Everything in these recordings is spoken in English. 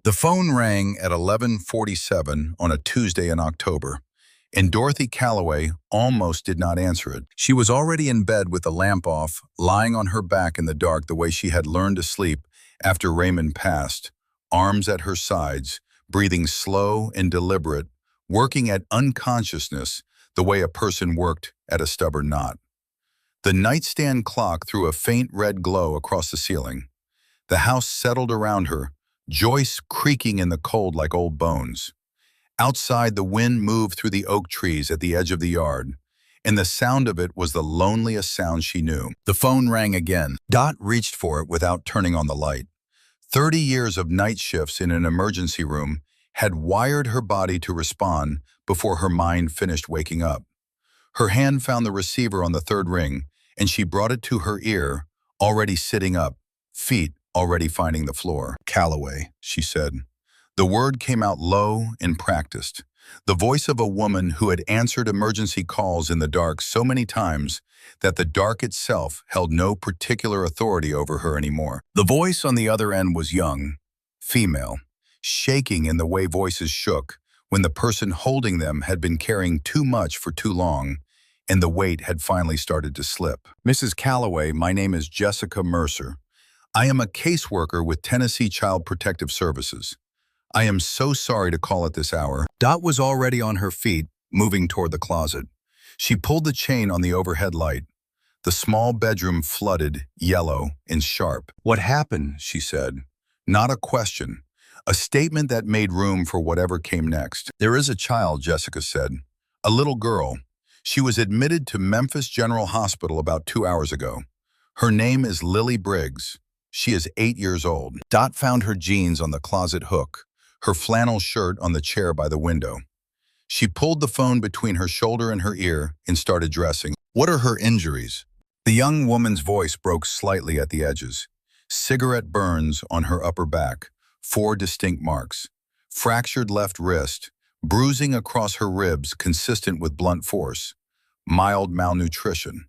The phone rang at 11:47 on a Tuesday in October, and Dorothy Calloway almost did not answer it. She was already in bed with the lamp off, lying on her back in the dark the way she had learned to sleep after Raymond passed, arms at her sides, breathing slow and deliberate, working at unconsciousness the way a person worked at a stubborn knot. The nightstand clock threw a faint red glow across the ceiling. The house settled around her, joists creaking in the cold like old bones. Outside, the wind moved through the oak trees at the edge of the yard, and the sound of it was the loneliest sound she knew. The phone rang again. Dot reached for it without turning on the light. 30 years of night shifts in an emergency room had wired her body to respond before her mind finished waking up. Her hand found the receiver on the third ring, and she brought it to her ear, already sitting up, feet already finding the floor. "Calloway," she said. The word came out low and practiced, the voice of a woman who had answered emergency calls in the dark so many times that the dark itself held no particular authority over her anymore. The voice on the other end was young, female, shaking in the way voices shook when the person holding them had been carrying too much for too long, and the weight had finally started to slip. "Mrs. Calloway, my name is Jessica Mercer. I am a caseworker with Tennessee Child Protective Services. I am so sorry to call at this hour." Dot was already on her feet, moving toward the closet. She pulled the chain on the overhead light. The small bedroom flooded, yellow and sharp. "What happened?" she said. Not a question, a statement that made room for whatever came next. "There is a child," Jessica said. "A little girl. She was admitted to Memphis General Hospital about 2 hours ago. Her name is Lily Briggs. She is 8 years old." Dot found her jeans on the closet hook, her flannel shirt on the chair by the window. She pulled the phone between her shoulder and her ear and started dressing. "What are her injuries?" The young woman's voice broke slightly at the edges. "Cigarette burns on her upper back, 4 distinct marks. Fractured left wrist, bruising across her ribs consistent with blunt force. Mild malnutrition."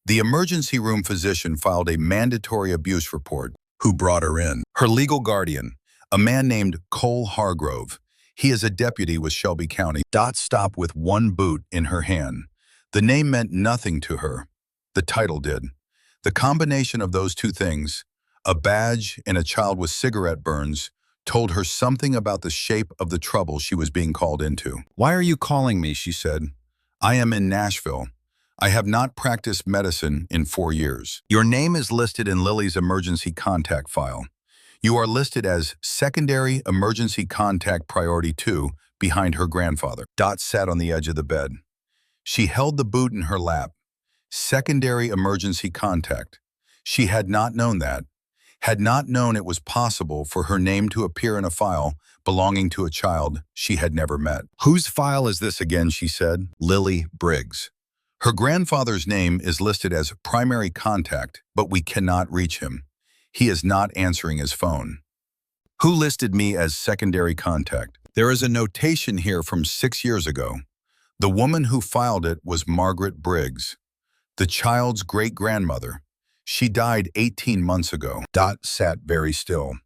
The emergency room physician filed a mandatory abuse report. Who brought her in? Her legal guardian, a man named Cole Hargrove. He is a deputy with Shelby County. Dot stopped with one boot in her hand. The name meant nothing to her. The title did. The combination of those two things, a badge and a child with cigarette burns, told her something about the shape of the trouble she was being called into. "Why are you calling me?" she said. "I am in Nashville. I have not practiced medicine in 4 years. Your name is listed in Lily's emergency contact file. You are listed as Secondary Emergency Contact Priority 2 behind her grandfather." Dot sat on the edge of the bed. She held the boot in her lap. Secondary Emergency Contact. She had not known that, had not known it was possible for her name to appear in a file belonging to a child she had never met. "Whose file is this again?" she said. "Lily Briggs. Her grandfather's name is listed as primary contact, but we cannot reach him. He is not answering his phone." "Who listed me as secondary contact?" "There is a notation here from 6 years ago. The woman who filed it was Margaret Briggs, the child's great-grandmother. She died 18 months ago." Dot sat very still.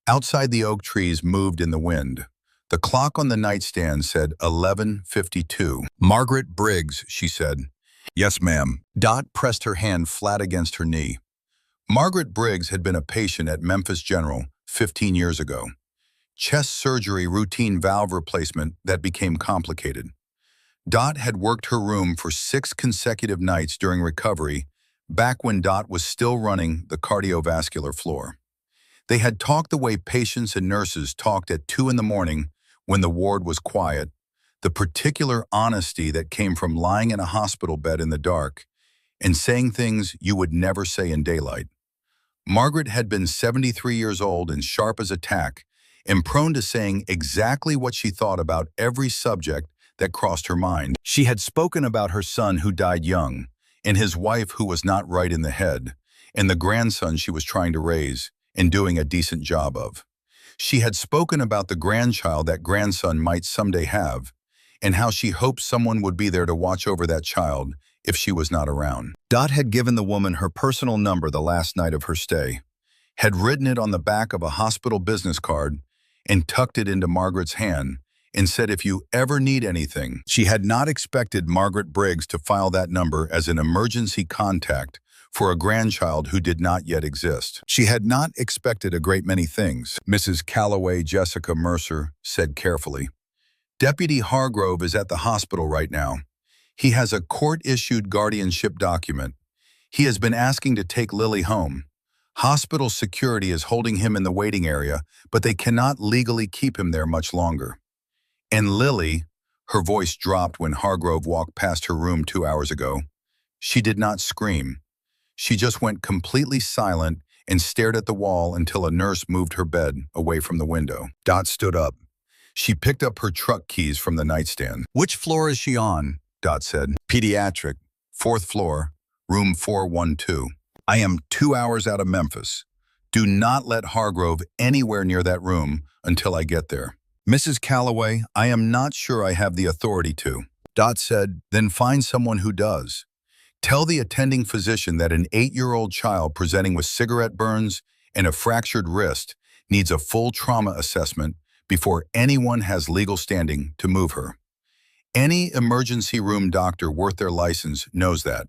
Outside, the oak trees moved in the wind. The clock on the nightstand said 11:52. "Margaret Briggs," she said. "Yes, ma'am." Dot pressed her hand flat against her knee. Margaret Briggs had been a patient at Memphis General 15 years ago. Chest surgery routine valve replacement that became complicated. Dot had worked her room for 6 consecutive nights during recovery, back when Dot was still running the cardiovascular floor. They had talked the way patients and nurses talked at 2 in the morning when the ward was quiet, the particular honesty that came from lying in a hospital bed in the dark and saying things you would never say in daylight. Margaret had been 73 years old and sharp as a tack, and prone to saying exactly what she thought about every subject that crossed her mind. She had spoken about her son who died young, and his wife who was not right in the head, and the grandson she was trying to raise and doing a decent job of. She had spoken about the grandchild that grandson might someday have, and how she hoped someone would be there to watch over that child if she was not around. Dot had given the woman her personal number the last night of her stay, had written it on the back of a hospital business card, and tucked it into Margaret's hand and said, "If you ever need anything." She had not expected Margaret Briggs to file that number as an emergency contact for a grandchild who did not yet exist. She had not expected a great many things, Mrs. Calloway Jessica Mercer said carefully. Deputy Hargrove is at the hospital right now. He has a court-issued guardianship document. He has been asking to take Lily home. Hospital security is holding him in the waiting area, but they cannot legally keep him there much longer. And Lily, her voice dropped when Hargrove walked past her room 2 hours ago. She did not scream. She just went completely silent and stared at the wall until a nurse moved her bed away from the window. Dot stood up. She picked up her truck keys from the nightstand. "Which floor is she on?" Dot said. "Pediatric, 4th floor, room 412. I am 2 hours out of Memphis. Do not let Hargrove anywhere near that room until I get there." "Mrs. Calloway, I am not sure I have the authority to." Dot said, "Then find someone who does. Tell the attending physician that an 8-year-old child presenting with cigarette burns and a fractured wrist needs a full trauma assessment before anyone has legal standing to move her. Any emergency room doctor worth their license knows that.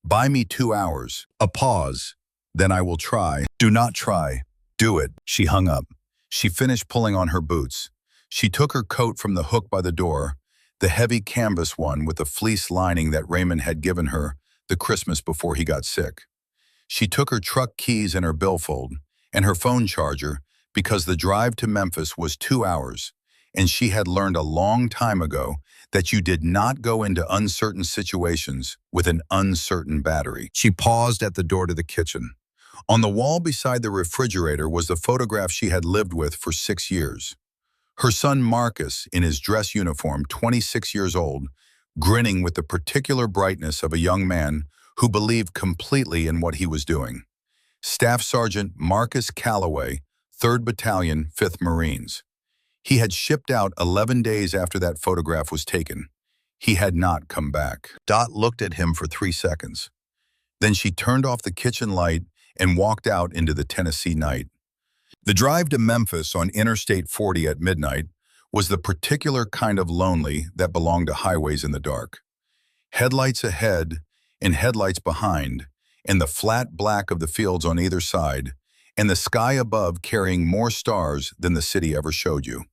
Buy me 2 hours." A pause. "Then I will try." "Do not try. Do it." She hung up. She finished pulling on her boots. She took her coat from the hook by the door, the heavy canvas one with the fleece lining that Raymond had given her the Christmas before he got sick. She took her truck keys and her billfold, and her phone charger, because the drive to Memphis was 2 hours, and she had learned a long time ago that you did not go into uncertain situations with an uncertain battery. She paused at the door to the kitchen. On the wall beside the refrigerator was the photograph she had lived with for 6 years. Her son Marcus, in his dress uniform, 26 years old, grinning with the particular brightness of a young man who believed completely in what he was doing. Staff Sergeant Marcus Calloway, 3rd Battalion, 5th Marines. He had shipped out 11 days after that photograph was taken. He had not come back. Dot looked at him for 3 seconds. Then she turned off the kitchen light and walked out into the Tennessee night. The drive to Memphis on Interstate 40 at midnight was the particular kind of lonely that belonged to highways in the dark. Headlights ahead and headlights behind, and the flat black of the fields on either side, and the sky above carrying more stars than the city ever showed you.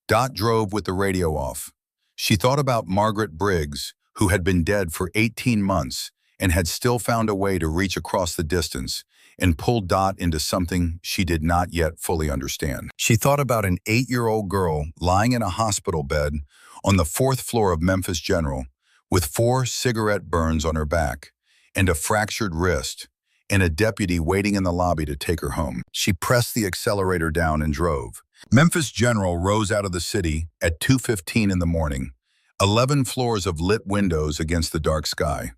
Dot drove with the radio off. She thought about Margaret Briggs, who had been dead for 18 months and had still found a way to reach across the distance and pull Dot into something she did not yet fully understand. She thought about an 8-year-old girl lying in a hospital bed on the 4th floor of Memphis General with 4 cigarette burns on her back and a fractured wrist, and a deputy waiting in the lobby to take her home. She pressed the accelerator down and drove. Memphis General rose out of the city at 2:15 in the morning, 11 floors of lit windows against the dark sky.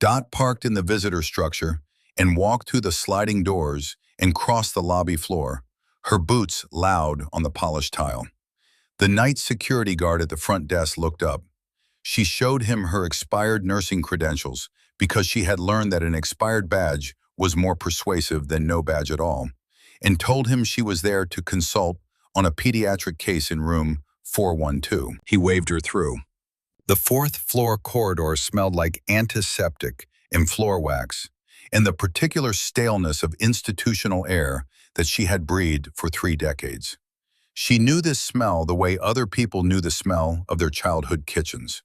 Dot parked in the visitor structure and walked through the sliding doors and crossed the lobby floor, her boots loud on the polished tile. The night security guard at the front desk looked up. She showed him her expired nursing credentials because she had learned that an expired badge was more persuasive than no badge at all, and told him she was there to consult on a pediatric case in room 412. He waved her through. The 4th floor corridor smelled like antiseptic and floor wax, and the particular staleness of institutional air that she had breathed for 3 decades. She knew this smell the way other people knew the smell of their childhood kitchens.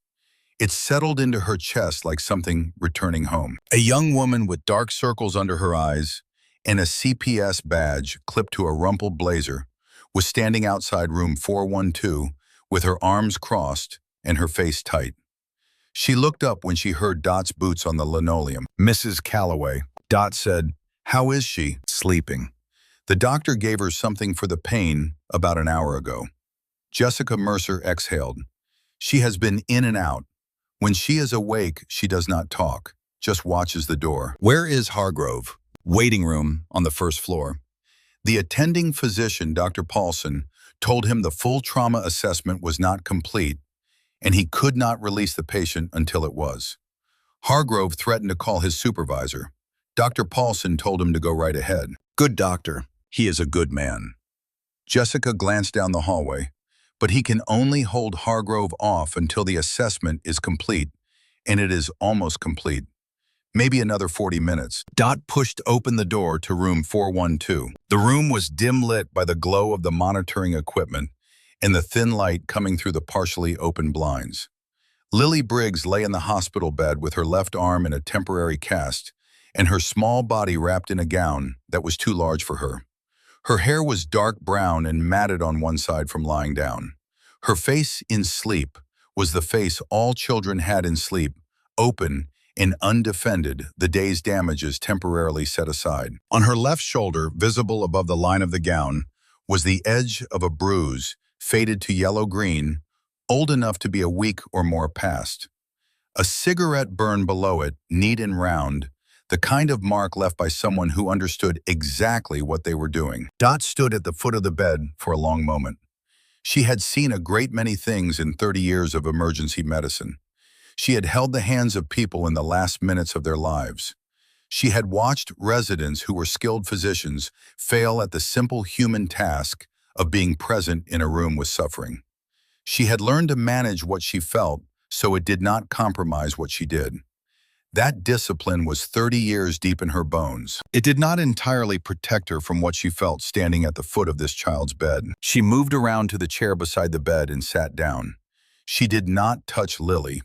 It settled into her chest like something returning home. A young woman with dark circles under her eyes and a CPS badge clipped to a rumpled blazer was standing outside room 412 with her arms crossed and her face tight. She looked up when she heard Dot's boots on the linoleum. "Mrs. Calloway," Dot said. "How is she?" "Sleeping. The doctor gave her something for the pain about an hour ago." Jessica Mercer exhaled. "She has been in and out. When she is awake, she does not talk, just watches the door." "Where is Hargrove?" "Waiting room on the 1st floor. The attending physician, Dr. Paulson, told him the full trauma assessment was not complete, and he could not release the patient until it was. Hargrove threatened to call his supervisor. Dr. Paulson told him to go right ahead. Good doctor. He is a good man." Jessica glanced down the hallway, but he can only hold Hargrove off until the assessment is complete, and it is almost complete. Maybe another 40 minutes. Dot pushed open the door to room 412. The room was dim lit by the glow of the monitoring equipment and the thin light coming through the partially open blinds. Lily Briggs lay in the hospital bed with her left arm in a temporary cast and her small body wrapped in a gown that was too large for her. Her hair was dark brown and matted on one side from lying down. Her face in sleep was the face all children had in sleep, open and undefended, the day's damages temporarily set aside. On her left shoulder, visible above the line of the gown, was the edge of a bruise, faded to yellow-green, old enough to be a week or more past. A cigarette burn below it, neat and round, the kind of mark left by someone who understood exactly what they were doing. Dot stood at the foot of the bed for a long moment. She had seen a great many things in 30 years of emergency medicine. She had held the hands of people in the last minutes of their lives. She had watched residents who were skilled physicians fail at the simple human task of being present in a room with suffering. She had learned to manage what she felt so it did not compromise what she did. That discipline was 30 years deep in her bones. It did not entirely protect her from what she felt standing at the foot of this child's bed. She moved around to the chair beside the bed and sat down. She did not touch Lily.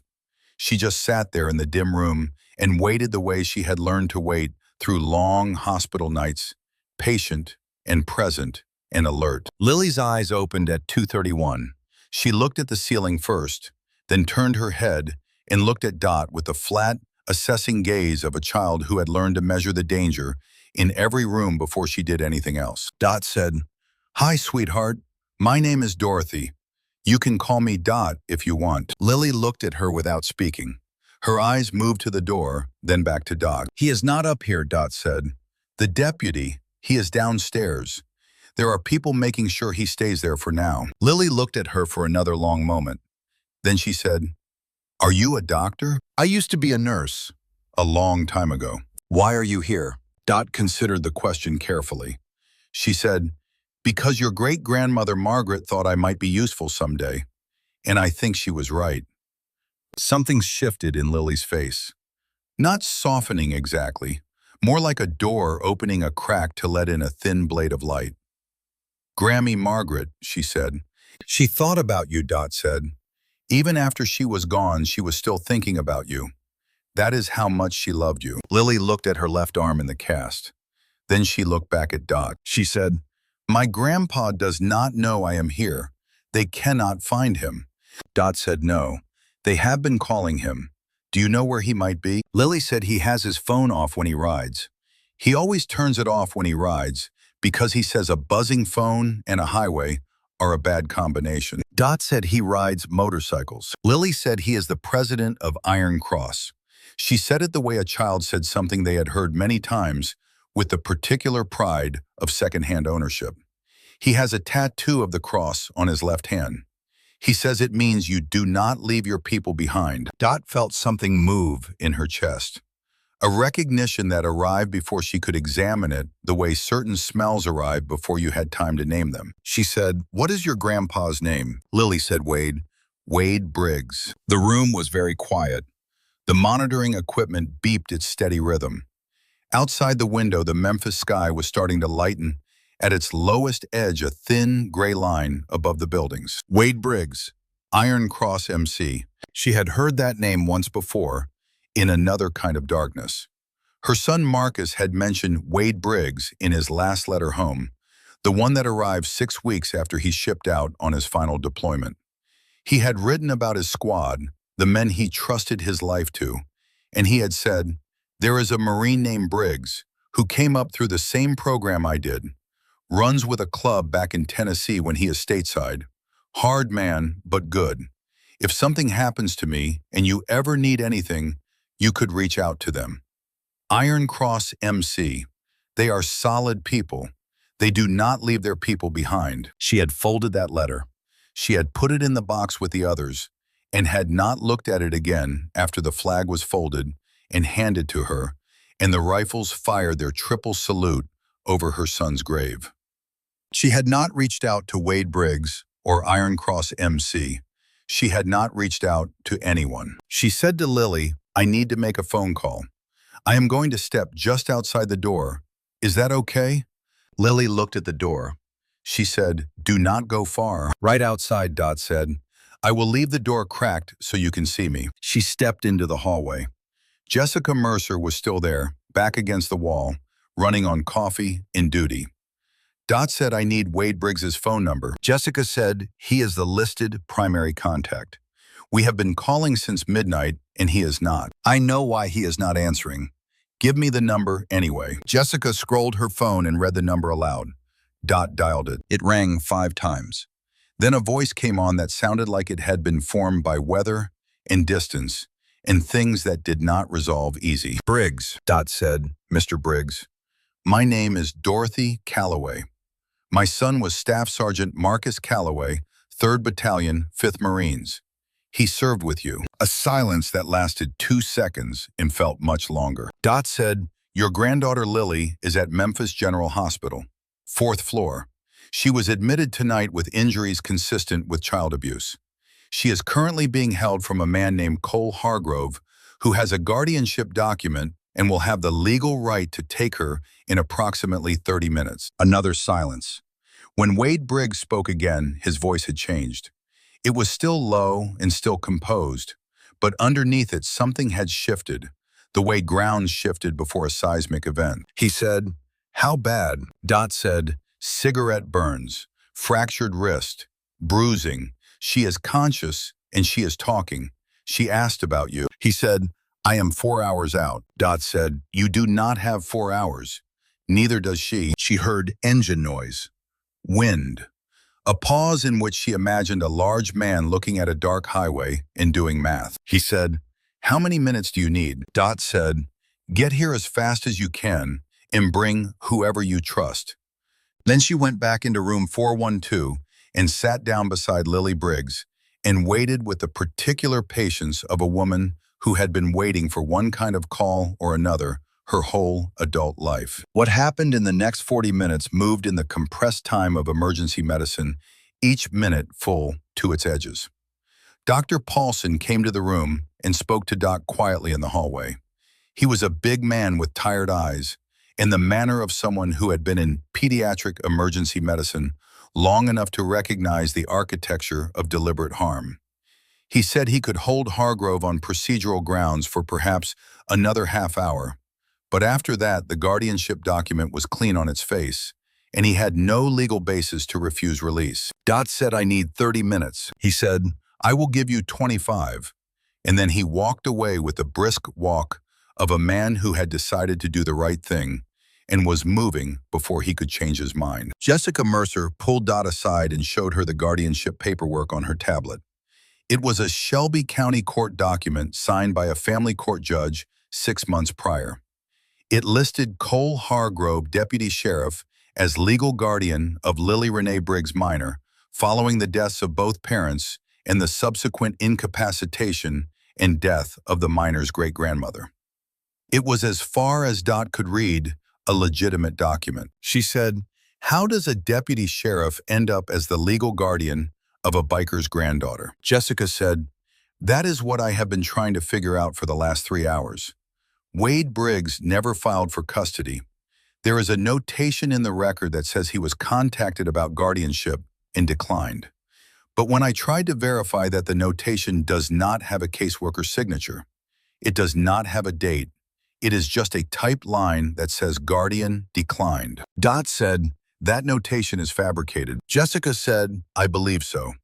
She just sat there in the dim room and waited the way she had learned to wait through long hospital nights, patient and present and alert. Lily's eyes opened at 2:31. She looked at the ceiling first, then turned her head and looked at Dot with the flat, assessing gaze of a child who had learned to measure the danger in every room before she did anything else. Dot said, "Hi, sweetheart. My name is Dorothy. You can call me Dot if you want." Lily looked at her without speaking. Her eyes moved to the door, then back to Dot. "He is not up here," Dot said. "The deputy, he is downstairs. There are people making sure he stays there for now." Lily looked at her for another long moment. Then she said, "Are you a doctor?" "I used to be a nurse. A long time ago." "Why are you here?" Dot considered the question carefully. She said, "Because your great-grandmother Margaret thought I might be useful someday, and I think she was right." Something shifted in Lily's face. Not softening exactly, more like a door opening a crack to let in a thin blade of light. "Grammy Margaret," she said. "She thought about you," Dot said. "Even after she was gone, she was still thinking about you. That is how much she loved you." Lily looked at her left arm in the cast. Then she looked back at Dot. She said, "My grandpa does not know I am here. They cannot find him." Dot said, "No. They have been calling him. Do you know where he might be?" Lily said he has his phone off when he rides. He always turns it off when he rides because he says a buzzing phone and a highway are a bad combination. Dot said he rides motorcycles. Lily said he is the president of Iron Cross. She said it the way a child said something they had heard many times, with the particular pride of second-hand ownership. He has a tattoo of the cross on his left hand. He says it means you do not leave your people behind. Dot felt something move in her chest. A recognition that arrived before she could examine it, the way certain smells arrive before you had time to name them. She said, "What is your grandpa's name?" Lily said Wade. "Wade Briggs." The room was very quiet. The monitoring equipment beeped its steady rhythm. Outside the window, the Memphis sky was starting to lighten, at its lowest edge a thin, gray line above the buildings. Wade Briggs, Iron Cross MC. She had heard that name once before, in another kind of darkness. Her son Marcus had mentioned Wade Briggs in his last letter home, the one that arrived 6 weeks after he shipped out on his final deployment. He had written about his squad, the men he trusted his life to, and he had said, "There is a Marine named Briggs who came up through the same program I did, runs with a club back in Tennessee when he is stateside. Hard man, but good. If something happens to me and you ever need anything, you could reach out to them. Iron Cross MC. They are solid people. They do not leave their people behind." She had folded that letter. She had put it in the box with the others and had not looked at it again after the flag was folded and handed to her, and the rifles fired their triple salute over her son's grave. She had not reached out to Wade Briggs or Iron Cross MC. She had not reached out to anyone. She said to Lily, "I need to make a phone call. I am going to step just outside the door. Is that okay?" Lily looked at the door. She said, "Do not go far." "Right outside," Dot said. "I will leave the door cracked so you can see me." She stepped into the hallway. Jessica Mercer was still there, back against the wall, running on coffee and duty. Dot said, "I need Wade Briggs's phone number." Jessica said, "He is the listed primary contact. We have been calling since midnight and he is not. I know why he is not answering. Give me the number anyway." Jessica scrolled her phone and read the number aloud. Dot dialed it. It rang 5 times. Then a voice came on that sounded like it had been formed by weather and distance and things that did not resolve easy. "Briggs," Dot said, "Mr. Briggs. My name is Dorothy Calloway. My son was Staff Sergeant Marcus Calloway, 3rd Battalion, 5th Marines. He served with you." A silence that lasted 2 seconds and felt much longer. Dot said, "Your granddaughter Lily is at Memphis General Hospital, 4th floor. She was admitted tonight with injuries consistent with child abuse. She is currently being held from a man named Cole Hargrove, who has a guardianship document and will have the legal right to take her in approximately 30 minutes. Another silence. When Wade Briggs spoke again, his voice had changed. It was still low and still composed, but underneath it something had shifted, the way ground shifted before a seismic event. He said, "How bad?" Dot said, "Cigarette burns, fractured wrist, bruising. She is conscious and she is talking. She asked about you." He said, "I am 4 hours out." Dot said, "You do not have 4 hours. Neither does she." She heard engine noise, wind, a pause in which she imagined a large man looking at a dark highway and doing math. He said, "How many minutes do you need?" Dot said, "Get here as fast as you can and bring whoever you trust." Then she went back into room 412 and sat down beside Lily Briggs and waited with the particular patience of a woman who had been waiting for one kind of call or another her whole adult life. What happened in the next 40 minutes moved in the compressed time of emergency medicine, each minute full to its edges. Dr. Paulson came to the room and spoke to Doc quietly in the hallway. He was a big man with tired eyes, in the manner of someone who had been in pediatric emergency medicine long enough to recognize the architecture of deliberate harm. He said he could hold Hargrove on procedural grounds for perhaps another half hour, but after that the guardianship document was clean on its face, and he had no legal basis to refuse release. Dot said, "I need 30 minutes. He said, "I will give you 25. And then he walked away with the brisk walk of a man who had decided to do the right thing and was moving before he could change his mind. Jessica Mercer pulled Dot aside and showed her the guardianship paperwork on her tablet. It was a Shelby County Court document signed by a family court judge 6 months prior. It listed Cole Hargrove, Deputy Sheriff, as legal guardian of Lily Renee Briggs minor, following the deaths of both parents and the subsequent incapacitation and death of the minor's great-grandmother. It was, as far as Dot could read, a legitimate document. She said, "How does a deputy sheriff end up as the legal guardian of a biker's granddaughter?" Jessica said, "That is what I have been trying to figure out for the last 3 hours. Wade Briggs never filed for custody. There is a notation in the record that says he was contacted about guardianship and declined. But when I tried to verify that the notation does not have a caseworker's signature, it does not have a date. It is just a typed line that says guardian declined." Dot said, "That notation is fabricated." Jessica said, "I believe so,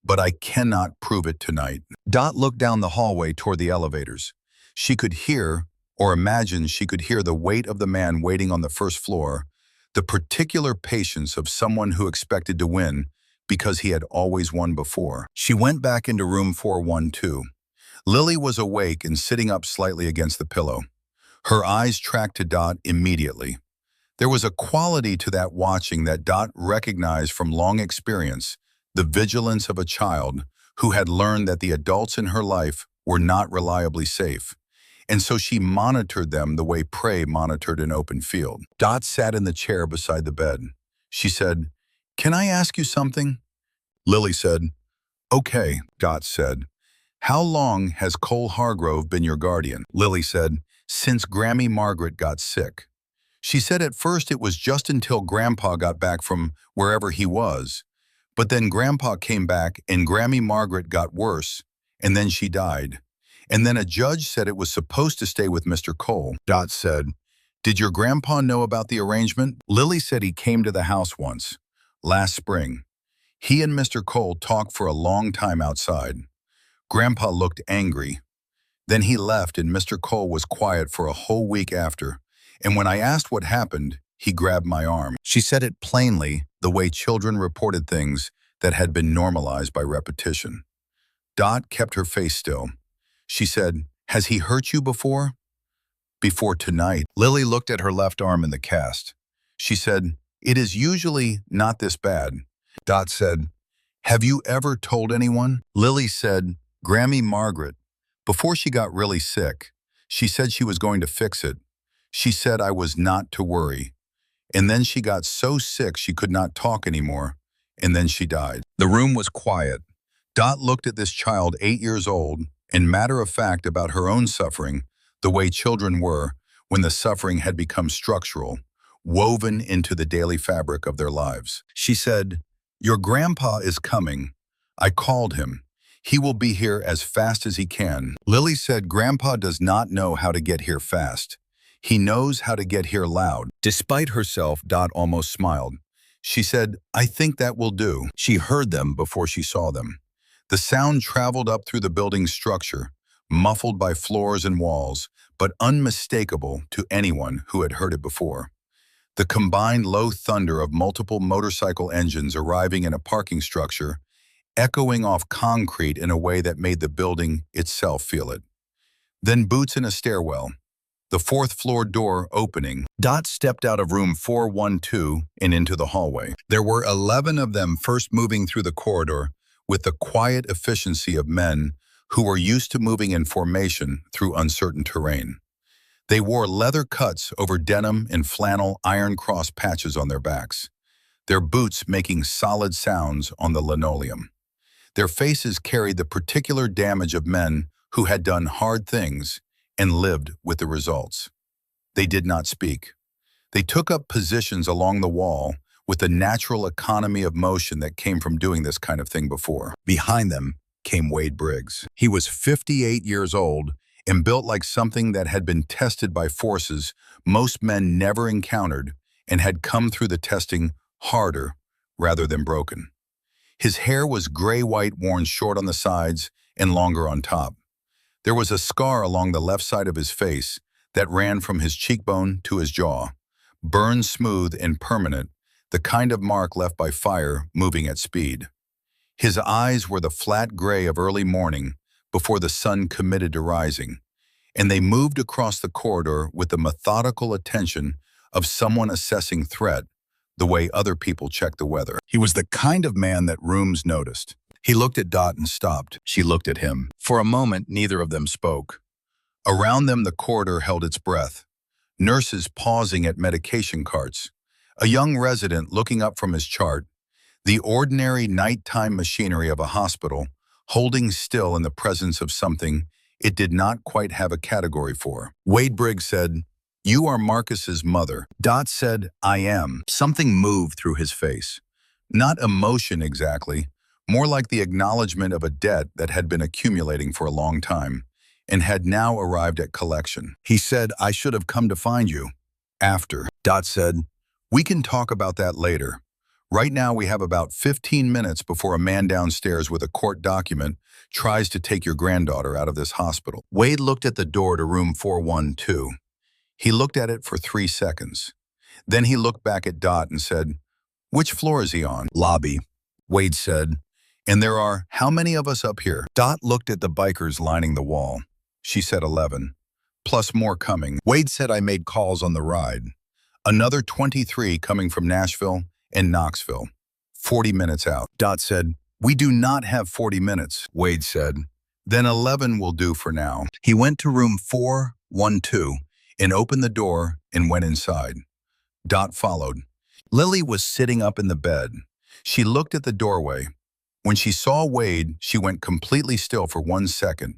but I cannot prove it tonight." Dot looked down the hallway toward the elevators. She could hear, or imagine she could hear, the weight of the man waiting on the first floor, the particular patience of someone who expected to win because he had always won before. She went back into room 412. Lily was awake and sitting up slightly against the pillow. Her eyes tracked to Dot immediately. There was a quality to that watching that Dot recognized from long experience, the vigilance of a child who had learned that the adults in her life were not reliably safe, and so she monitored them the way prey monitored an open field. Dot sat in the chair beside the bed. She said, "Can I ask you something?" Lily said. "Okay," Dot said. "How long has Cole Hargrove been your guardian?" Lily said, "Since Grammy Margaret got sick." She said at first it was just until Grandpa got back from wherever he was. But then Grandpa came back and Grammy Margaret got worse, and then she died. And then a judge said it was supposed to stay with Mr. Cole. Dot said, "Did your grandpa know about the arrangement?" Lily said he came to the house once, last spring. He and Mr. Cole talked for a long time outside. Grandpa looked angry. Then he left and Mr. Cole was quiet for a whole week after. And when I asked what happened, he grabbed my arm. She said it plainly, the way children reported things that had been normalized by repetition. Dot kept her face still. She said, "Has he hurt you before?" "Before tonight." Lily looked at her left arm in the cast. She said, "It is usually not this bad." Dot said, "Have you ever told anyone?" Lily said, "Grammy Margaret. Before she got really sick, she said she was going to fix it. She said I was not to worry. And then she got so sick she could not talk anymore, and then she died." The room was quiet. Dot looked at this child 8 years old and matter of fact about her own suffering, the way children were when the suffering had become structural, woven into the daily fabric of their lives. She said, "Your grandpa is coming. I called him. He will be here as fast as he can." Lily said Grandpa does not know how to get here fast. He knows how to get here loud. Despite herself, Dot almost smiled. She said, "I think that will do." She heard them before she saw them. The sound traveled up through the building's structure, muffled by floors and walls, but unmistakable to anyone who had heard it before. The combined low thunder of multiple motorcycle engines arriving in a parking structure, echoing off concrete in a way that made the building itself feel it. Then boots in a stairwell, the fourth-floor door opening. Dot stepped out of room 412 and into the hallway. There were 11 of them first moving through the corridor with the quiet efficiency of men who were used to moving in formation through uncertain terrain. They wore leather cuts over denim and flannel iron cross patches on their backs, their boots making solid sounds on the linoleum. Their faces carried the particular damage of men who had done hard things and lived with the results. They did not speak. They took up positions along the wall with the natural economy of motion that came from doing this kind of thing before. Behind them came Wade Briggs. He was 58 years old and built like something that had been tested by forces most men never encountered and had come through the testing harder rather than broken. His hair was gray-white, worn short on the sides and longer on top. There was a scar along the left side of his face that ran from his cheekbone to his jaw, burned smooth and permanent, the kind of mark left by fire moving at speed. His eyes were the flat gray of early morning before the sun committed to rising, and they moved across the corridor with the methodical attention of someone assessing threat, the way other people check the weather. He was the kind of man that rooms noticed. He looked at Dot and stopped. She looked at him. For a moment, neither of them spoke. Around them, the corridor held its breath. Nurses pausing at medication carts. A young resident looking up from his chart. The ordinary nighttime machinery of a hospital, holding still in the presence of something it did not quite have a category for. Wade Briggs said, "You are Marcus's mother." Dot said, "I am." Something moved through his face. Not emotion exactly, more like the acknowledgement of a debt that had been accumulating for a long time and had now arrived at collection. He said, "I should have come to find you." After. Dot said, "We can talk about that later. Right now we have about 15 minutes before a man downstairs with a court document tries to take your granddaughter out of this hospital." Wade looked at the door to room 412. He looked at it for 3 seconds. Then he looked back at Dot and said, "Which floor is he on?" "Lobby," Wade said. "And there are how many of us up here?" Dot looked at the bikers lining the wall. She said 11, plus more coming. Wade said, "I made calls on the ride. Another 23 coming from Nashville and Knoxville. 40 minutes out." Dot said, "We do not have 40 minutes, Wade said. "Then 11 will do for now." He went to room 412 and opened the door and went inside. Dot followed. Lily was sitting up in the bed. She looked at the doorway. When she saw Wade, she went completely still for 1 second,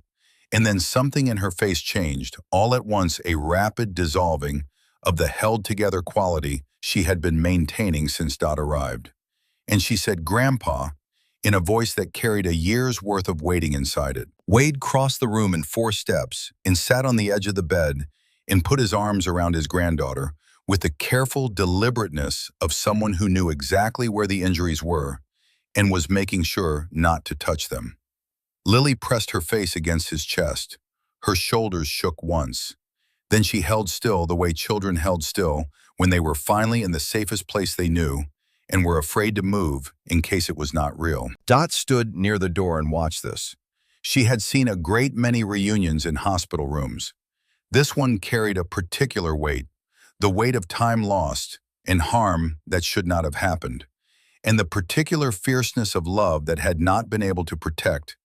and then something in her face changed, all at once a rapid dissolving of the held-together quality she had been maintaining since Dot arrived. And she said, "Grandpa," in a voice that carried a year's worth of waiting inside it. Wade crossed the room in 4 steps and sat on the edge of the bed and put his arms around his granddaughter with the careful deliberateness of someone who knew exactly where the injuries were and was making sure not to touch them. Lily pressed her face against his chest. Her shoulders shook once. Then she held still the way children held still when they were finally in the safest place they knew and were afraid to move in case it was not real. Dot stood near the door and watched this. She had seen a great many reunions in hospital rooms. This one carried a particular weight, the weight of time lost and harm that should not have happened, and the particular fierceness of love that had not been able to protect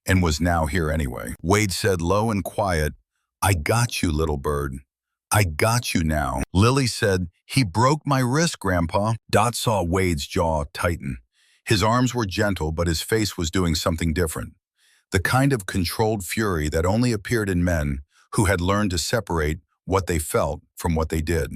and was now here anyway. Wade said low and quiet, "I got you, little bird. I got you now." Lily said, "He broke my wrist, Grandpa." Dot saw Wade's jaw tighten. His arms were gentle, but his face was doing something different. The kind of controlled fury that only appeared in men who had learned to separate what they felt from what they did,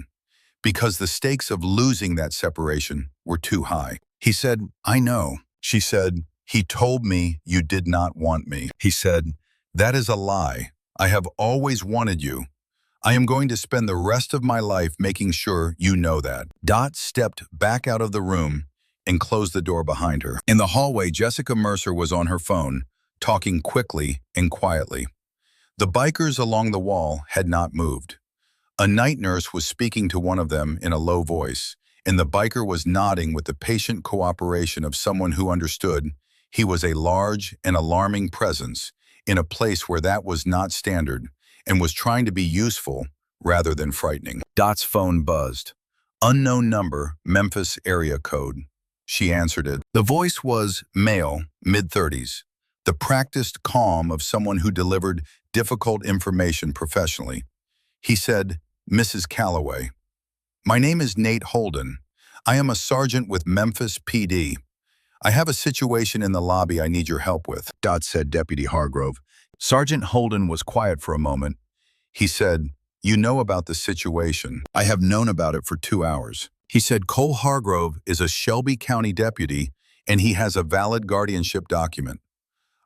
because the stakes of losing that separation were too high. He said, "I know." She said, "He told me you did not want me." He said, "That is a lie. I have always wanted you. I am going to spend the rest of my life making sure you know that." Dot stepped back out of the room and closed the door behind her. In the hallway, Jessica Mercer was on her phone, talking quickly and quietly. The bikers along the wall had not moved. A night nurse was speaking to one of them in a low voice, and the biker was nodding with the patient cooperation of someone who understood he was a large and alarming presence in a place where that was not standard and was trying to be useful rather than frightening. Dot's phone buzzed. "Unknown number, Memphis area code." She answered it. The voice was male, mid-30s, the practiced calm of someone who delivered difficult information professionally. He said, "Mrs. Calloway, my name is Nate Holden. I am a sergeant with Memphis PD. I have a situation in the lobby I need your help with." Dot said, "Deputy Hargrove." Sergeant Holden was quiet for a moment. He said, "You know about the situation. I have known about it for 2 hours." He said, "Cole Hargrove is a Shelby County deputy and he has a valid guardianship document.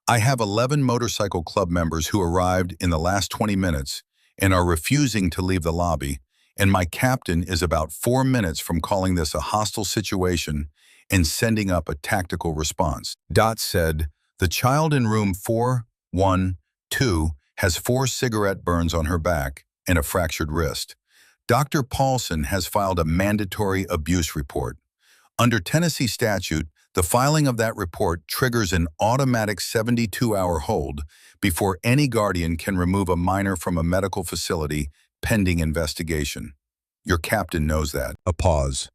I have 11 motorcycle club members who arrived in the last 20 minutes and are refusing to leave the lobby, and my captain is about 4 minutes from calling this a hostile situation and sending up a tactical response." Dot said, "The child in room 412 has 4 cigarette burns on her back and a fractured wrist. Dr. Paulson has filed a mandatory abuse report. Under Tennessee statute, the filing of that report triggers an automatic 72-hour hold before any guardian can remove a minor from a medical facility pending investigation. Your captain knows that." A pause.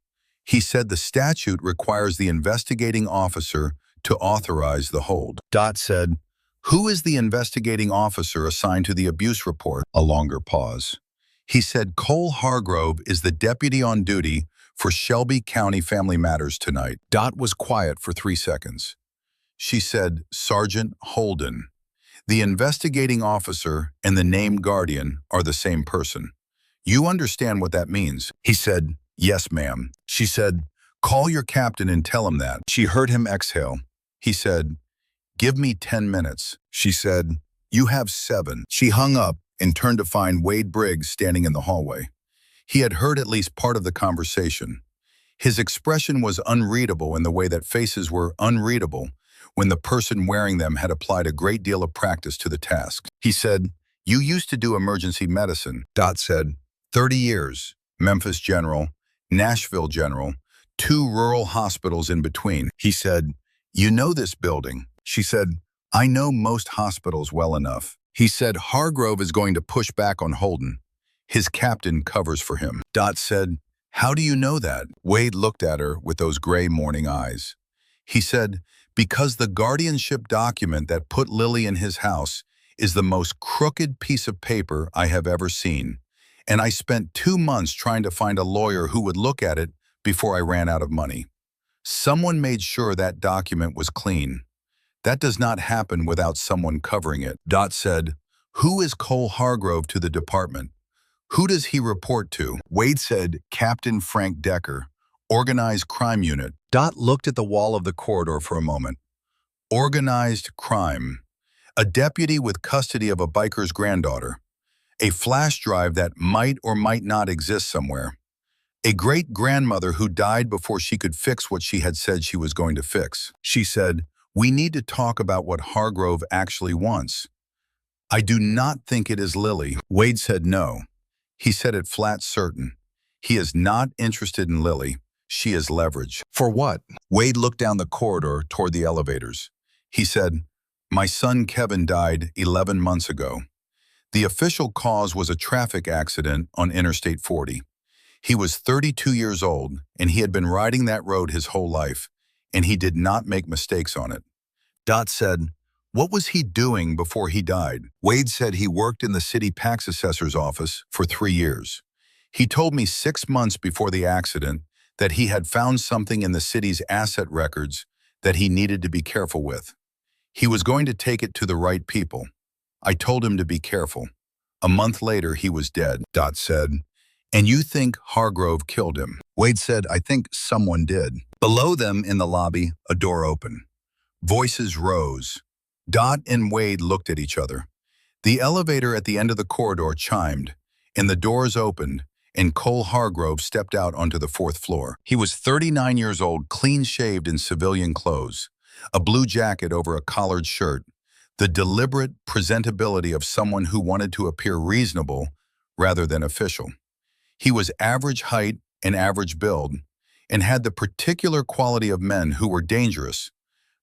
He said the statute requires the investigating officer to authorize the hold. Dot said, "Who is the investigating officer assigned to the abuse report?" A longer pause. He said, "Cole Hargrove is the deputy on duty for Shelby County Family Matters tonight." Dot was quiet for 3 seconds. She said, "Sergeant Holden. The investigating officer and the named guardian are the same person. You understand what that means?" He said, "Yes, ma'am." She said, "Call your captain and tell him that." She heard him exhale. He said, "Give me 10 minutes." She said, "You have 7. She hung up and turned to find Wade Briggs standing in the hallway. He had heard at least part of the conversation. His expression was unreadable in the way that faces were unreadable when the person wearing them had applied a great deal of practice to the task. He said, "You used to do emergency medicine." Dot said, 30 years, Memphis General, Nashville General, 2 rural hospitals in between." He said, "You know this building." She said, "I know most hospitals well enough." He said, "Hargrove is going to push back on Holden. His captain covers for him." Dot said, "How do you know that?" Wade looked at her with those gray morning eyes. He said, "Because the guardianship document that put Lily in his house is the most crooked piece of paper I have ever seen, and I spent 2 months trying to find a lawyer who would look at it before I ran out of money. Someone made sure that document was clean. That does not happen without someone covering it. Dot said, "Who is Cole Hargrove to the department? Who does he report to?" Wade said, "Captain Frank Decker, Organized Crime Unit." Dot looked at the wall of the corridor for a moment. Organized crime. A deputy with custody of a biker's granddaughter. A flash drive that might or might not exist somewhere. A great-grandmother who died before she could fix what she had said she was going to fix. She said, "We need to talk about what Hargrove actually wants." "I do not think it is Lily." Wade said no. He said it flat certain. He is not interested in Lily. She is leverage. "For what?" Wade looked down the corridor toward the elevators. He said, "My son Kevin died 11 months ago. The official cause was a traffic accident on Interstate 40. He was 32 years old, and he had been riding that road his whole life, and he did not make mistakes on it." Dot said, "What was he doing before he died?" Wade said he worked in the city tax assessor's office for 3 years. "He told me 6 months before the accident that he had found something in the city's asset records that he needed to be careful with. He was going to take it to the right people. I told him to be careful. A month later, he was dead." Dot said, "And you think Hargrove killed him?" Wade said, "I think someone did." Below them in the lobby, a door opened. Voices rose. Dot and Wade looked at each other. The elevator at the end of the corridor chimed, and the doors opened, and Cole Hargrove stepped out onto the 4th floor. He was 39 years old, clean-shaved in civilian clothes, a blue jacket over a collared shirt, the deliberate presentability of someone who wanted to appear reasonable rather than official. He was average height and average build, and had the particular quality of men who were dangerous,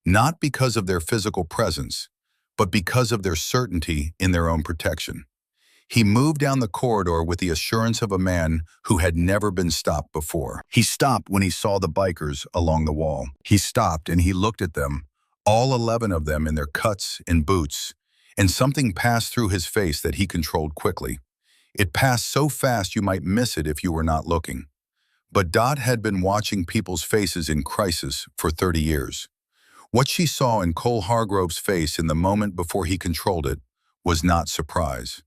not because of their physical presence, but because of their certainty in their own protection. He moved down the corridor with the assurance of a man who had never been stopped before. He stopped when he saw the bikers along the wall. He stopped and he looked at them, all 11 of them in their cuts and boots, and something passed through his face that he controlled quickly. It passed so fast you might miss it if you were not looking. But Dot had been watching people's faces in crisis for 30 years. What she saw in Cole Hargrove's face in the moment before he controlled it was not surprise.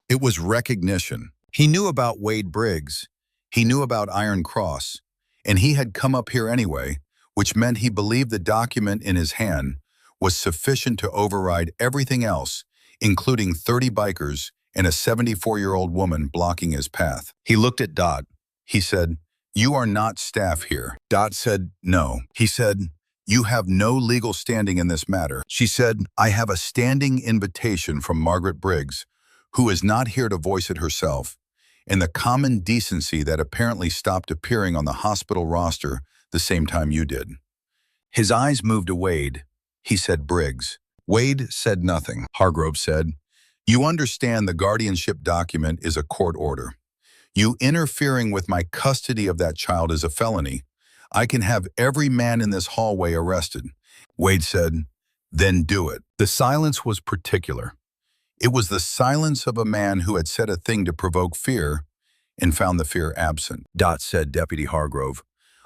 It was recognition. He knew about Wade Briggs. He knew about Iron Cross. And he had come up here anyway, which meant he believed the document in his hand was sufficient to override everything else, including 30 bikers and a 74-year-old woman blocking his path. He looked at Dot. He said, "You are not staff here." Dot said, "No." He said, "You have no legal standing in this matter." She said, "I have a standing invitation from Margaret Briggs, who is not here to voice it herself, and the common decency that apparently stopped appearing on the hospital roster the same time you did." His eyes moved to Wade. He said, "Briggs." Wade said nothing. Hargrove said, "You understand the guardianship document is a court order. You interfering with my custody of that child is a felony. I can have every man in this hallway arrested." Wade said, "Then do it." The silence was particular. It was the silence of a man who had said a thing to provoke fear and found the fear absent. Dot said, "Deputy Hargrove,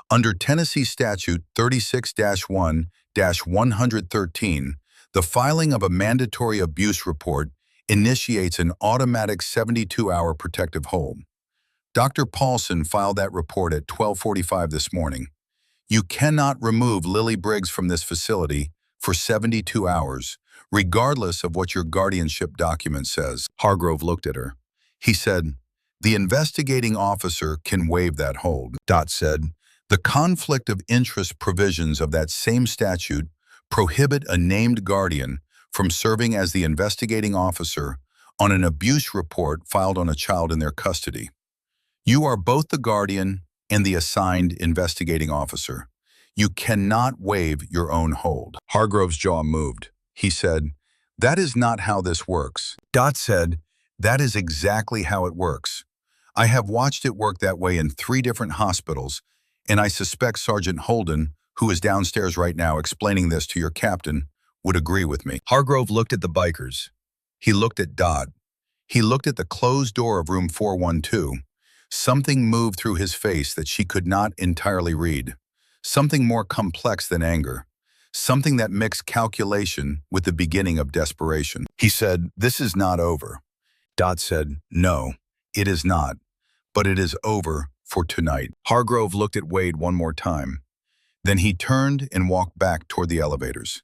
under Tennessee Statute 36-1-113, the filing of a mandatory abuse report initiates an automatic 72-hour protective hold. Dr. Paulson filed that report at 12:45 this morning. You cannot remove Lily Briggs from this facility for 72 hours, regardless of what your guardianship document says." Hargrove looked at her. He said, "The investigating officer can waive that hold." Dot said, "The conflict of interest provisions of that same statute prohibit a named guardian from serving as the investigating officer on an abuse report filed on a child in their custody. You are both the guardian and the assigned investigating officer. You cannot waive your own hold." Hargrove's jaw moved. He said, "That is not how this works." Dot said, "That is exactly how it works. I have watched it work that way in 3 different hospitals, and I suspect Sergeant Holden, who is downstairs right now explaining this to your captain, would agree with me." Hargrove looked at the bikers. He looked at Dot. He looked at the closed door of room 412. Something moved through his face that she could not entirely read. something more complex than anger, something that mixed calculation with the beginning of desperation. He said, "This is not over." Dot said, "No, it is not, but it is over for tonight." Hargrove looked at Wade one more time. Then he turned and walked back toward the elevators.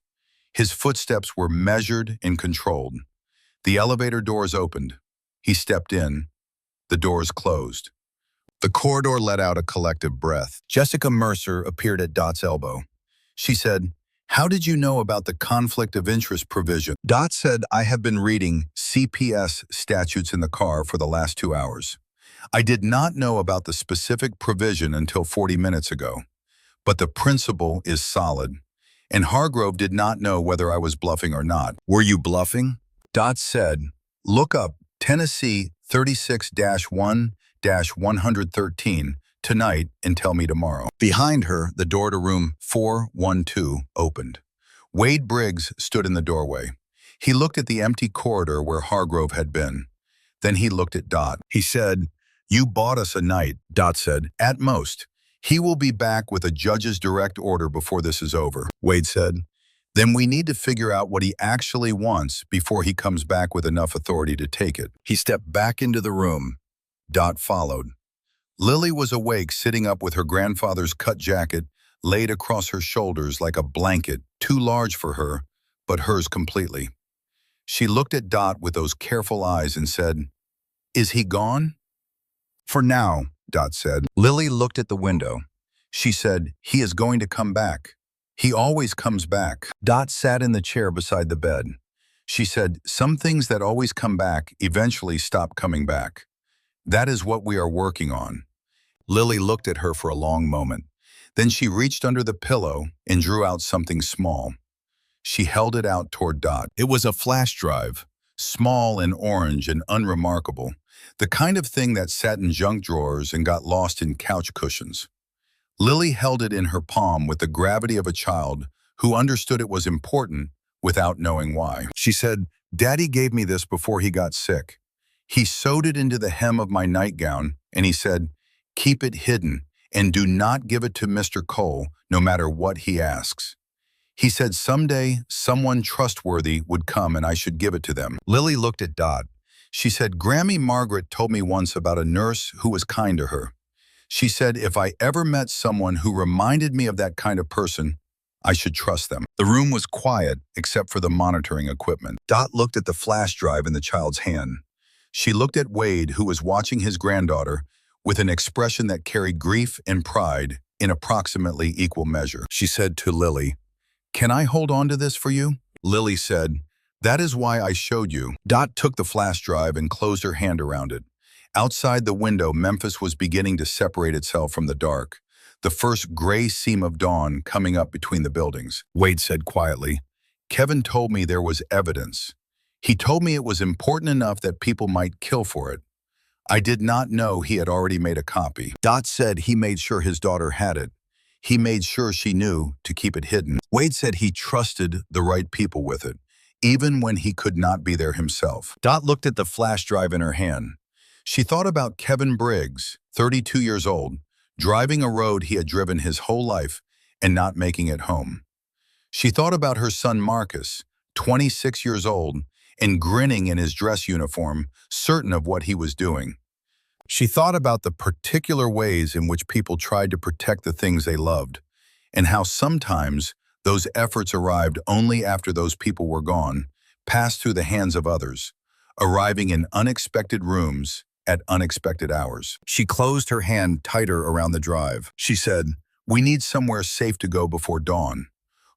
His footsteps were measured and controlled. The elevator doors opened. He stepped in. The doors closed. The corridor let out a collective breath. Jessica Mercer appeared at Dot's elbow. She said, "How did you know about the conflict of interest provision?" Dot said, "I have been reading CPS statutes in the car for the last 2 hours. I did not know about the specific provision until 40 minutes ago, but the principle is solid. And Hargrove did not know whether I was bluffing or not." "Were you bluffing?" Dot said, "Look up Tennessee 36-1-113 tonight and tell me tomorrow." Behind her, the door to room 412 opened. Wade Briggs stood in the doorway. He looked at the empty corridor where Hargrove had been. Then he looked at Dot. He said, "You bought us a night," Dot said. "At most. He will be back with a judge's direct order before this is over." Wade said, "Then we need to figure out what he actually wants before he comes back with enough authority to take it." He stepped back into the room. Dot followed. Lily was awake, sitting up with her grandfather's cut jacket laid across her shoulders like a blanket, too large for her, but hers completely. She looked at Dot with those careful eyes and said, "Is he gone?" "For now," Dot said. Lily looked at the window. She said, "He is going to come back. He always comes back." Dot sat in the chair beside the bed. She said, "Some things that always come back eventually stop coming back. That is what we are working on." Lily looked at her for a long moment. Then she reached under the pillow and drew out something small. She held it out toward Dot. It was a flash drive, small and orange and unremarkable, the kind of thing that sat in junk drawers and got lost in couch cushions. Lily held it in her palm with the gravity of a child who understood it was important without knowing why. She said, "Daddy gave me this before he got sick. He sewed it into the hem of my nightgown, and he said, 'Keep it hidden and do not give it to Mr. Cole no matter what he asks.' He said someday someone trustworthy would come and I should give it to them." Lily looked at Dot. She said, "Grammy Margaret told me once about a nurse who was kind to her. She said if I ever met someone who reminded me of that kind of person, I should trust them." The room was quiet except for the monitoring equipment. Dot looked at the flash drive in the child's hand. She looked at Wade, who was watching his granddaughter, with an expression that carried grief and pride in approximately equal measure. She said to Lily, "Can I hold on to this for you?" Lily said, "That is why I showed you." Dot took the flash drive and closed her hand around it. Outside the window, Memphis was beginning to separate itself from the dark, the first gray seam of dawn coming up between the buildings. Wade said quietly, "Kevin told me there was evidence. He told me it was important enough that people might kill for it. I did not know he had already made a copy." Dot said he made sure his daughter had it. He made sure she knew to keep it hidden. Wade said he trusted the right people with it, even when he could not be there himself. Dot looked at the flash drive in her hand. She thought about Kevin Briggs, 32 years old, driving a road he had driven his whole life and not making it home. She thought about her son Marcus, 26 years old, and grinning in his dress uniform, certain of what he was doing. She thought about the particular ways in which people tried to protect the things they loved, and how sometimes those efforts arrived only after those people were gone, passed through the hands of others, arriving in unexpected rooms at unexpected hours. She closed her hand tighter around the drive. She said, "We need somewhere safe to go before dawn.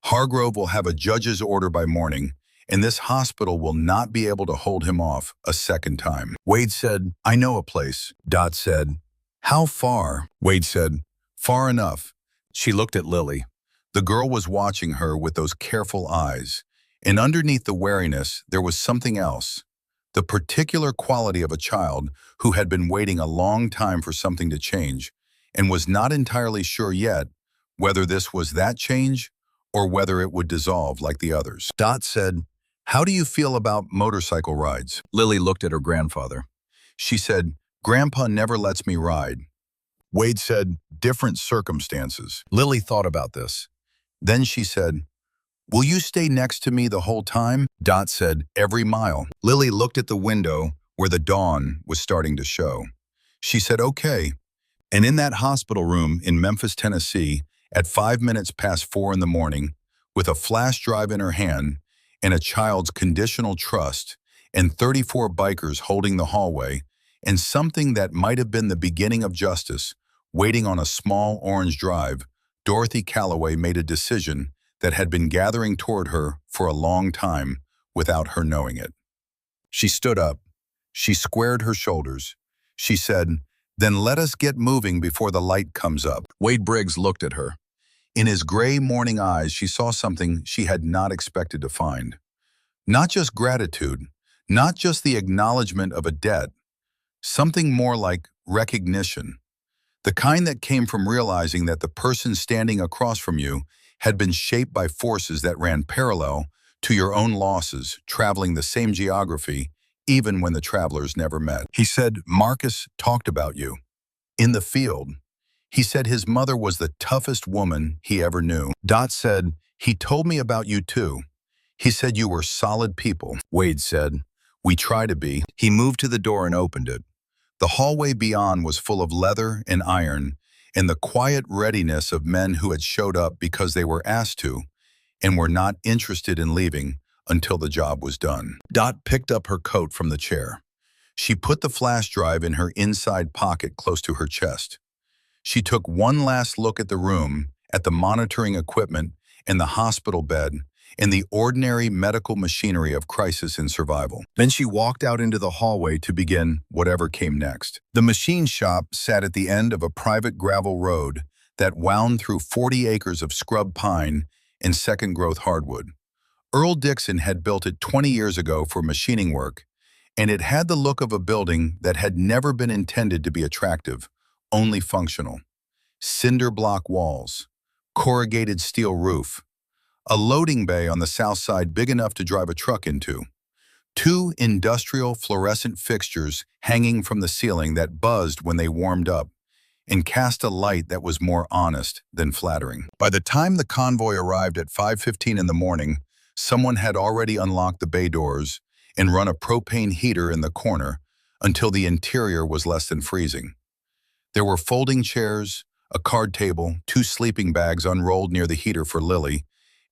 Hargrove will have a judge's order by morning, and this hospital will not be able to hold him off a second time." Wade said, "I know a place." Dot said, "How far?" Wade said, "Far enough." She looked at Lily. The girl was watching her with those careful eyes, and underneath the wariness there was something else, the particular quality of a child who had been waiting a long time for something to change and was not entirely sure yet whether this was that change or whether it would dissolve like the others. Dot said, "How do you feel about motorcycle rides?" Lily looked at her grandfather. She said, "Grandpa never lets me ride." Wade said, different circumstances. Lily thought about this. Then she said, will you stay next to me the whole time? Dot said, every mile. Lily looked at the window where the dawn was starting to show. She said, okay. And in that hospital room in Memphis, Tennessee, at 5 minutes past 4 in the morning, with a flash drive in her hand and a child's conditional trust and 34 bikers holding the hallway and something that might have been the beginning of justice, waiting on a small orange drive, Dorothy Calloway made a decision that had been gathering toward her for a long time without her knowing it. She stood up. She squared her shoulders. She said, then let us get moving before the light comes up. Wade Briggs looked at her. In his gray morning eyes, she saw something she had not expected to find. Not just gratitude, not just the acknowledgement of a debt, something more like recognition. The kind that came from realizing that the person standing across from you had been shaped by forces that ran parallel to your own losses, traveling the same geography, even when the travelers never met. He said, Marcus talked about you. In the field, he said his mother was the toughest woman he ever knew. Dot said, he told me about you too. He said you were solid people. Wade said, we try to be. He moved to the door and opened it. The hallway beyond was full of leather and iron and the quiet readiness of men who had showed up because they were asked to and were not interested in leaving until the job was done. Dot picked up her coat from the chair. She put the flash drive in her inside pocket close to her chest. She took one last look at the room, at the monitoring equipment and the hospital bed, and the ordinary medical machinery of crisis and survival. Then she walked out into the hallway to begin whatever came next. The machine shop sat at the end of a private gravel road that wound through 40 acres of scrub pine and second-growth hardwood. Earl Dixon had built it 20 years ago for machining work, and it had the look of a building that had never been intended to be attractive, only functional. Cinder block walls, corrugated steel roof, a loading bay on the south side big enough to drive a truck into, 2 industrial fluorescent fixtures hanging from the ceiling that buzzed when they warmed up and cast a light that was more honest than flattering. By the time the convoy arrived at 5:15 in the morning, someone had already unlocked the bay doors and run a propane heater in the corner until the interior was less than freezing. There were folding chairs, a card table, 2 sleeping bags unrolled near the heater for Lily,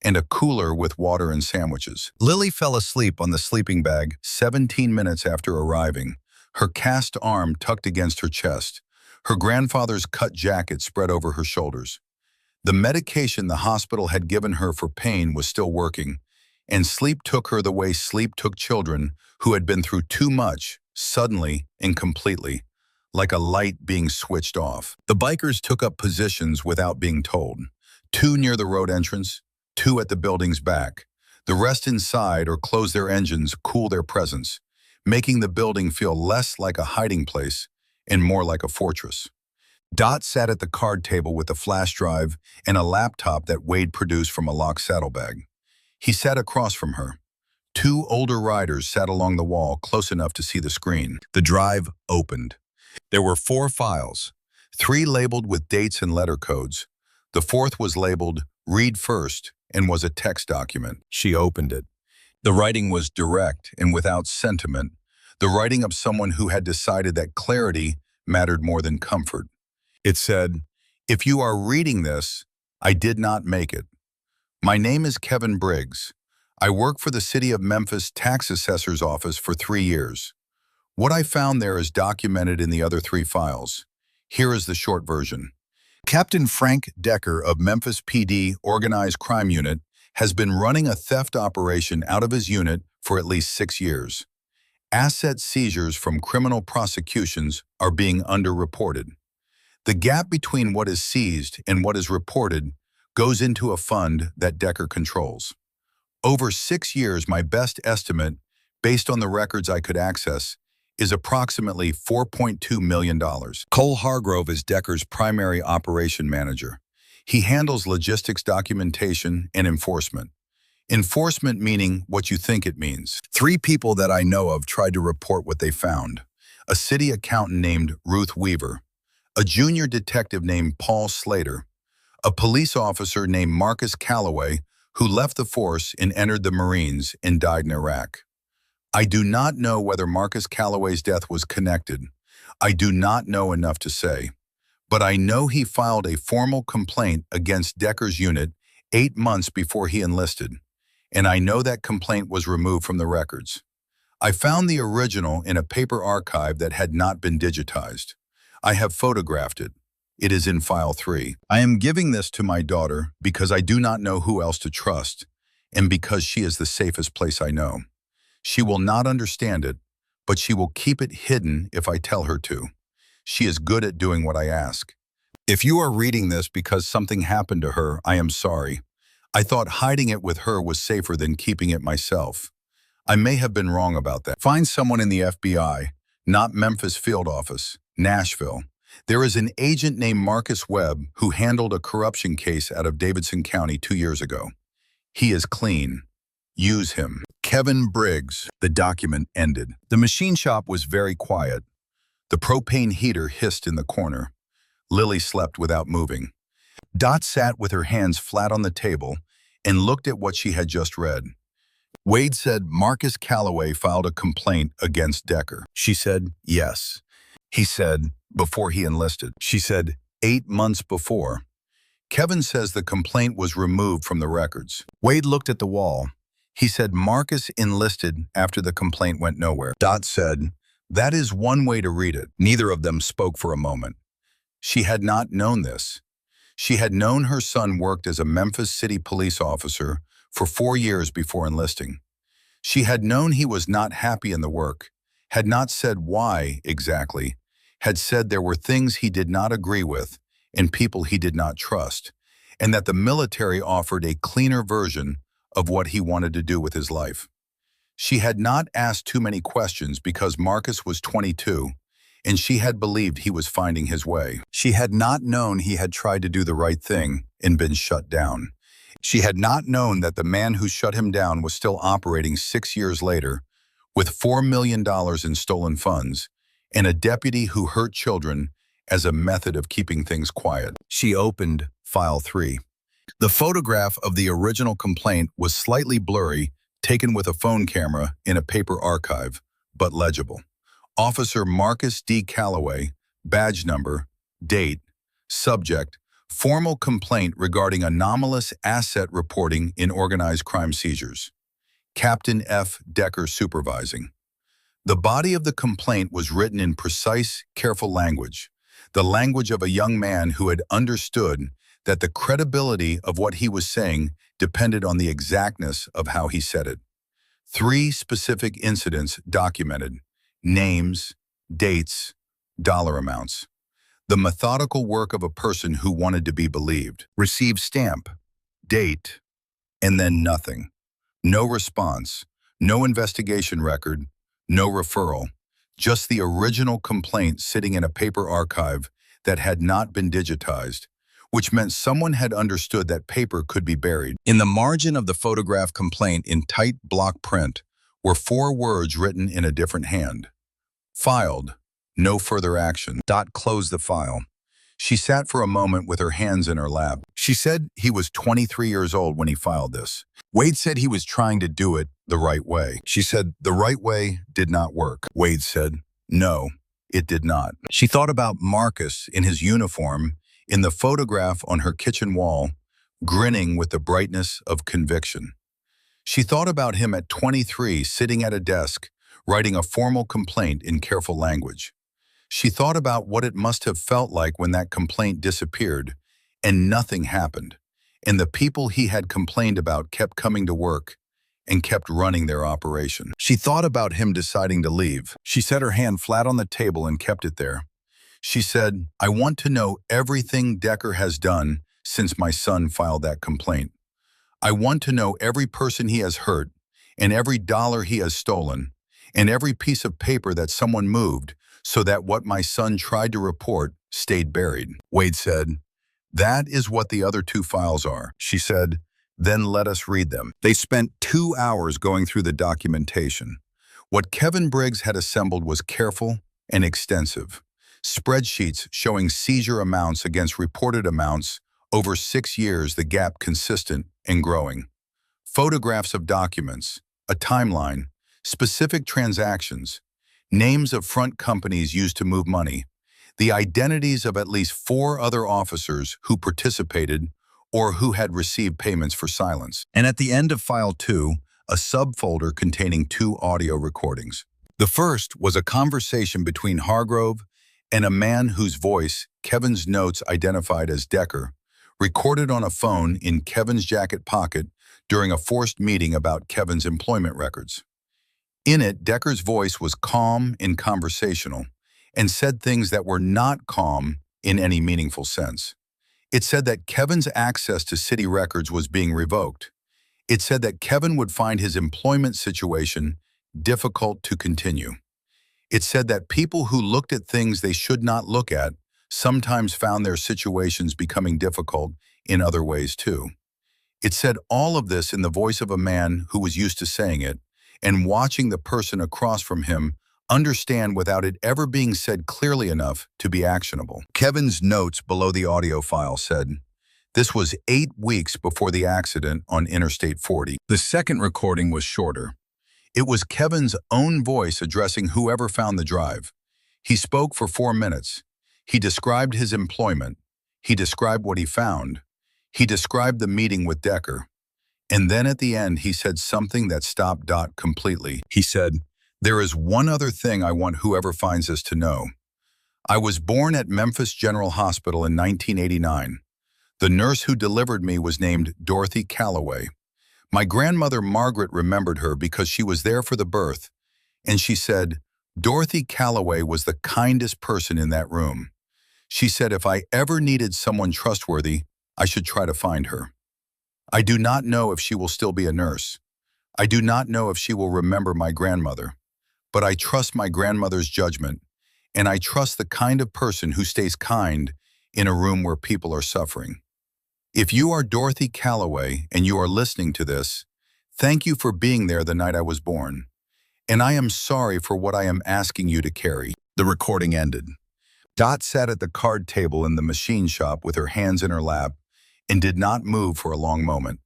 and a cooler with water and sandwiches. Lily fell asleep on the sleeping bag 17 minutes after arriving, her cast arm tucked against her chest, her grandfather's cut jacket spread over her shoulders. The medication the hospital had given her for pain was still working, and sleep took her the way sleep took children who had been through too much, suddenly and completely, like a light being switched off. The bikers took up positions without being told. 2 near the road entrance, 2 at the building's back. The rest inside or close their engines, cool their presence, making the building feel less like a hiding place and more like a fortress. Dot sat at the card table with a flash drive and a laptop that Wade produced from a locked saddlebag. He sat across from her. 2 older riders sat along the wall close enough to see the screen. The drive opened. There were 4 files, 3 labeled with dates and letter codes. The 4th was labeled Read First and was a text document. She opened it. The writing was direct and without sentiment, the writing of someone who had decided that clarity mattered more than comfort. It said, if you are reading this, I did not make it. My name is Kevin Briggs. I work for the City of Memphis Tax Assessor's Office for 3 years. What I found there is documented in the other 3 files. Here is the short version. Captain Frank Decker of Memphis PD Organized Crime Unit has been running a theft operation out of his unit for at least 6 years. Asset seizures from criminal prosecutions are being underreported. The gap between what is seized and what is reported goes into a fund that Decker controls. Over 6 years, my best estimate, based on the records I could access, is approximately $4.2 million. Cole Hargrove is Decker's primary operation manager. He handles logistics documentation and enforcement. Enforcement meaning what you think it means. 3 people that I know of tried to report what they found. A city accountant named Ruth Weaver, a junior detective named Paul Slater, a police officer named Marcus Calloway who left the force and entered the Marines and died in Iraq. I do not know whether Marcus Calloway's death was connected. I do not know enough to say. But I know he filed a formal complaint against Decker's unit 8 months before he enlisted, and I know that complaint was removed from the records. I found the original in a paper archive that had not been digitized. I have photographed it. It is in File 3. I am giving this to my daughter because I do not know who else to trust, and because she is the safest place I know. She will not understand it, but she will keep it hidden if I tell her to. She is good at doing what I ask. If you are reading this because something happened to her, I am sorry. I thought hiding it with her was safer than keeping it myself. I may have been wrong about that. Find someone in the FBI, not Memphis Field Office, Nashville. There is an agent named Marcus Webb who handled a corruption case out of Davidson County 2 years ago. He is clean. Use him. Kevin Briggs. The document ended. The machine shop was very quiet. The propane heater hissed in the corner. Lily slept without moving. Dot sat with her hands flat on the table and looked at what she had just read. Wade said Marcus Calloway filed a complaint against Decker. She said, yes. He said, before he enlisted. She said, 8 months before. Kevin says the complaint was removed from the records. Wade looked at the wall. He said Marcus enlisted after the complaint went nowhere. Dot said, that is one way to read it. Neither of them spoke for a moment. She had not known this. She had known her son worked as a Memphis City police officer for 4 years before enlisting. She had known he was not happy in the work, had not said why exactly, had said there were things he did not agree with and people he did not trust, and that the military offered a cleaner version of what he wanted to do with his life. She had not asked too many questions because Marcus was 22, and she had believed he was finding his way. She had not known he had tried to do the right thing and been shut down. She had not known that the man who shut him down was still operating 6 years later with $4 million in stolen funds and a deputy who hurt children as a method of keeping things quiet. She opened File 3. The photograph of the original complaint was slightly blurry, taken with a phone camera in a paper archive, but legible. Officer Marcus D. Calloway, badge number, date, subject, formal complaint regarding anomalous asset reporting in organized crime seizures. Captain F. Decker supervising. The body of the complaint was written in precise, careful language, the language of a young man who had understood that the credibility of what he was saying depended on the exactness of how he said it. 3 specific incidents documented: names, dates, dollar amounts. The methodical work of a person who wanted to be believed. Received stamp, date, and then nothing. No response, no investigation record, no referral. Just the original complaint sitting in a paper archive that had not been digitized, which meant someone had understood that paper could be buried. In the margin of the photograph complaint in tight block print were 4 words written in a different hand. Filed. No further action. Dot closed the file. She sat for a moment with her hands in her lap. She said he was 23 years old when he filed this. Wade said he was trying to do it the right way. She said the right way did not work. Wade said, no, it did not. She thought about Marcus in his uniform in the photograph on her kitchen wall, grinning with the brightness of conviction. She thought about him at 23 sitting at a desk, writing a formal complaint in careful language. She thought about what it must have felt like when that complaint disappeared and nothing happened, and the people he had complained about kept coming to work and kept running their operation. She thought about him deciding to leave. She set her hand flat on the table and kept it there. She said, I want to know everything Decker has done since my son filed that complaint. I want to know every person he has hurt and every dollar he has stolen and every piece of paper that someone moved so that what my son tried to report stayed buried. Wade said, that is what the other 2 files are. She said, then let us read them. They spent 2 hours going through the documentation. What Kevin Briggs had assembled was careful and extensive. Spreadsheets showing seizure amounts against reported amounts over 6 years, the gap consistent and growing. Photographs of documents, a timeline, specific transactions, names of front companies used to move money, the identities of at least 4 other officers who participated or who had received payments for silence. And at the end of File 2, a subfolder containing 2 audio recordings. The first was a conversation between Hargrove and a man whose voice Kevin's notes identified as Decker, recorded on a phone in Kevin's jacket pocket during a forced meeting about Kevin's employment records. In it, Decker's voice was calm and conversational, and said things that were not calm in any meaningful sense. It said that Kevin's access to city records was being revoked. It said that Kevin would find his employment situation difficult to continue. It said that people who looked at things they should not look at sometimes found their situations becoming difficult in other ways too. It said all of this in the voice of a man who was used to saying it and watching the person across from him understand without it ever being said clearly enough to be actionable. Kevin's notes below the audio file said, this was 8 weeks before the accident on Interstate 40. The second recording was shorter. It was Kevin's own voice addressing whoever found the drive. He spoke for 4 minutes. He described his employment. He described what he found. He described the meeting with Decker. And then at the end, he said something that stopped Dot completely. He said, there is one other thing I want whoever finds this to know. I was born at Memphis General Hospital in 1989. The nurse who delivered me was named Dorothy Calloway. My grandmother Margaret remembered her because she was there for the birth, and she said, Dorothy Calloway was the kindest person in that room. She said if I ever needed someone trustworthy, I should try to find her. I do not know if she will still be a nurse. I do not know if she will remember my grandmother, but I trust my grandmother's judgment, and I trust the kind of person who stays kind in a room where people are suffering. If you are Dorothy Calloway and you are listening to this, thank you for being there the night I was born, and I am sorry for what I am asking you to carry. The recording ended. Dot sat at the card table in the machine shop with her hands in her lap and did not move for a long moment.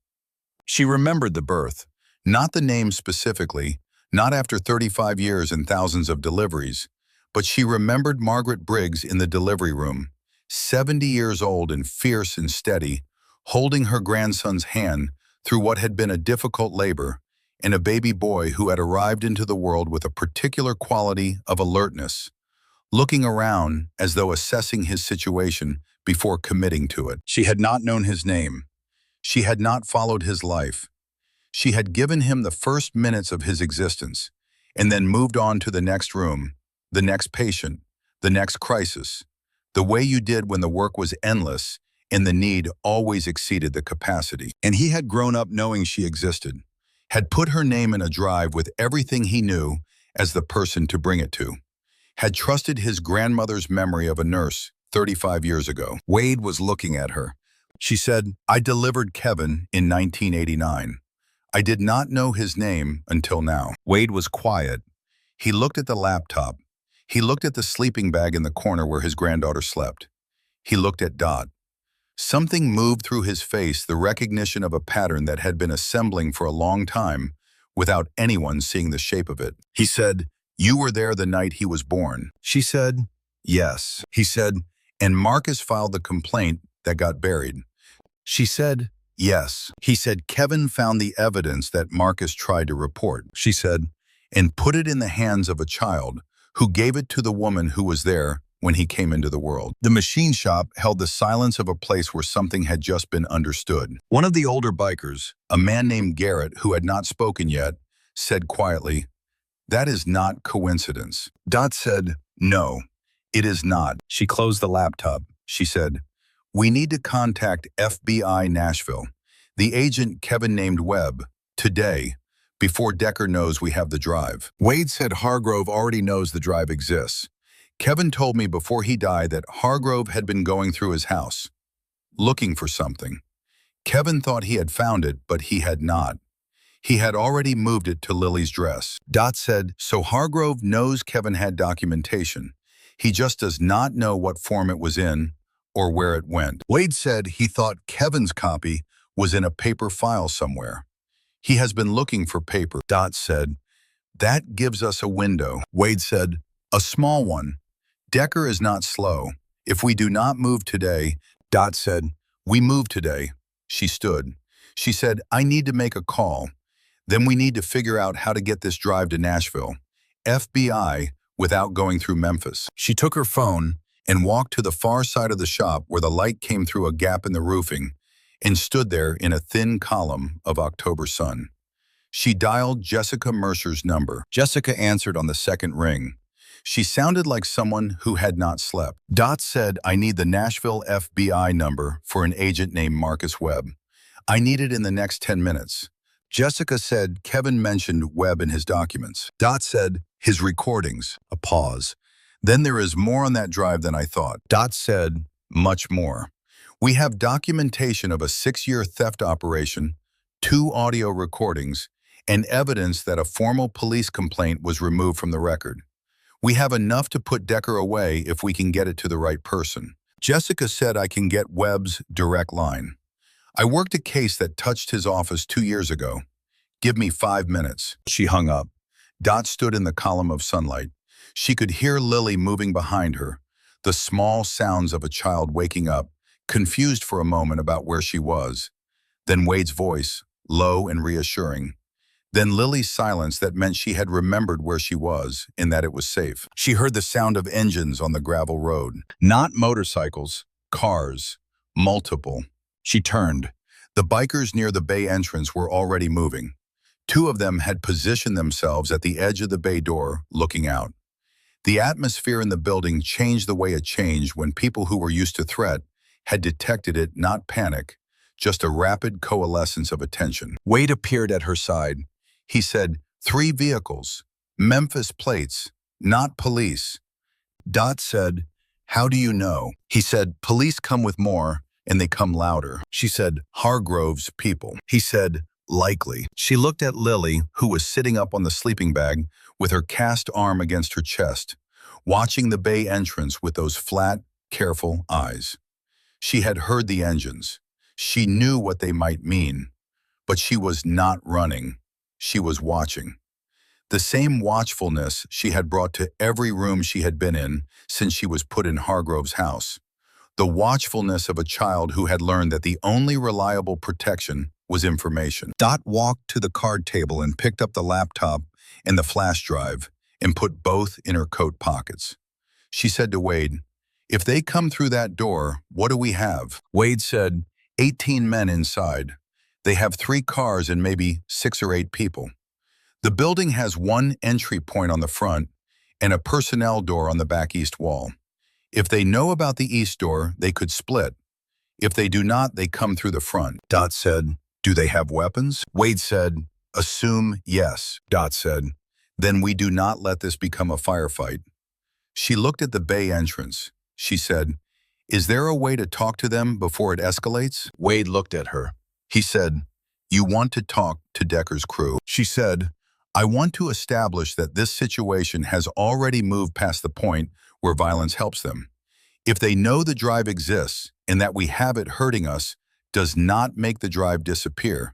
She remembered the birth, not the name specifically, not after 35 years and thousands of deliveries, but she remembered Margaret Briggs in the delivery room, 70 years old and fierce and steady, holding her grandson's hand through what had been a difficult labor, and a baby boy who had arrived into the world with a particular quality of alertness, looking around as though assessing his situation before committing to it. She had not known his name. She had not followed his life. She had given him the first minutes of his existence, and then moved on to the next room, the next patient, the next crisis, the way you did when the work was endless and the need always exceeded the capacity. And he had grown up knowing she existed, had put her name in a drive with everything he knew as the person to bring it to, had trusted his grandmother's memory of a nurse 35 years ago. Wade was looking at her. She said, I delivered Kevin in 1989. I did not know his name until now. Wade was quiet. He looked at the laptop. He looked at the sleeping bag in the corner where his granddaughter slept. He looked at Dot. Something moved through his face, the recognition of a pattern that had been assembling for a long time without anyone seeing the shape of it. He said, you were there the night he was born. She said, yes. He said, and Marcus filed the complaint that got buried. She said, yes. He said, Kevin found the evidence that Marcus tried to report. She said, and put it in the hands of a child who gave it to the woman who was there when he came into the world. The machine shop held the silence of a place where something had just been understood. One of the older bikers, a man named Garrett who had not spoken yet, said quietly, that is not coincidence. Dot said, no, it is not. She closed the laptop. She said, we need to contact FBI Nashville, the agent Kevin named Webb, today, before Decker knows we have the drive. Wade said Hargrove already knows the drive exists. Kevin told me before he died that Hargrove had been going through his house, looking for something. Kevin thought he had found it, but he had not. He had already moved it to Lily's dress. Dot said, so Hargrove knows Kevin had documentation. He just does not know what form it was in or where it went. Wade said he thought Kevin's copy was in a paper file somewhere. He has been looking for paper. Dot said, that gives us a window. Wade said, a small one. Decker is not slow. If we do not move today, Dot said, we move today. She stood. She said, I need to make a call. Then we need to figure out how to get this drive to Nashville. FBI without going through Memphis. She took her phone and walked to the far side of the shop where the light came through a gap in the roofing and stood there in a thin column of October sun. She dialed Jessica Mercer's number. Jessica answered on the second ring. She sounded like someone who had not slept. Dot said, I need the Nashville FBI number for an agent named Marcus Webb. I need it in the next 10 minutes. Jessica said Kevin mentioned Webb in his documents. Dot said, his recordings. A pause. Then there is more on that drive than I thought. Dot said, much more. We have documentation of a 6-year theft operation, 2 audio recordings, and evidence that a formal police complaint was removed from the record. We have enough to put Decker away if we can get it to the right person. Jessica said I can get Webb's direct line. I worked a case that touched his office 2 years ago. Give me 5 minutes. She hung up. Dot stood in the column of sunlight. She could hear Lily moving behind her, the small sounds of a child waking up, confused for a moment about where she was. Then Wade's voice, low and reassuring. Then Lily's silence that meant she had remembered where she was and that it was safe. She heard the sound of engines on the gravel road. Not motorcycles, cars, multiple. She turned. The bikers near the bay entrance were already moving. 2 of them had positioned themselves at the edge of the bay door, looking out. The atmosphere in the building changed the way it changed when people who were used to threat had detected it, not panic, just a rapid coalescence of attention. Wade appeared at her side. He said, 3 vehicles, Memphis plates, not police. Dot said, how do you know? He said, police come with more, and they come louder. She said, Hargrove's people. He said, likely. She looked at Lily, who was sitting up on the sleeping bag with her cast arm against her chest, watching the bay entrance with those flat, careful eyes. She had heard the engines. She knew what they might mean, but she was not running. She was watching. The same watchfulness she had brought to every room she had been in since she was put in Hargrove's house. The watchfulness of a child who had learned that the only reliable protection was information. Dot walked to the card table and picked up the laptop and the flash drive and put both in her coat pockets. She said to Wade, if they come through that door, what do we have? Wade said, 18 men inside. They have 3 cars and maybe 6 or 8 people. The building has 1 entry point on the front and a personnel door on the back east wall. If they know about the east door, they could split. If they do not, they come through the front. Dot said, do they have weapons? Wade said, assume yes. Dot said, then we do not let this become a firefight. She looked at the bay entrance. She said, is there a way to talk to them before it escalates? Wade looked at her. He said, you want to talk to Decker's crew. She said, I want to establish that this situation has already moved past the point where violence helps them. If they know the drive exists and that we have it hurting us, does not make the drive disappear.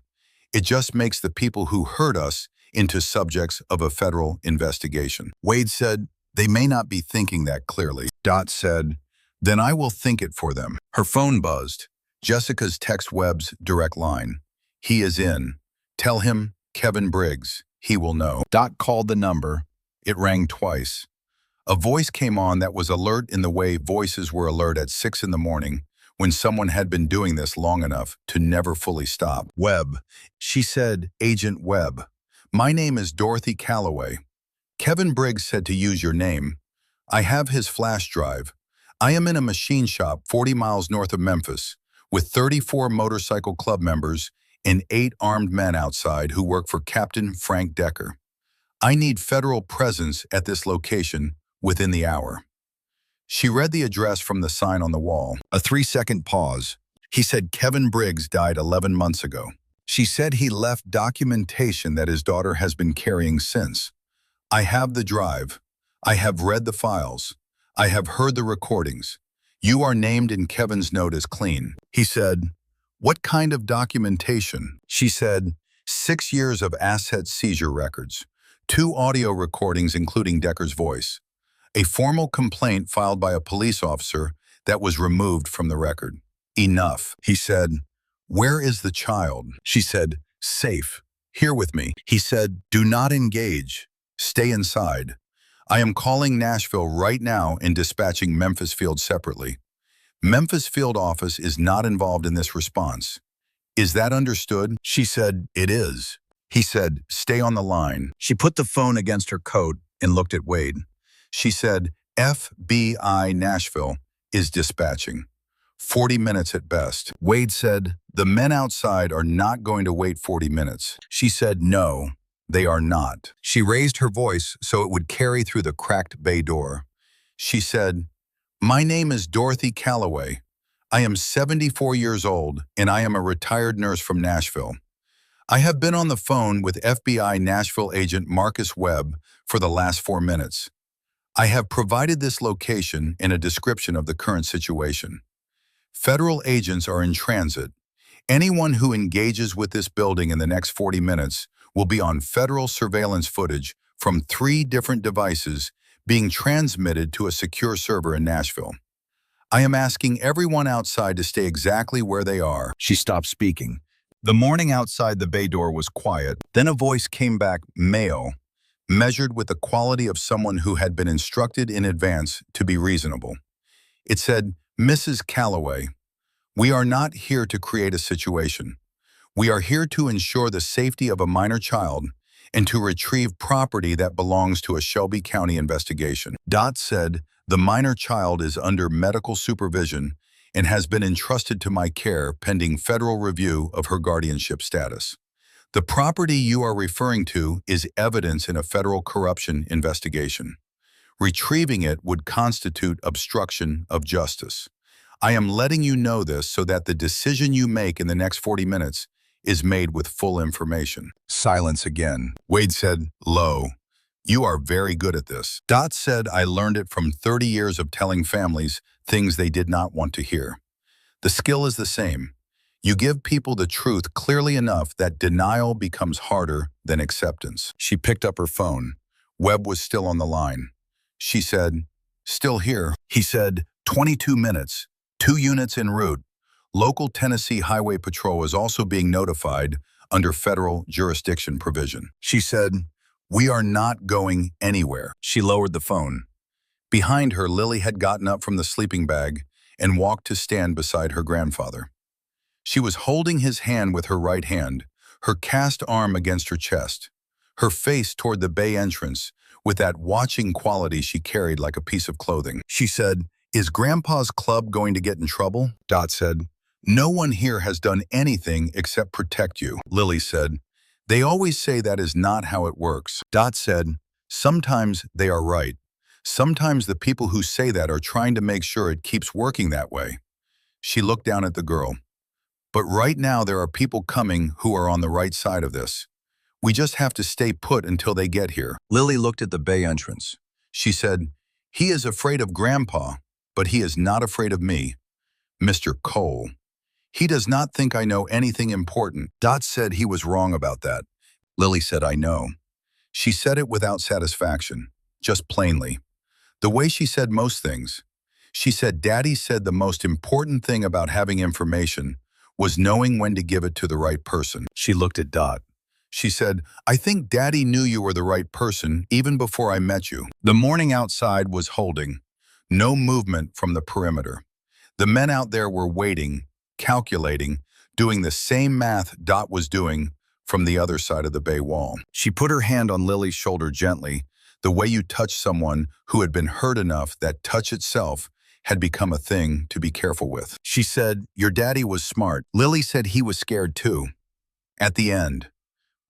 It just makes the people who hurt us into subjects of a federal investigation. Wade said, they may not be thinking that clearly. Dot said, then I will think it for them. Her phone buzzed. Jessica's text Webb's direct line. He is in. Tell him, Kevin Briggs. He will know. Dot called the number. It rang twice. A voice came on that was alert in the way voices were alert at 6 in the morning when someone had been doing this long enough to never fully stop. Webb. She said, Agent Webb. My name is Dorothy Calloway. Kevin Briggs said to use your name. I have his flash drive. I am in a machine shop 40 miles north of Memphis with 34 motorcycle club members and 8 armed men outside who work for Captain Frank Decker. I need federal presence at this location within the hour. She read the address from the sign on the wall. A 3-second pause. He said Kevin Briggs died 11 months ago. She said he left documentation that his daughter has been carrying since. I have the drive. I have read the files. I have heard the recordings. You are named in Kevin's note as clean. He said, what kind of documentation? She said, 6 years of asset seizure records, 2 audio recordings including Decker's voice, a formal complaint filed by a police officer that was removed from the record. Enough. He said, where is the child? She said, safe. Here with me. He said, do not engage. Stay inside. I am calling Nashville right now and dispatching Memphis Field separately. Memphis Field office is not involved in this response. Is that understood? She said, it is. He said, stay on the line. She put the phone against her coat and looked at Wade. She said, FBI Nashville is dispatching. 40 minutes at best. Wade said, the men outside are not going to wait 40 minutes. She said, no, they are not. She raised her voice so it would carry through the cracked bay door. She said, my name is Dorothy Calloway. I am 74 years old, and I am a retired nurse from Nashville. I have been on the phone with FBI Nashville agent Marcus Webb for the last 4 minutes. I have provided this location and a description of the current situation. Federal agents are in transit. Anyone who engages with this building in the next 40 minutes will be on federal surveillance footage from 3 different devices being transmitted to a secure server in Nashville. I am asking everyone outside to stay exactly where they are. She stopped speaking. The morning outside the bay door was quiet. Then a voice came back, male, measured with the quality of someone who had been instructed in advance to be reasonable. It said, Mrs. Calloway, we are not here to create a situation. We are here to ensure the safety of a minor child and to retrieve property that belongs to a Shelby County investigation. Dot said, the minor child is under medical supervision and has been entrusted to my care pending federal review of her guardianship status. The property you are referring to is evidence in a federal corruption investigation. Retrieving it would constitute obstruction of justice. I am letting you know this so that the decision you make in the next 40 minutes is made with full information. Silence again. Wade said, low. You are very good at this. Dot said, I learned it from 30 years of telling families things they did not want to hear. The skill is the same. You give people the truth clearly enough that denial becomes harder than acceptance. She picked up her phone. Webb was still on the line. She said, still here. He said, 22 minutes, 2 units en route. Local Tennessee Highway Patrol is also being notified under federal jurisdiction provision. She said, we are not going anywhere. She lowered the phone. Behind her, Lily had gotten up from the sleeping bag and walked to stand beside her grandfather. She was holding his hand with her right hand, her cast arm against her chest, her face toward the bay entrance with that watching quality she carried like a piece of clothing. She said, is Grandpa's club going to get in trouble? Dot said, no one here has done anything except protect you. Lily said, they always say that is not how it works. Dot said, sometimes they are right. Sometimes the people who say that are trying to make sure it keeps working that way. She looked down at the girl. But right now there are people coming who are on the right side of this. We just have to stay put until they get here. Lily looked at the bay entrance. She said, he is afraid of Grandpa, but he is not afraid of me. Mr. Cole. He does not think I know anything important. Dot said he was wrong about that. Lily said, I know. She said it without satisfaction, just plainly. The way she said most things. She said, Daddy said the most important thing about having information was knowing when to give it to the right person. She looked at Dot. She said, I think Daddy knew you were the right person even before I met you. The morning outside was holding. No movement from the perimeter. The men out there were waiting, calculating, doing the same math Dot was doing from the other side of the bay wall. She put her hand on Lily's shoulder gently, the way you touch someone who had been hurt enough that touch itself had become a thing to be careful with. She said, your daddy was smart. Lily said he was scared too. At the end.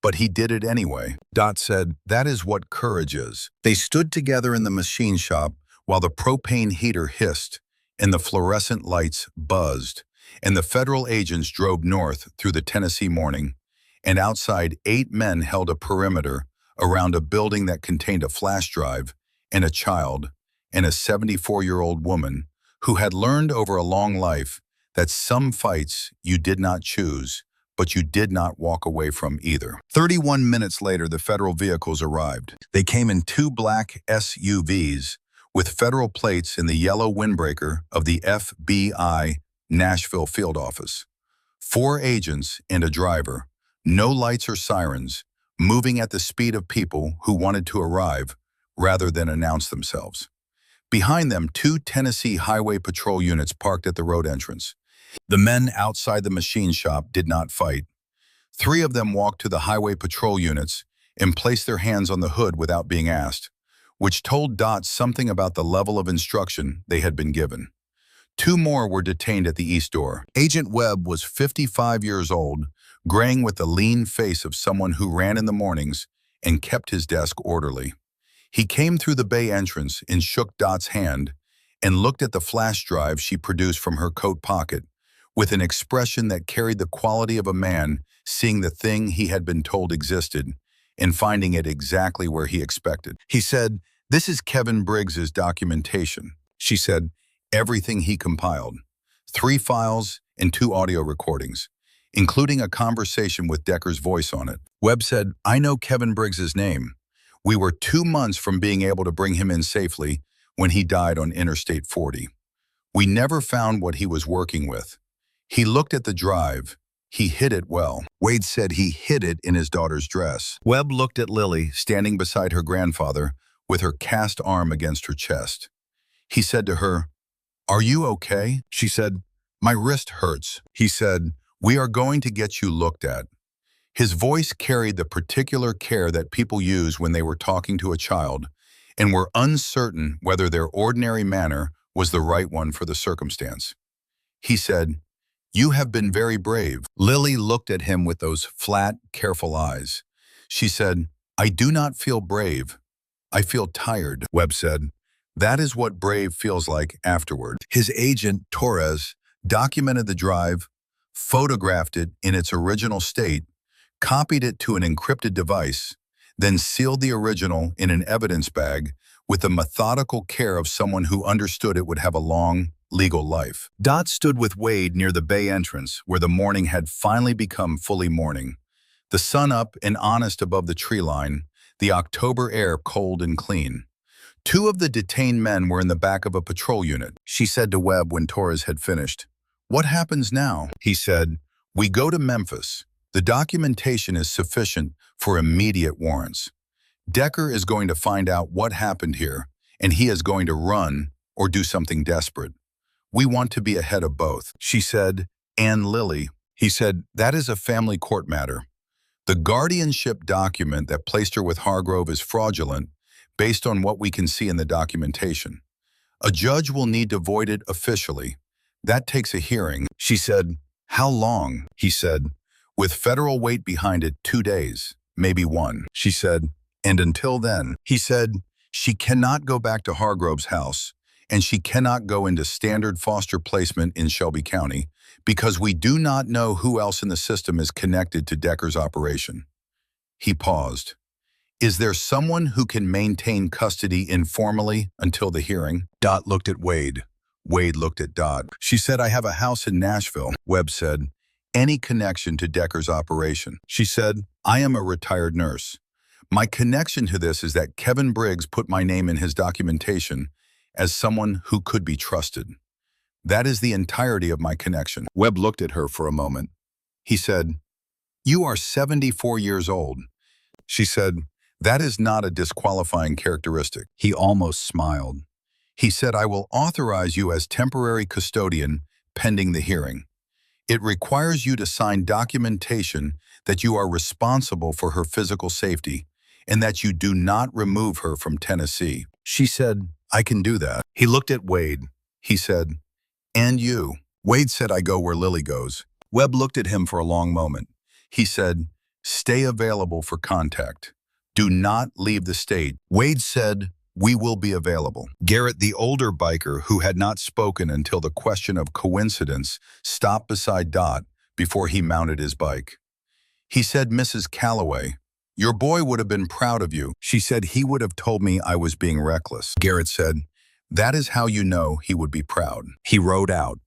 But he did it anyway. Dot said, that is what courage is. They stood together in the machine shop while the propane heater hissed and the fluorescent lights buzzed, and the federal agents drove north through the Tennessee morning, and outside 8 men held a perimeter around a building that contained a flash drive and a child and a 74-year-old woman who had learned over a long life that some fights you did not choose, but you did not walk away from either. 31 minutes later, the federal vehicles arrived. They came in two black SUVs with federal plates in the yellow windbreaker of the FBI Nashville field office. 4 agents and a driver, no lights or sirens, moving at the speed of people who wanted to arrive rather than announce themselves. Behind them, 2 Tennessee Highway Patrol units parked at the road entrance. The men outside the machine shop did not fight. 3 of them walked to the Highway Patrol units and placed their hands on the hood without being asked, which told Dot something about the level of instruction they had been given. 2 more were detained at the east door. Agent Webb was 55 years old, graying with the lean face of someone who ran in the mornings and kept his desk orderly. He came through the bay entrance and shook Dot's hand and looked at the flash drive she produced from her coat pocket with an expression that carried the quality of a man seeing the thing he had been told existed and finding it exactly where he expected. He said, "This is Kevin Briggs's documentation." She said, "Everything he compiled. 3 files and 2 audio recordings, including a conversation with Decker's voice on it." Webb said, "I know Kevin Briggs's name. We were 2 months from being able to bring him in safely when he died on Interstate 40. We never found what he was working with. He looked at the drive. He hid it well." Wade said he hid it in his daughter's dress. Webb looked at Lily, standing beside her grandfather, with her cast arm against her chest. He said to her, "Are you okay?" She said, "My wrist hurts." He said, "We are going to get you looked at." His voice carried the particular care that people use when they were talking to a child and were uncertain whether their ordinary manner was the right one for the circumstance. He said, "You have been very brave." Lily looked at him with those flat, careful eyes. She said, "I do not feel brave. I feel tired." Webb said, "That is what brave feels like afterward." His agent, Torres, documented the drive, photographed it in its original state, copied it to an encrypted device, then sealed the original in an evidence bag with the methodical care of someone who understood it would have a long, legal life. Dot stood with Wade near the bay entrance where the morning had finally become fully morning. The sun up and honest above the tree line, the October air cold and clean. 2 of the detained men were in the back of a patrol unit. She said to Webb when Torres had finished, "What happens now?" He said, "We go to Memphis. The documentation is sufficient for immediate warrants. Decker is going to find out what happened here, and he is going to run or do something desperate. We want to be ahead of both." She said, "And Lily." He said, "That is a family court matter. The guardianship document that placed her with Hargrove is fraudulent based on what we can see in the documentation. A judge will need to void it officially. That takes a hearing." She said, "How long?" He said, "With federal weight behind it, 2 days, maybe 1. She said, "And until then," he said, "she cannot go back to Hargrove's house, and she cannot go into standard foster placement in Shelby County because we do not know who else in the system is connected to Decker's operation." He paused. "Is there someone who can maintain custody informally until the hearing?" Dot looked at Wade. Wade looked at Dot. She said, "I have a house in Nashville." Webb said, "Any connection to Decker's operation?" She said, "I am a retired nurse. My connection to this is that Kevin Briggs put my name in his documentation as someone who could be trusted. That is the entirety of my connection." Webb looked at her for a moment. He said, "You are 74 years old." She said, "That is not a disqualifying characteristic." He almost smiled. He said, "I will authorize you as temporary custodian pending the hearing. It requires you to sign documentation that you are responsible for her physical safety and that you do not remove her from Tennessee." She said, "I can do that." He looked at Wade. He said, "And you?" Wade said, "I go where Lily goes." Webb looked at him for a long moment. He said, "Stay available for contact. Do not leave the state." Wade said, "We will be available." Garrett, the older biker who had not spoken until the question of coincidence, stopped beside Dot before he mounted his bike. He said, "Mrs. Calloway, your boy would have been proud of you." She said, "He would have told me I was being reckless." Garrett said, That is how you know he would be proud. He rode out.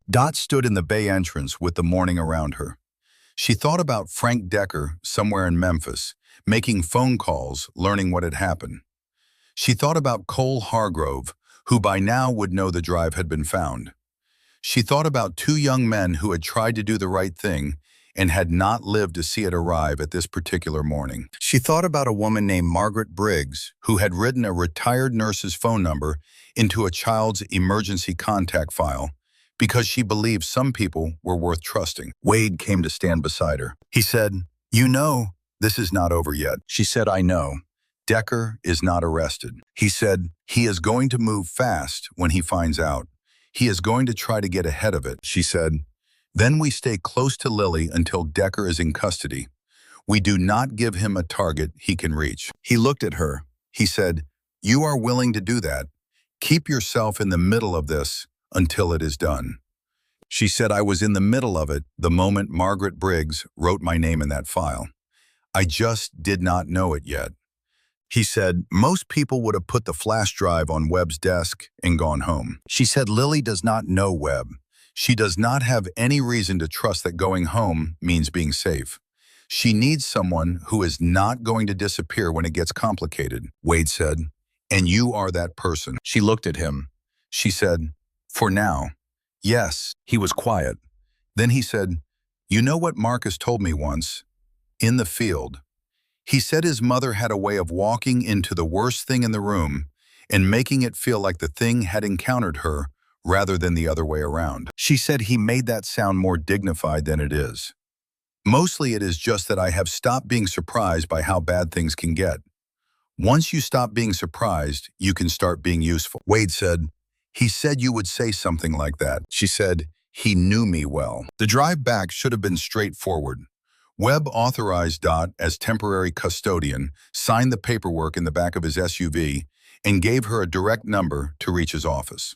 Dot stood in the bay entrance with the morning around her. She thought about Frank Decker somewhere in Memphis, making phone calls, learning what had happened. She thought about Cole Hargrove, who by now would know the drive had been found. She thought about two young men who had tried to do the right thing and had not lived to see it arrive at this particular morning. She thought about a woman named Margaret Briggs, who had written a retired nurse's phone number into a child's emergency contact file because she believed some people were worth trusting. Wade came to stand beside her. He said, "You know, this is not over yet." She said, "I know. Decker is not arrested." He said, "He is going to move fast when he finds out. He is going to try to get ahead of it." She said, "Then we stay close to Lily until Decker is in custody. We do not give him a target he can reach." He looked at her. He said, "You are willing to do that. Keep yourself in the middle of this until it is done." She said, "I was in the middle of it the moment Margaret Briggs wrote my name in that file. I just did not know it yet." He said, "Most people would have put the flash drive on Webb's desk and gone home." She said, "Lily does not know Webb. She does not have any reason to trust that going home means being safe. She needs someone who is not going to disappear when it gets complicated." Wade said, "And you are that person." She looked at him. She said, "For now, yes." He was quiet. Then he said, "You know what Marcus told me once? In the field. He said his mother had a way of walking into the worst thing in the room and making it feel like the thing had encountered her rather than the other way around." She said he made that sound more dignified than it is. "Mostly it is just that I have stopped being surprised by how bad things can get. Once you stop being surprised, you can start being useful." Wade said, "He said you would say something like that." She said, "He knew me well." The drive back should have been straightforward. Webb authorized Dot as temporary custodian, signed the paperwork in the back of his SUV, and gave her a direct number to reach his office.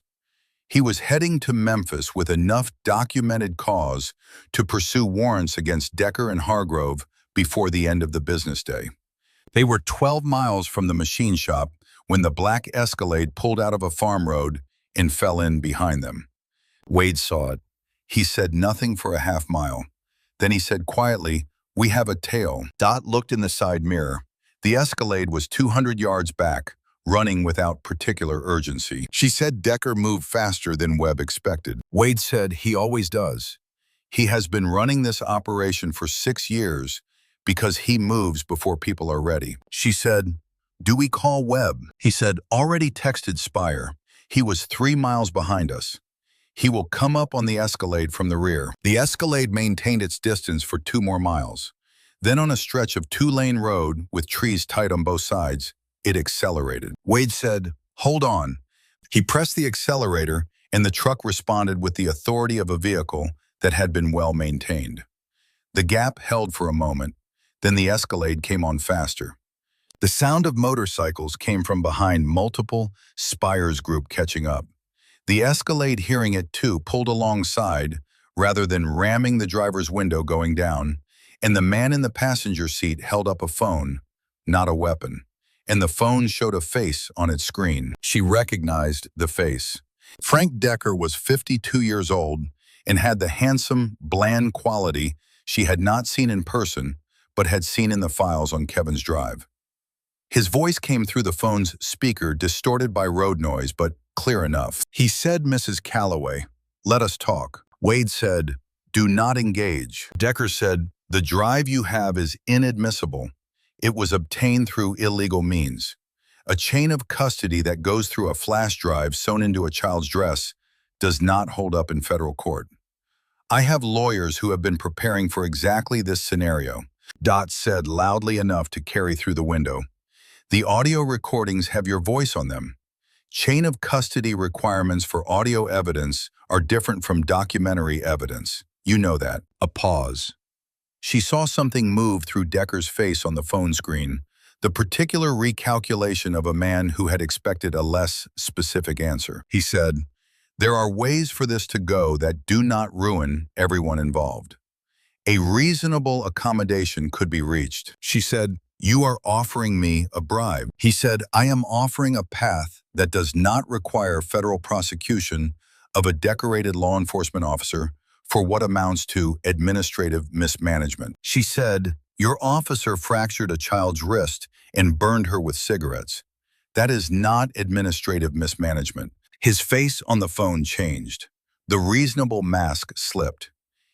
He was heading to Memphis with enough documented cause to pursue warrants against Decker and Hargrove before the end of the business day. They were 12 miles from the machine shop when the black Escalade pulled out of a farm road and fell in behind them. Wade saw it. He said nothing for a half mile. Then he said quietly, "We have a tail." Dot looked in the side mirror. The Escalade was 200 yards back, running without particular urgency. She said Decker moved faster than Webb expected. Wade said he always does. He has been running this operation for 6 years because he moves before people are ready. She said, "Do we call Webb?" He said, "Already texted Spire. He was 3 miles behind us. He will come up on the Escalade from the rear." The Escalade maintained its distance for 2 more miles. Then on a stretch of 2-lane road with trees tight on both sides, it accelerated. Wade said, "Hold on." He pressed the accelerator and the truck responded with the authority of a vehicle that had been well maintained. The gap held for a moment, then the Escalade came on faster. The sound of motorcycles came from behind multiple Spire's group catching up. The Escalade, hearing it too, pulled alongside rather than ramming the driver's window going down, and the man in the passenger seat held up a phone, not a weapon, and the phone showed a face on its screen. She recognized the face. Frank Decker was 52 years old and had the handsome, bland quality she had not seen in person but had seen in the files on Kevin's drive. His voice came through the phone's speaker, distorted by road noise, but clear enough. He said, "Mrs. Calloway, let us talk." Wade said, "Do not engage." Decker said, "The drive you have is inadmissible. It was obtained through illegal means. A chain of custody that goes through a flash drive sewn into a child's dress does not hold up in federal court. I have lawyers who have been preparing for exactly this scenario." Dot said loudly enough to carry through the window. "The audio recordings have your voice on them. Chain of custody requirements for audio evidence are different from documentary evidence. You know that." A pause. She saw something move through Decker's face on the phone screen, the particular recalculation of a man who had expected a less specific answer. He said, "There are ways for this to go that do not ruin everyone involved. A reasonable accommodation could be reached." She said, "You are offering me a bribe." He said, "I am offering a path that does not require federal prosecution of a decorated law enforcement officer for what amounts to administrative mismanagement. She said, "Your officer fractured a child's wrist and burned her with cigarettes. That is not administrative mismanagement." His face on the phone changed. The reasonable mask slipped.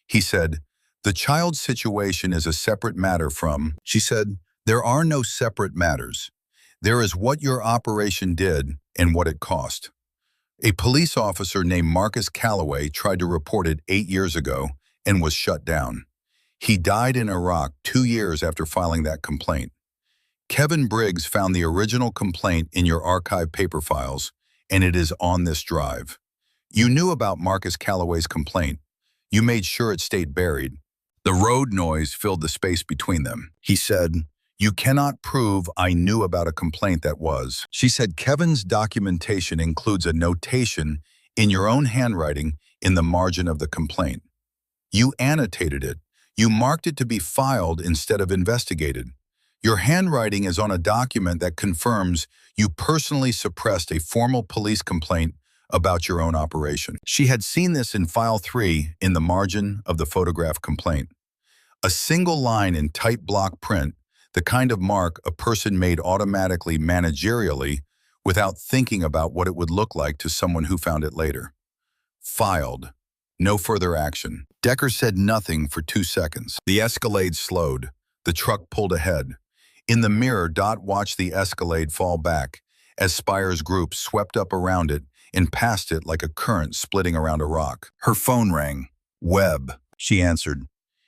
He said, "The child's situation is a separate matter from." She said, "There are no separate matters. There is what your operation did and what it cost." A police officer named Marcus Calloway tried to report it 8 years ago and was shut down. He died in Iraq 2 years after filing that complaint. Kevin Briggs found the original complaint in your archive paper files, and it is on this drive. You knew about Marcus Calloway's complaint. You made sure it stayed buried. The road noise filled the space between them. He said, "You cannot prove I knew about a complaint that was." She said, "Kevin's documentation includes a notation in your own handwriting in the margin of the complaint. You annotated it. You marked it to be filed instead of investigated. Your handwriting is on a document that confirms you personally suppressed a formal police complaint about your own operation." She had seen this in file 3 in the margin of the photograph complaint. A single line in type block print, the kind of mark a person made automatically managerially without thinking about what it would look like to someone who found it later. Filed. No further action. Decker said nothing for 2 seconds. The Escalade slowed. The truck pulled ahead. In the mirror, Dot watched the Escalade fall back as Spire's group swept up around it and past it like a current splitting around a rock. Her phone rang. "Webb," she answered.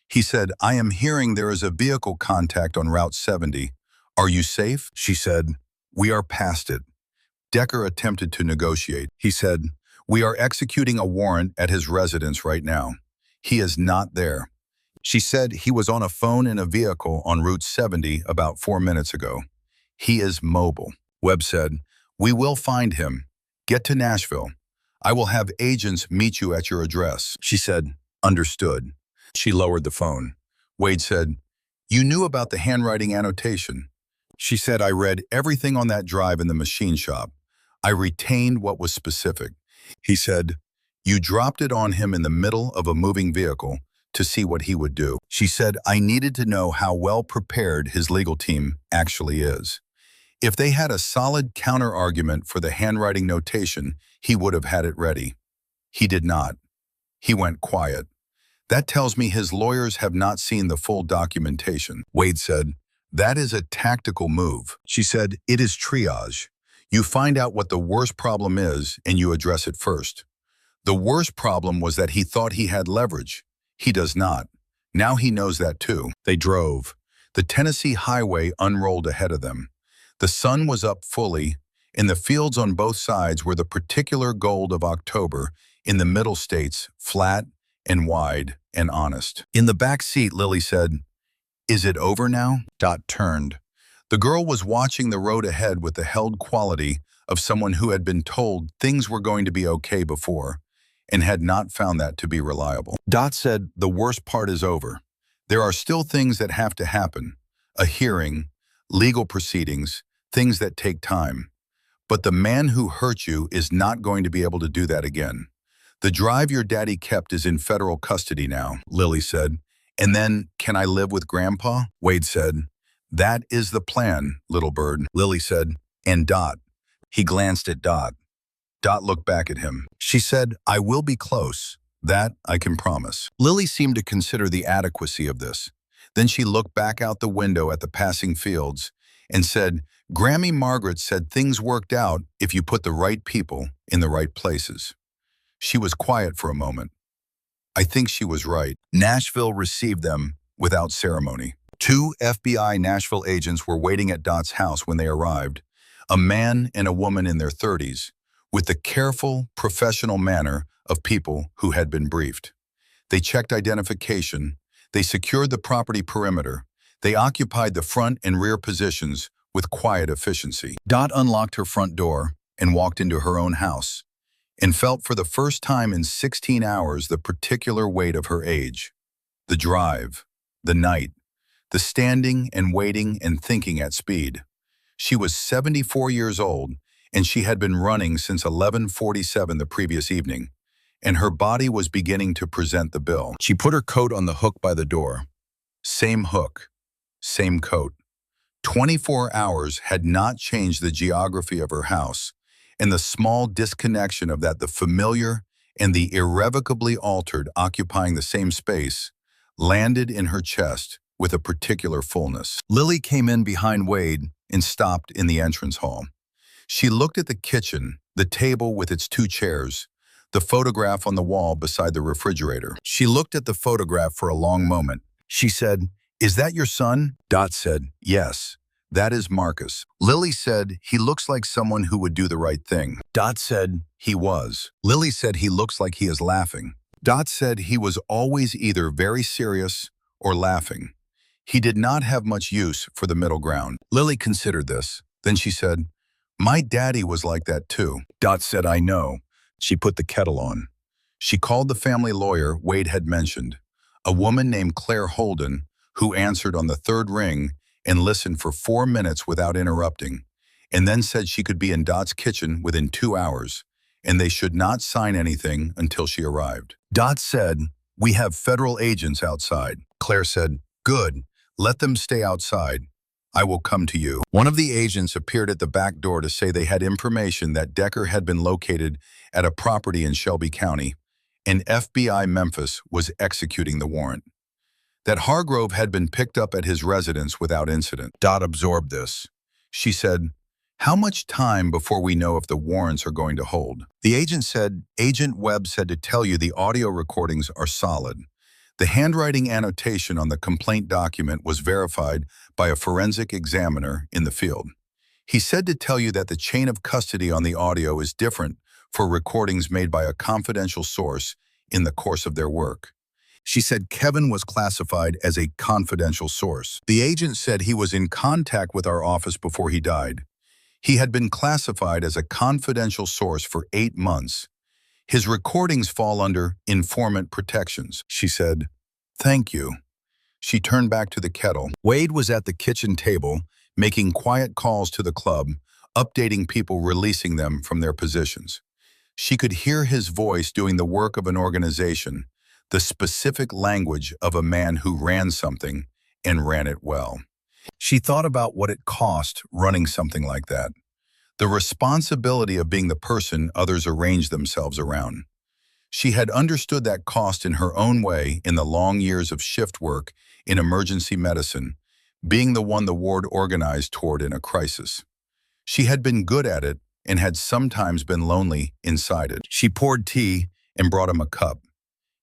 He said, "I am hearing there is a vehicle contact on Route 70. Are you safe?" She said, "We are past it." Decker attempted to negotiate. He said, "We are executing a warrant at his residence right now. He is not there." She said he was on a phone in a vehicle on Route 70 about 4 minutes ago. "He is mobile." Webb said, "We will find him. Get to Nashville. I will have agents meet you at your address." She said, "Understood." She lowered the phone. Wade said, "You knew about the handwriting annotation." She said, "I read everything on that drive in the machine shop. I retained what was specific." He said, "You dropped it on him in the middle of a moving vehicle to see what he would do." She said, "I needed to know how well prepared his legal team actually is. If they had a solid counter-argument for the handwriting notation, he would have had it ready. He did not. He went quiet. That tells me his lawyers have not seen the full documentation." Wade said, "That is a tactical move." She said, "It is triage. You find out what the worst problem is and you address it first. The worst problem was that he thought he had leverage. He does not. Now he knows that too." They drove. The Tennessee highway unrolled ahead of them. The sun was up fully, and the fields on both sides were the particular gold of October in the middle states, flat and wide and honest. In the back seat, Lily said, "Is it over now?" Dot turned. The girl was watching the road ahead with the held quality of someone who had been told things were going to be okay before and had not found that to be reliable. Dot said, "The worst part is over. There are still things that have to happen. A hearing, legal proceedings, things that take time. But the man who hurt you is not going to be able to do that again. The drive your daddy kept is in federal custody now," Lily said. "And then, can I live with Grandpa?" Wade said, "That is the plan, little bird." Lily said, "And Dot." He glanced at Dot. Dot looked back at him. She said, "I will be close. That I can promise." Lily seemed to consider the adequacy of this. Then she looked back out the window at the passing fields and said, "Grammy Margaret said things worked out if you put the right people in the right places." She was quiet for a moment. I think she was right. Nashville received them without ceremony. 2 FBI Nashville agents were waiting at Dot's house when they arrived, a man and a woman in their 30s, with the careful, professional manner of people who had been briefed. They checked identification. They secured the property perimeter. They occupied the front and rear positions with quiet efficiency. Dot unlocked her front door and walked into her own house, and felt for the first time in 16 hours the particular weight of her age. The drive, the night, the standing and waiting and thinking at speed. She was 74 years old, and she had been running since 11:47 the previous evening, and her body was beginning to present the bill. She put her coat on the hook by the door. Same hook, same coat. 24 hours had not changed the geography of her house, and the small disconnection of that, the familiar and the irrevocably altered occupying the same space, landed in her chest with a particular fullness. Lily came in behind Wade and stopped in the entrance hall. She looked at the kitchen, the table with its two chairs, the photograph on the wall beside the refrigerator. She looked at the photograph for a long moment. She said, "Is that your son?" Dot said, "Yes, that is Marcus." Lily said, "He looks like someone who would do the right thing." Dot said, "He was." Lily said, "He looks like he is laughing." Dot said, "He was always either very serious or laughing. He did not have much use for the middle ground." Lily considered this. Then she said, "My daddy was like that too." Dot said, "I know." She put the kettle on. She called the family lawyer Wade had mentioned, a woman named Claire Holden, who answered on the third ring and listened for 4 minutes without interrupting, and then said she could be in Dot's kitchen within 2 hours, and they should not sign anything until she arrived. Dot said, "We have federal agents outside." Claire said, "Good, let them stay outside. I will come to you." One of the agents appeared at the back door to say they had information that Decker had been located at a property in Shelby County, and FBI Memphis was executing the warrant. That Hargrove had been picked up at his residence without incident. Dot absorbed this. She said, "How much time before we know if the warrants are going to hold?" The agent said, "Agent Webb said to tell you the audio recordings are solid. The handwriting annotation on the complaint document was verified by a forensic examiner in the field. He said to tell you that the chain of custody on the audio is different for recordings made by a confidential source in the course of their work." She said Kevin was classified as a confidential source. The agent said he was in contact with our office before he died. He had been classified as a confidential source for 8 months. His recordings fall under informant protections. She said, "Thank you." She turned back to the kettle. Wade was at the kitchen table, making quiet calls to the club, updating people, releasing them from their positions. She could hear his voice doing the work of an organization, the specific language of a man who ran something and ran it well. She thought about what it cost running something like that. The responsibility of being the person others arrange themselves around. She had understood that cost in her own way in the long years of shift work in emergency medicine, being the one the ward organized toward in a crisis. She had been good at it and had sometimes been lonely inside it. She poured tea and brought him a cup.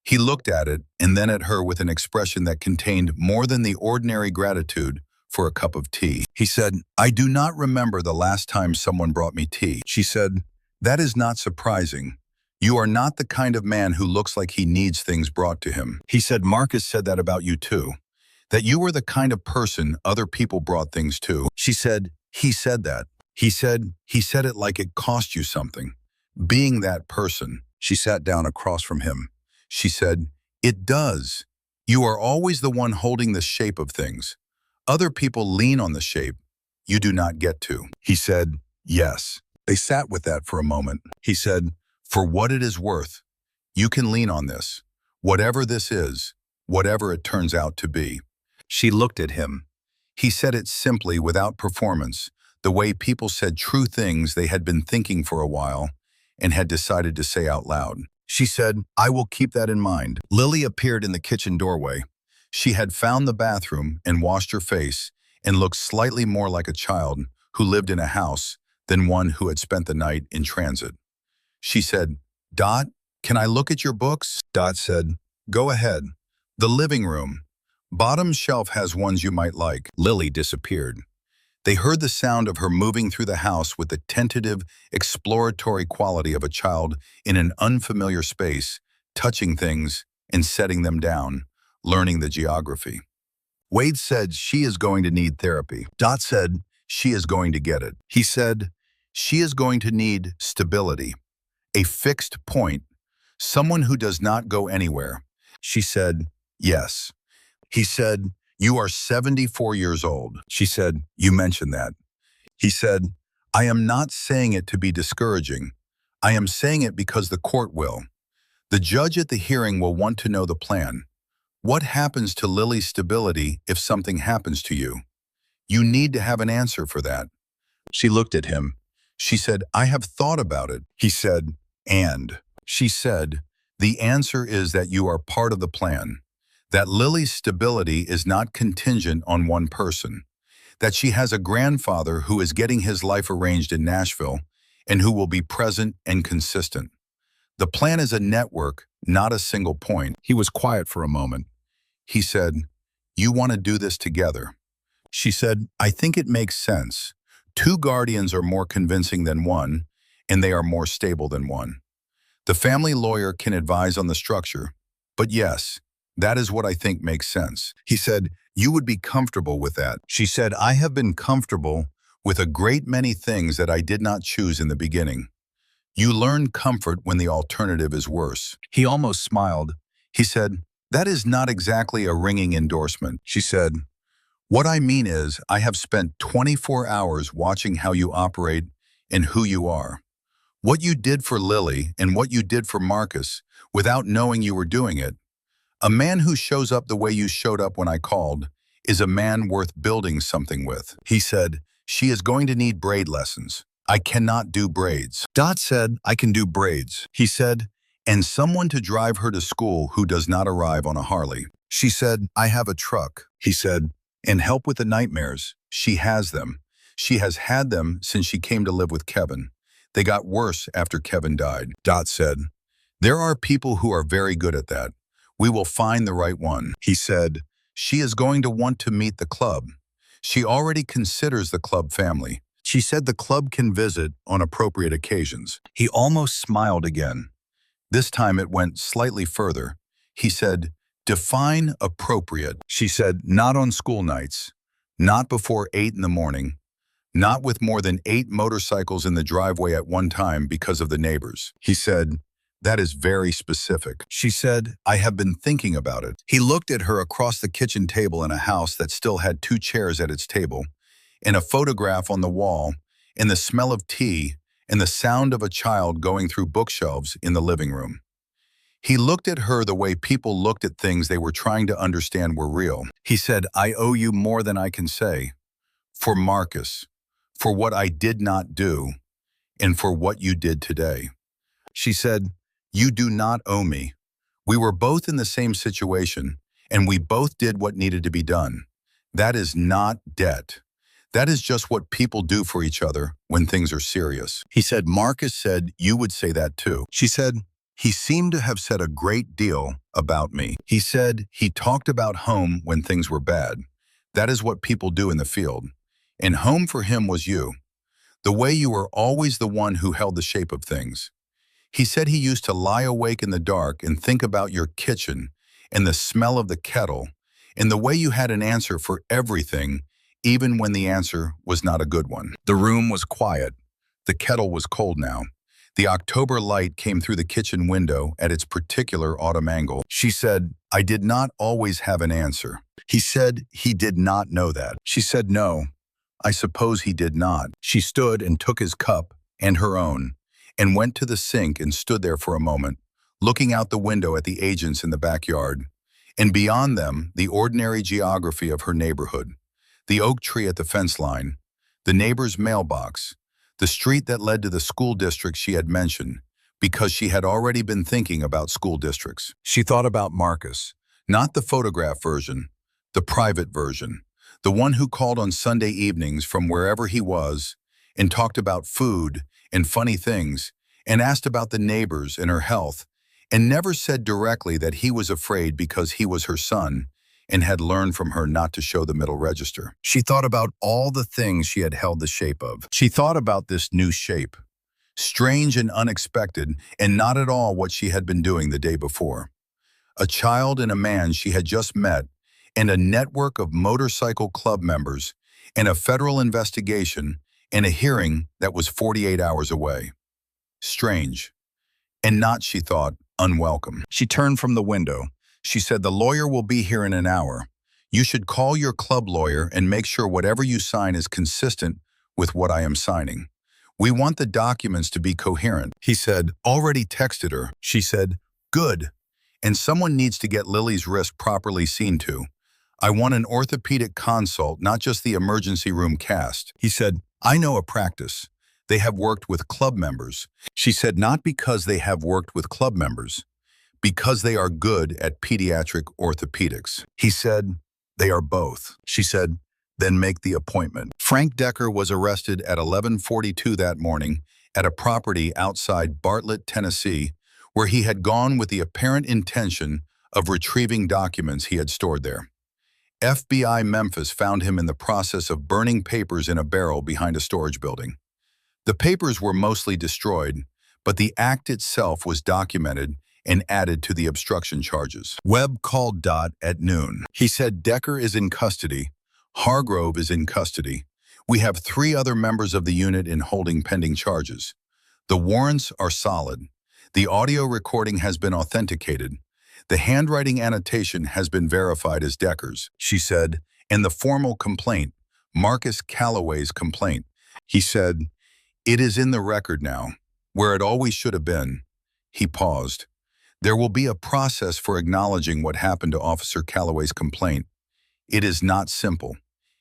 He looked at it and then at her with an expression that contained more than the ordinary gratitude for a cup of tea. He said, "I do not remember the last time someone brought me tea." She said, "That is not surprising. You are not the kind of man who looks like he needs things brought to him." He said, "Marcus said that about you too, that you were the kind of person other people brought things to." She said, "He said that." He said it like it cost you something. Being that person. She sat down across from him. She said, "It does. You are always the one holding the shape of things. Other people lean on the shape. You do not get to." He said, "Yes." They sat with that for a moment. He said, "For what it is worth, you can lean on this, whatever this is, whatever it turns out to be." She looked at him. He said it simply, without performance, the way people said true things they had been thinking for a while and had decided to say out loud. She said, "I will keep that in mind." Lily appeared in the kitchen doorway. She had found the bathroom and washed her face and looked slightly more like a child who lived in a house than one who had spent the night in transit. She said, "Dot, can I look at your books?" Dot said, "Go ahead. The living room. Bottom shelf has ones you might like." Lily disappeared. They heard the sound of her moving through the house with the tentative, exploratory quality of a child in an unfamiliar space, touching things and setting them down, learning the geography. Wade said she is going to need therapy. Dot said she is going to get it. He said she is going to need stability, a fixed point, someone who does not go anywhere. She said, "Yes." He said, "You are 74 years old." She said, "You mentioned that." He said, I am not saying it to be discouraging. I am saying it because the court will. The judge at the hearing will want to know the plan. What happens to Lily's stability if something happens to you? You need to have an answer for that. She looked at him. She said, I have thought about it. He said, and? She said, the answer is that you are part of the plan. That Lily's stability is not contingent on one person. That she has a grandfather who is getting his life arranged in Nashville and who will be present and consistent. The plan is a network, not a single point. He was quiet for a moment. He said, you want to do this together. She said, I think it makes sense. Two guardians are more convincing than one, and they are more stable than one. The family lawyer can advise on the structure, but yes, that is what I think makes sense. He said, you would be comfortable with that. She said, I have been comfortable with a great many things that I did not choose in the beginning. You learn comfort when the alternative is worse. He almost smiled. He said, that is not exactly a ringing endorsement. She said, what I mean is, I have spent 24 hours watching how you operate and who you are. What you did for Lily and what you did for Marcus without knowing you were doing it. A man who shows up the way you showed up when I called is a man worth building something with. He said, she is going to need braid lessons. I cannot do braids. Dot said, I can do braids. He said, and someone to drive her to school who does not arrive on a Harley. She said, I have a truck. He said, and help with the nightmares. She has them. She has had them since she came to live with Kevin. They got worse after Kevin died. Dot said, there are people who are very good at that. We will find the right one. He said, she is going to want to meet the club. She already considers the club family. She said the club can visit on appropriate occasions. He almost smiled again. This time it went slightly further. He said, define appropriate. She said, not on school nights, not before 8 in the morning, not with more than 8 motorcycles in the driveway at one time because of the neighbors. He said, that is very specific. She said, I have been thinking about it. He looked at her across the kitchen table in a house that still had 2 chairs at its table, and a photograph on the wall, and the smell of tea, and the sound of a child going through bookshelves in the living room. He looked at her the way people looked at things they were trying to understand were real. He said, I owe you more than I can say. For Marcus, for what I did not do, and for what you did today. She said, you do not owe me. We were both in the same situation, and we both did what needed to be done. That is not debt. That is just what people do for each other when things are serious. He said, Marcus said you would say that too. She said, he seemed to have said a great deal about me. He said he talked about home when things were bad. That is what people do in the field. And home for him was you. The way you were always the one who held the shape of things. He said he used to lie awake in the dark and think about your kitchen and the smell of the kettle and the way you had an answer for everything, even when the answer was not a good one. The room was quiet. The kettle was cold now. The October light came through the kitchen window at its particular autumn angle. She said, I did not always have an answer. He said he did not know that. She said, no, I suppose he did not. She stood and took his cup and her own and went to the sink and stood there for a moment, looking out the window at the agents in the backyard, and beyond them, the ordinary geography of her neighborhood, the oak tree at the fence line, the neighbor's mailbox, the street that led to the school district she had mentioned, because she had already been thinking about school districts. She thought about Marcus, not the photograph version, the private version, the one who called on Sunday evenings from wherever he was and talked about food and funny things and asked about the neighbors and her health and never said directly that he was afraid because he was her son and had learned from her not to show the middle register. She thought about all the things she had held the shape of. She thought about this new shape, strange and unexpected, and not at all what she had been doing the day before. A child and a man she had just met, and a network of motorcycle club members, and a federal investigation, and a hearing that was 48 hours away. Strange. And not, she thought, unwelcome. She turned from the window. She said, the lawyer will be here in an hour. You should call your club lawyer and make sure whatever you sign is consistent with what I am signing. We want the documents to be coherent. He said, already texted her. She said, good. And someone needs to get Lily's wrist properly seen to. I want an orthopedic consult, not just the emergency room cast. He said, I know a practice. They have worked with club members. She said, not because they have worked with club members, because they are good at pediatric orthopedics. He said, they are both. She said, then make the appointment. Frank Decker was arrested at 11:42 that morning at a property outside Bartlett, Tennessee, where he had gone with the apparent intention of retrieving documents he had stored there. FBI Memphis found him in the process of burning papers in a barrel behind a storage building. The papers were mostly destroyed, but the act itself was documented and added to the obstruction charges. Webb called Dot at noon. He said Decker is in custody. Hargrove is in custody. We have 3 other members of the unit in holding pending charges. The warrants are solid. The audio recording has been authenticated. The handwriting annotation has been verified as Decker's, she said, and the formal complaint, Marcus Calloway's complaint. He said, it is in the record now, where it always should have been. He paused. There will be a process for acknowledging what happened to Officer Calloway's complaint. It is not simple.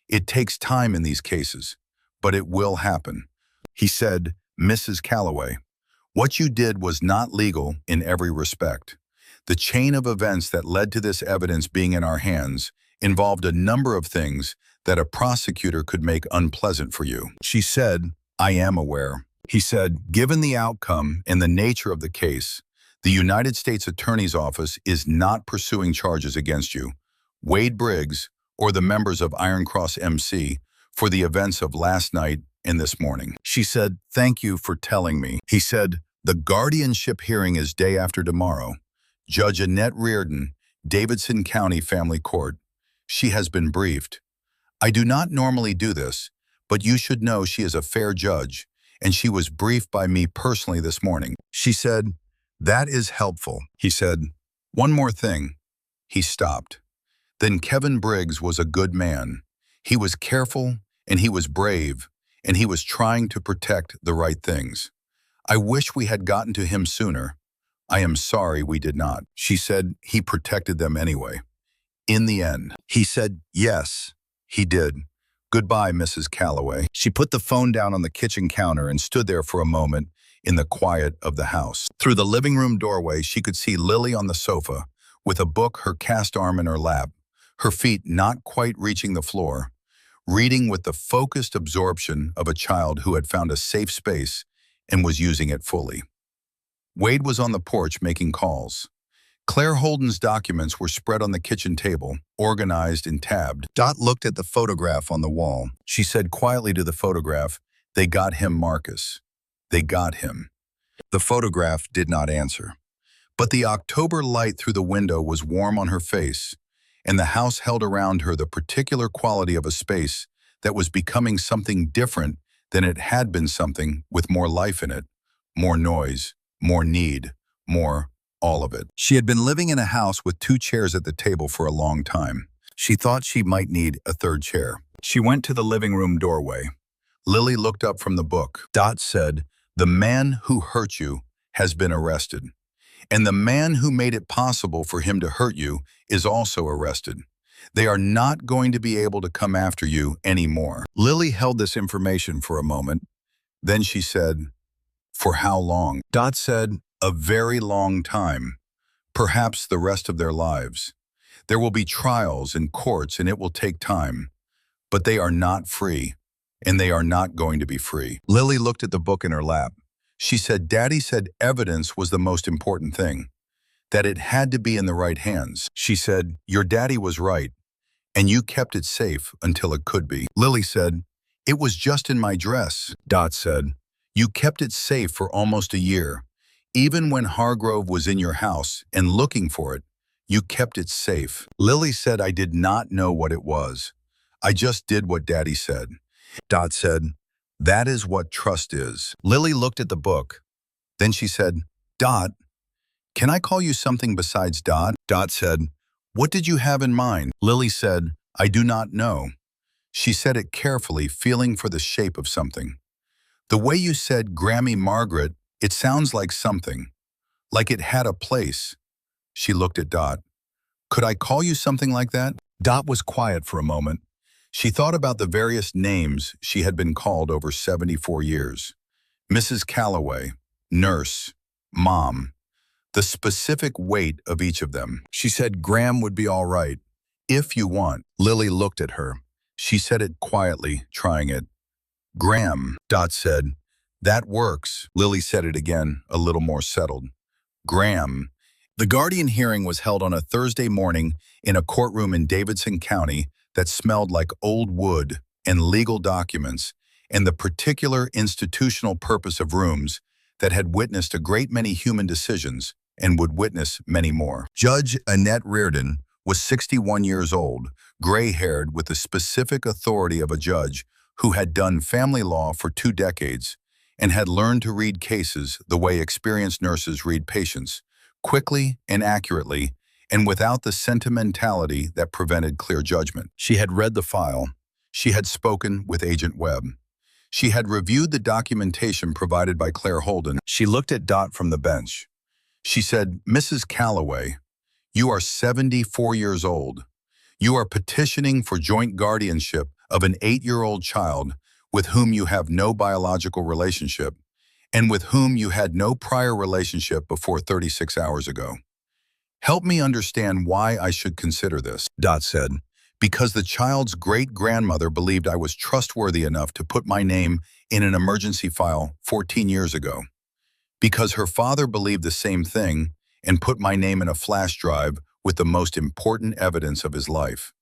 It takes time in these cases, but it will happen. He said, Mrs. Calloway, what you did was not legal in every respect. The chain of events that led to this evidence being in our hands involved a number of things that a prosecutor could make unpleasant for you. She said, I am aware. He said, given the outcome and the nature of the case, the United States Attorney's Office is not pursuing charges against you, Wade Briggs, or the members of Iron Cross MC for the events of last night and this morning. She said, thank you for telling me. He said, the guardianship hearing is day after tomorrow. Judge Annette Reardon, Davidson County Family Court. She has been briefed. I do not normally do this, but you should know she is a fair judge, and she was briefed by me personally this morning. She said, that is helpful. He said, one more thing. He stopped. Then Kevin Briggs was a good man. He was careful, and he was brave, and he was trying to protect the right things. I wish we had gotten to him sooner. I am sorry we did not. She said he protected them anyway. In the end, he said, yes, he did. Goodbye, Mrs. Calloway. She put the phone down on the kitchen counter and stood there for a moment in the quiet of the house. Through the living room doorway, she could see Lily on the sofa with a book, her cast arm in her lap, her feet not quite reaching the floor, reading with the focused absorption of a child who had found a safe space and was using it fully. Wade was on the porch making calls. Claire Holden's documents were spread on the kitchen table, organized and tabbed. Dot looked at the photograph on the wall. She said quietly to the photograph, they got him, Marcus. They got him. The photograph did not answer. But the October light through the window was warm on her face, and the house held around her the particular quality of a space that was becoming something different than it had been, something with more life in it, more noise, more need, more all of it. She had been living in a house with 2 chairs at the table for a long time. She thought she might need a 3rd chair. She went to the living room doorway. Lily looked up from the book. Dot said, the man who hurt you has been arrested. And the man who made it possible for him to hurt you is also arrested. They are not going to be able to come after you anymore. Lily held this information for a moment. Then she said, for how long? Dot said, a very long time, perhaps the rest of their lives. There will be trials and courts and it will take time, but they are not free, and they are not going to be free. Lily looked at the book in her lap. She said, Daddy said evidence was the most important thing, that it had to be in the right hands. She said, your daddy was right, and you kept it safe until it could be. Lily said, it was just in my dress. Dot said, you kept it safe for almost a year. Even when Hargrove was in your house and looking for it, you kept it safe. Lily said, I did not know what it was. I just did what Daddy said. Dot said, that is what trust is. Lily looked at the book. Then she said, Dot, can I call you something besides Dot? Dot said, what did you have in mind? Lily said, I do not know. She said it carefully, feeling for the shape of something. The way you said Grammy Margaret, it sounds like something. Like it had a place. She looked at Dot. Could I call you something like that? Dot was quiet for a moment. She thought about the various names she had been called over 74 years. Mrs. Calloway, nurse, mom, the specific weight of each of them. She said Graham would be all right, if you want. Lily looked at her. She said it quietly, trying it. Graham, Dot said. That works. Lily said it again, a little more settled. Graham. The Guardian hearing was held on a Thursday morning in a courtroom in Davidson County that smelled like old wood and legal documents and the particular institutional purpose of rooms that had witnessed a great many human decisions and would witness many more. Judge Annette Reardon was 61 years old, gray-haired with the specific authority of a judge who had done family law for 2 decades and had learned to read cases the way experienced nurses read patients, quickly and accurately, and without the sentimentality that prevented clear judgment. She had read the file. She had spoken with Agent Webb. She had reviewed the documentation provided by Claire Holden. She looked at Dot from the bench. She said, Mrs. Calloway, you are 74 years old. You are petitioning for joint guardianship of an 8-year-old child with whom you have no biological relationship and with whom you had no prior relationship before 36 hours ago. Help me understand why I should consider this, Dot said, because the child's great-grandmother believed I was trustworthy enough to put my name in an emergency file 14 years ago. Because her father believed the same thing and put my name in a flash drive with the most important evidence of his life.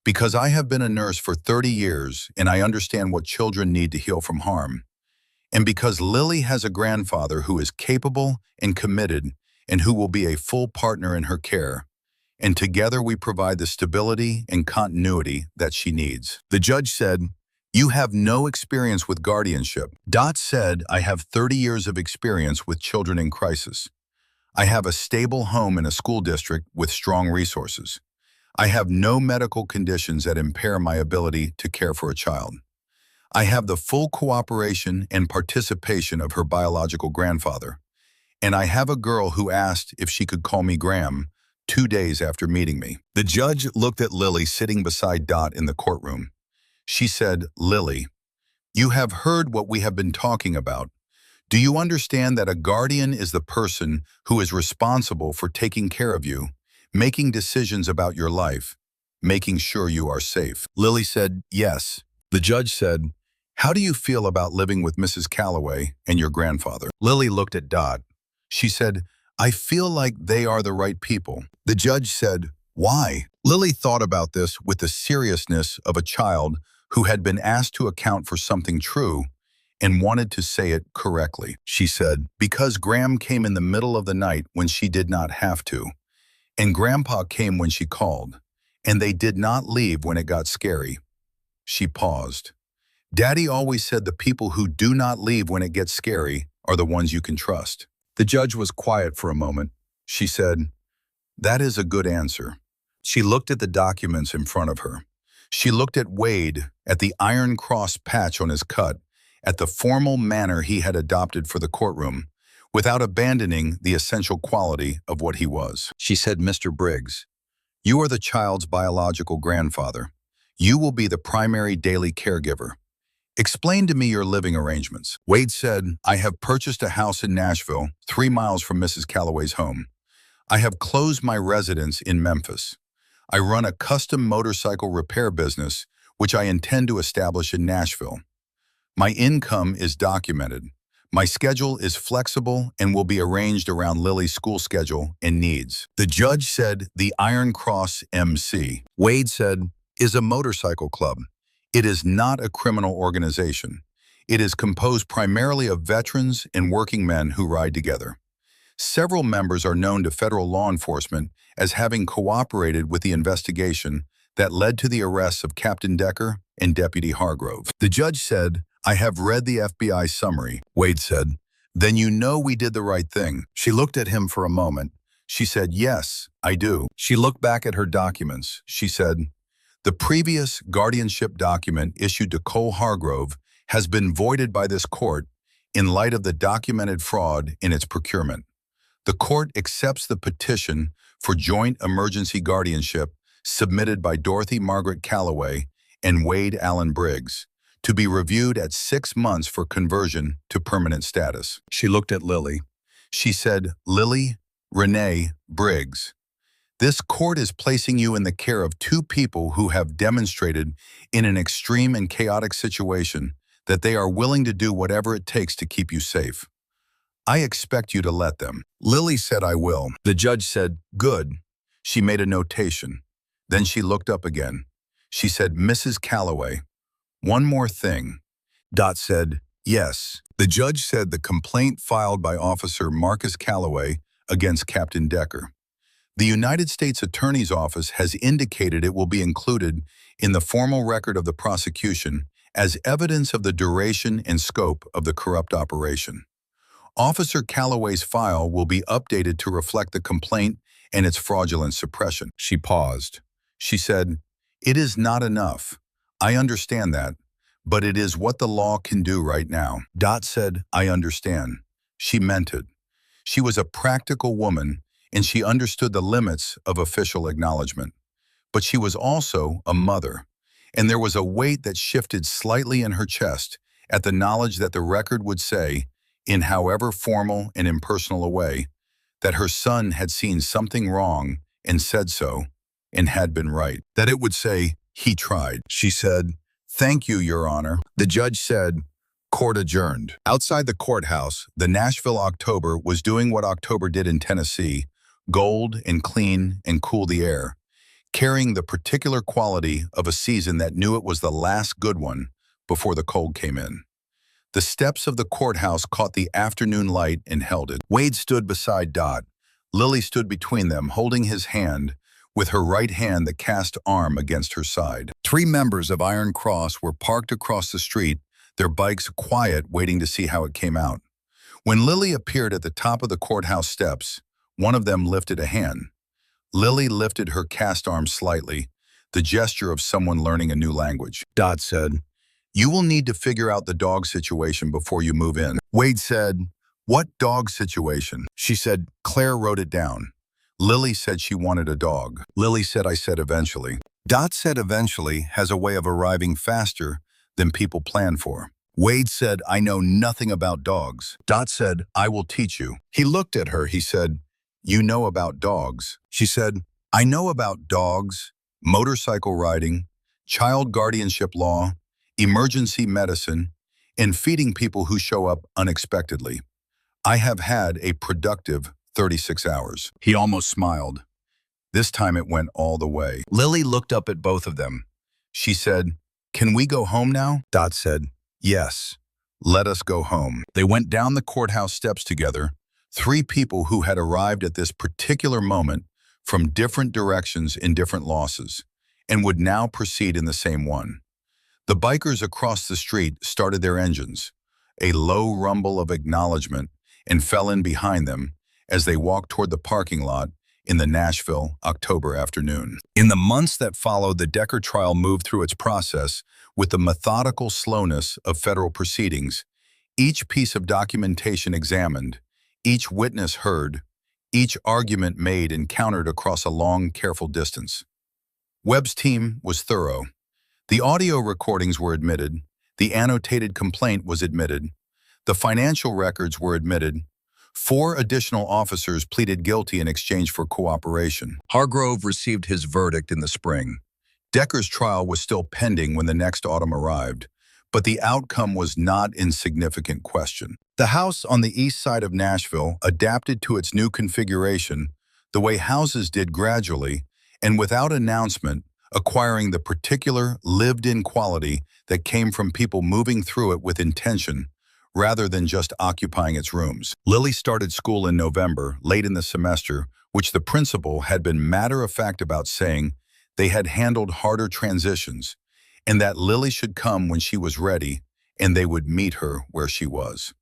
Because I have been a nurse for 30 years and I understand what children need to heal from harm. And because Lily has a grandfather who is capable and committed and who will be a full partner in her care. And together we provide the stability and continuity that she needs. The judge said, you have no experience with guardianship. Dot said, I have 30 years of experience with children in crisis. I have a stable home in a school district with strong resources. I have no medical conditions that impair my ability to care for a child. I have the full cooperation and participation of her biological grandfather. And I have a girl who asked if she could call me Graham 2 days after meeting me. The judge looked at Lily sitting beside Dot in the courtroom. She said, Lily, you have heard what we have been talking about. Do you understand that a guardian is the person who is responsible for taking care of you, making decisions about your life, making sure you are safe? Lily said, yes. The judge said, how do you feel about living with Mrs. Calloway and your grandfather? Lily looked at Dot. She said, I feel like they are the right people. The judge said, why? Lily thought about this with the seriousness of a child who had been asked to account for something true and wanted to say it correctly. She said, because Graham came in the middle of the night when she did not have to, and Grandpa came when she called, and they did not leave when it got scary. She paused. Daddy always said the people who do not leave when it gets scary are the ones you can trust. The judge was quiet for a moment. She said, that is a good answer. She looked at the documents in front of her. She looked at Wade, at the Iron Cross patch on his cut, at the formal manner he had adopted for the courtroom, without abandoning the essential quality of what he was. She said, Mr. Briggs, you are the child's biological grandfather. You will be the primary daily caregiver. Explain to me your living arrangements. Wade said, I have purchased a house in Nashville, 3 miles from Mrs. Calloway's home. I have closed my residence in Memphis. I run a custom motorcycle repair business, which I intend to establish in Nashville. My income is documented. My schedule is flexible and will be arranged around Lily's school schedule and needs. The judge said the Iron Cross MC. Wade said, is a motorcycle club. It is not a criminal organization. It is composed primarily of veterans and working men who ride together. Several members are known to federal law enforcement as having cooperated with the investigation that led to the arrests of Captain Decker and Deputy Hargrove. The judge said, I have read the FBI summary. Wade said, then you know we did the right thing. She looked at him for a moment. She said, yes, I do. She looked back at her documents. She said, the previous guardianship document issued to Cole Hargrove has been voided by this court in light of the documented fraud in its procurement. The court accepts the petition for joint emergency guardianship submitted by Dorothy Margaret Calloway and Wade Allen Briggs to be reviewed at 6 months for conversion to permanent status. She looked at Lily. She said, "Lily Renee Briggs, this court is placing you in the care of two people who have demonstrated in an extreme and chaotic situation that they are willing to do whatever it takes to keep you safe. I expect you to let them." Lily said, "I will." The judge said, "Good." She made a notation. Then she looked up again. She said, "Mrs. Calloway, one more thing." Dot said, "Yes." The judge said the complaint filed by Officer Marcus Calloway against Captain Decker. The United States Attorney's Office has indicated it will be included in the formal record of the prosecution as evidence of the duration and scope of the corrupt operation. Officer Calloway's file will be updated to reflect the complaint and its fraudulent suppression. She paused. She said, "It is not enough. I understand that, but it is what the law can do right now." Dot said, "I understand." She meant it. She was a practical woman, and she understood the limits of official acknowledgement. But she was also a mother, and there was a weight that shifted slightly in her chest at the knowledge that the record would say, in however formal and impersonal a way, that her son had seen something wrong and said so, and had been right. That it would say, "He tried." She said, "Thank you, Your Honor." The judge said, "Court adjourned." Outside the courthouse, the Nashville October was doing what October did in Tennessee, gold and clean and cool the air, carrying the particular quality of a season that knew it was the last good one before the cold came in. The steps of the courthouse caught the afternoon light and held it. Wade stood beside Dot. Lily stood between them, holding his hand, with her right hand the cast arm against her side. 3 members of Iron Cross were parked across the street, their bikes quiet, waiting to see how it came out. When Lily appeared at the top of the courthouse steps, one of them lifted a hand. Lily lifted her cast arm slightly, the gesture of someone learning a new language. Dot said, "You will need to figure out the dog situation before you move in." Wade said, "What dog situation?" She said, "Claire wrote it down." Lily said she wanted a dog. Lily said, "I said eventually." Dot said eventually has a way of arriving faster than people plan for. Wade said, "I know nothing about dogs." Dot said, "I will teach you." He looked at her. He said, "You know about dogs." She said, "I know about dogs, motorcycle riding, child guardianship law, emergency medicine, and feeding people who show up unexpectedly. I have had a productive 36 hours." He almost smiled. This time it went all the way. Lily looked up at both of them. She said, "Can we go home now?" Dot said, "Yes, let us go home." They went down the courthouse steps together, 3 people who had arrived at this particular moment from different directions in different losses, and would now proceed in the same one. The bikers across the street started their engines, a low rumble of acknowledgement, and fell in behind them as they walked toward the parking lot in the Nashville October afternoon. In the months that followed, the Decker trial moved through its process with the methodical slowness of federal proceedings, each piece of documentation examined, each witness heard, each argument made and countered across a long, careful distance. Webb's team was thorough. The audio recordings were admitted, the annotated complaint was admitted, the financial records were admitted. 4 additional officers pleaded guilty in exchange for cooperation. Hargrove received his verdict in the spring. Decker's trial was still pending when the next autumn arrived, but the outcome was not in significant question. The house on the east side of Nashville adapted to its new configuration the way houses did gradually and without announcement, acquiring the particular lived-in quality that came from people moving through it with intention rather than just occupying its rooms. Lily started school in November, late in the semester, which the principal had been matter-of-fact about, saying they had handled harder transitions, and that Lily should come when she was ready, and they would meet her where she was.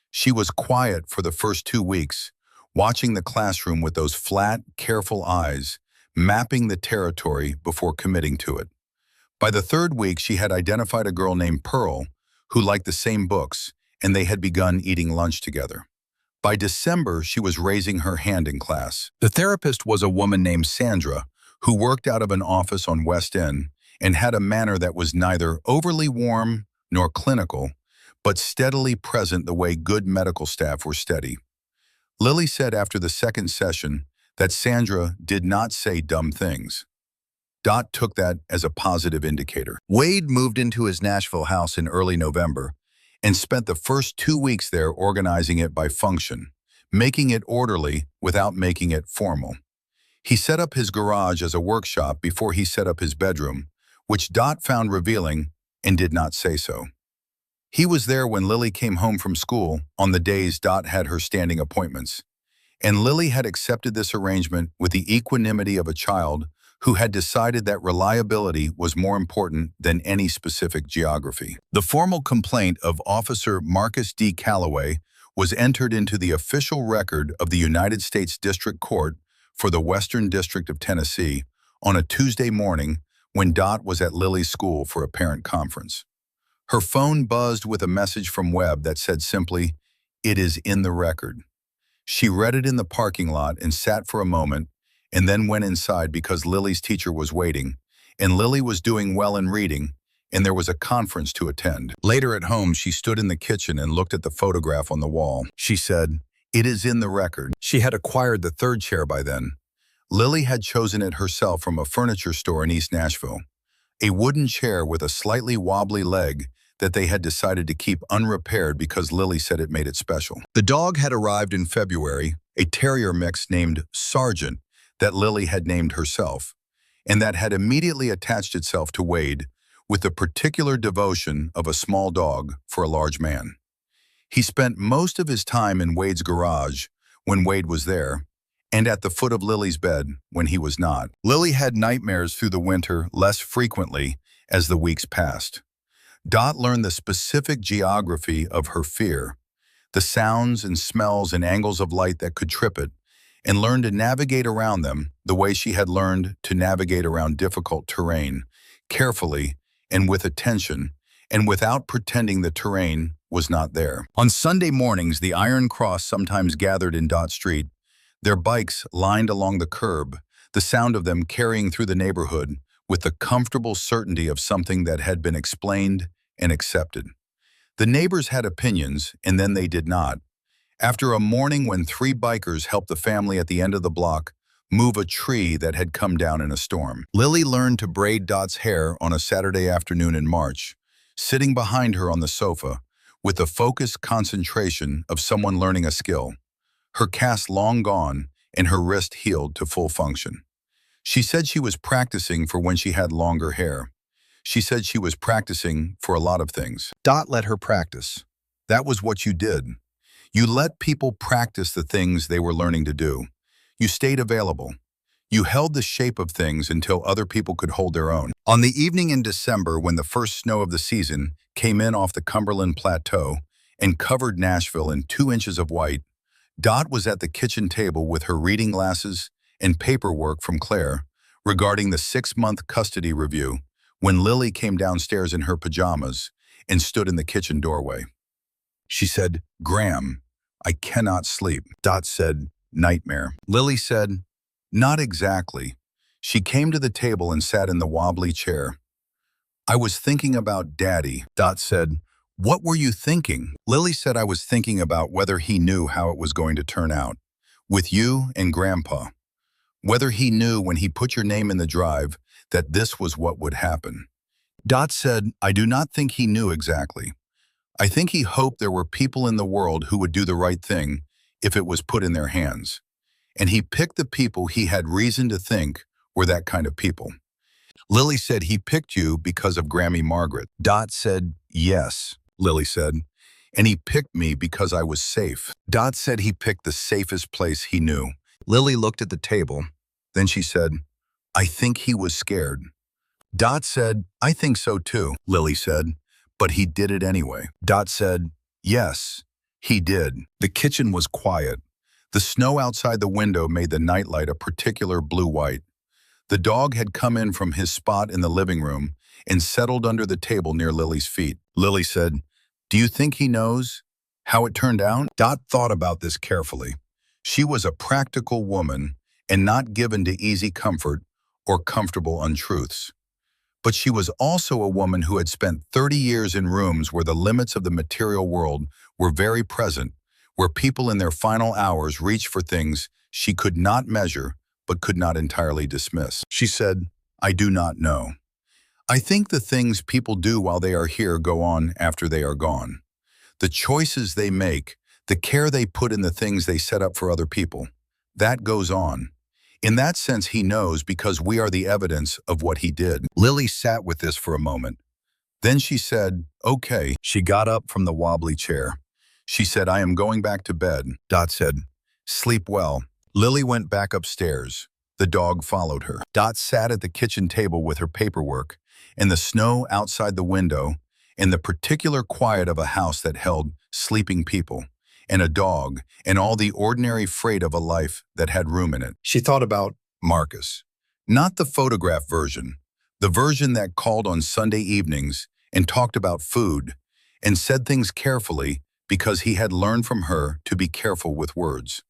She was quiet for the first 2 weeks, watching the classroom with those flat, careful eyes, mapping the territory before committing to it. By the 3rd week, she had identified a girl named Pearl, who liked the same books, and they had begun eating lunch together. By December, she was raising her hand in class. The therapist was a woman named Sandra, who worked out of an office on West End and had a manner that was neither overly warm nor clinical, but steadily present the way good medical staff were steady. Lily said after the second session that Sandra did not say dumb things. Dot took that as a positive indicator. Wade moved into his Nashville house in early November and spent the first 2 weeks there organizing it by function, making it orderly without making it formal. He set up his garage as a workshop before he set up his bedroom, which Dot found revealing and did not say so. He was there when Lily came home from school on the days Dot had her standing appointments, and Lily had accepted this arrangement with the equanimity of a child who had decided that reliability was more important than any specific geography. The formal complaint of Officer Marcus D. Calloway was entered into the official record of the United States District Court for the Western District of Tennessee on a Tuesday morning when Dot was at Lily's school for a parent conference. Her phone buzzed with a message from Webb that said simply, "It is in the record." She read it in the parking lot and sat for a moment, and then went inside because Lily's teacher was waiting, and Lily was doing well in reading, and there was a conference to attend. Later at home, she stood in the kitchen and looked at the photograph on the wall. She said, "It is in the record." She had acquired the third chair by then. Lily had chosen it herself from a furniture store in East Nashville, a wooden chair with a slightly wobbly leg that they had decided to keep unrepaired because Lily said it made it special. The dog had arrived in February, a terrier mix named Sergeant, that Lily had named herself, and that had immediately attached itself to Wade with the particular devotion of a small dog for a large man. He spent most of his time in Wade's garage when Wade was there, and at the foot of Lily's bed when he was not. Lily had nightmares through the winter less frequently as the weeks passed. Dot learned the specific geography of her fear, the sounds and smells and angles of light that could trip it, and learned to navigate around them the way she had learned to navigate around difficult terrain, carefully and with attention, and without pretending the terrain was not there. On Sunday mornings, the Iron Cross sometimes gathered in Dot Street, their bikes lined along the curb, the sound of them carrying through the neighborhood with the comfortable certainty of something that had been explained and accepted. The neighbors had opinions, and then they did not. After a morning when 3 bikers helped the family at the end of the block move a tree that had come down in a storm, Lily learned to braid Dot's hair on a Saturday afternoon in March, sitting behind her on the sofa with the focused concentration of someone learning a skill, her cast long gone and her wrist healed to full function. She said she was practicing for when she had longer hair. She said she was practicing for a lot of things. Dot let her practice. That was what you did. You let people practice the things they were learning to do. You stayed available. You held the shape of things until other people could hold their own. On the evening in December, when the first snow of the season came in off the Cumberland Plateau and covered Nashville in 2 inches of white, Dot was at the kitchen table with her reading glasses and paperwork from Claire regarding the 6-month custody review when Lily came downstairs in her pajamas and stood in the kitchen doorway. She said, "Graham, I cannot sleep." Dot said, "Nightmare." Lily said, "Not exactly." She came to the table and sat in the wobbly chair. "I was thinking about Daddy." Dot said, "What were you thinking?" Lily said, "I was thinking about whether he knew how it was going to turn out, with you and Grandpa. Whether he knew when he put your name in the drive that this was what would happen." Dot said, "I do not think he knew exactly. I think he hoped there were people in the world who would do the right thing if it was put in their hands. And he picked the people he had reason to think were that kind of people." Lily said, "He picked you because of Grammy Margaret." Dot said, "Yes," Lily said, "and he picked me because I was safe." Dot said he picked the safest place he knew. Lily looked at the table. Then she said, "I think he was scared." Dot said, "I think so too," Lily said, "but he did it anyway." Dot said, "Yes, he did." The kitchen was quiet. The snow outside the window made the nightlight a particular blue-white. The dog had come in from his spot in the living room and settled under the table near Lily's feet. Lily said, Do you think he knows how it turned out? Dot thought about this carefully. She was a practical woman and not given to easy comfort or comfortable untruths. But she was also a woman who had spent 30 years in rooms where the limits of the material world were very present, where people in their final hours reached for things she could not measure but could not entirely dismiss. She said, "I do not know. I think the things people do while they are here go on after they are gone. The choices they make, the care they put in the things they set up for other people, that goes on. In that sense, he knows because we are the evidence of what he did." Lily sat with this for a moment. Then she said, "Okay." She got up from the wobbly chair. She said, "I am going back to bed." Dot said, "Sleep well." Lily went back upstairs. The dog followed her. Dot sat at the kitchen table with her paperwork, and the snow outside the window, and the particular quiet of a house that held sleeping people, and a dog, and all the ordinary freight of a life that had room in it. She thought about Marcus. Not the photograph version, the version that called on Sunday evenings and talked about food, and said things carefully because he had learned from her to be careful with words.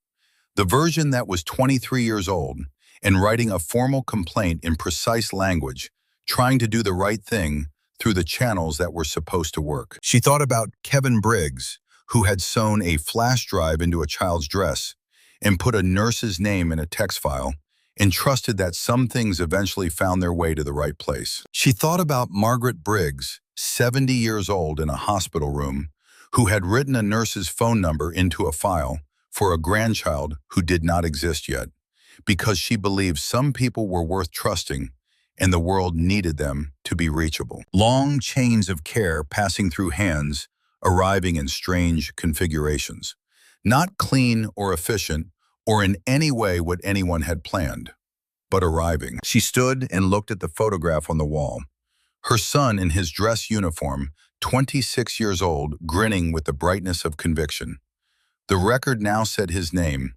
The version that was 23 years old and writing a formal complaint in precise language, trying to do the right thing through the channels that were supposed to work. She thought about Kevin Briggs, who had sewn a flash drive into a child's dress and put a nurse's name in a text file and trusted that some things eventually found their way to the right place. She thought about Margaret Briggs, 70 years old in a hospital room, who had written a nurse's phone number into a file for a grandchild who did not exist yet, because she believed some people were worth trusting and the world needed them to be reachable. Long chains of care passing through hands, arriving in strange configurations, not clean or efficient or in any way what anyone had planned, but arriving. She stood and looked at the photograph on the wall. Her son in his dress uniform, 26 years old, grinning with the brightness of conviction. The record now said his name.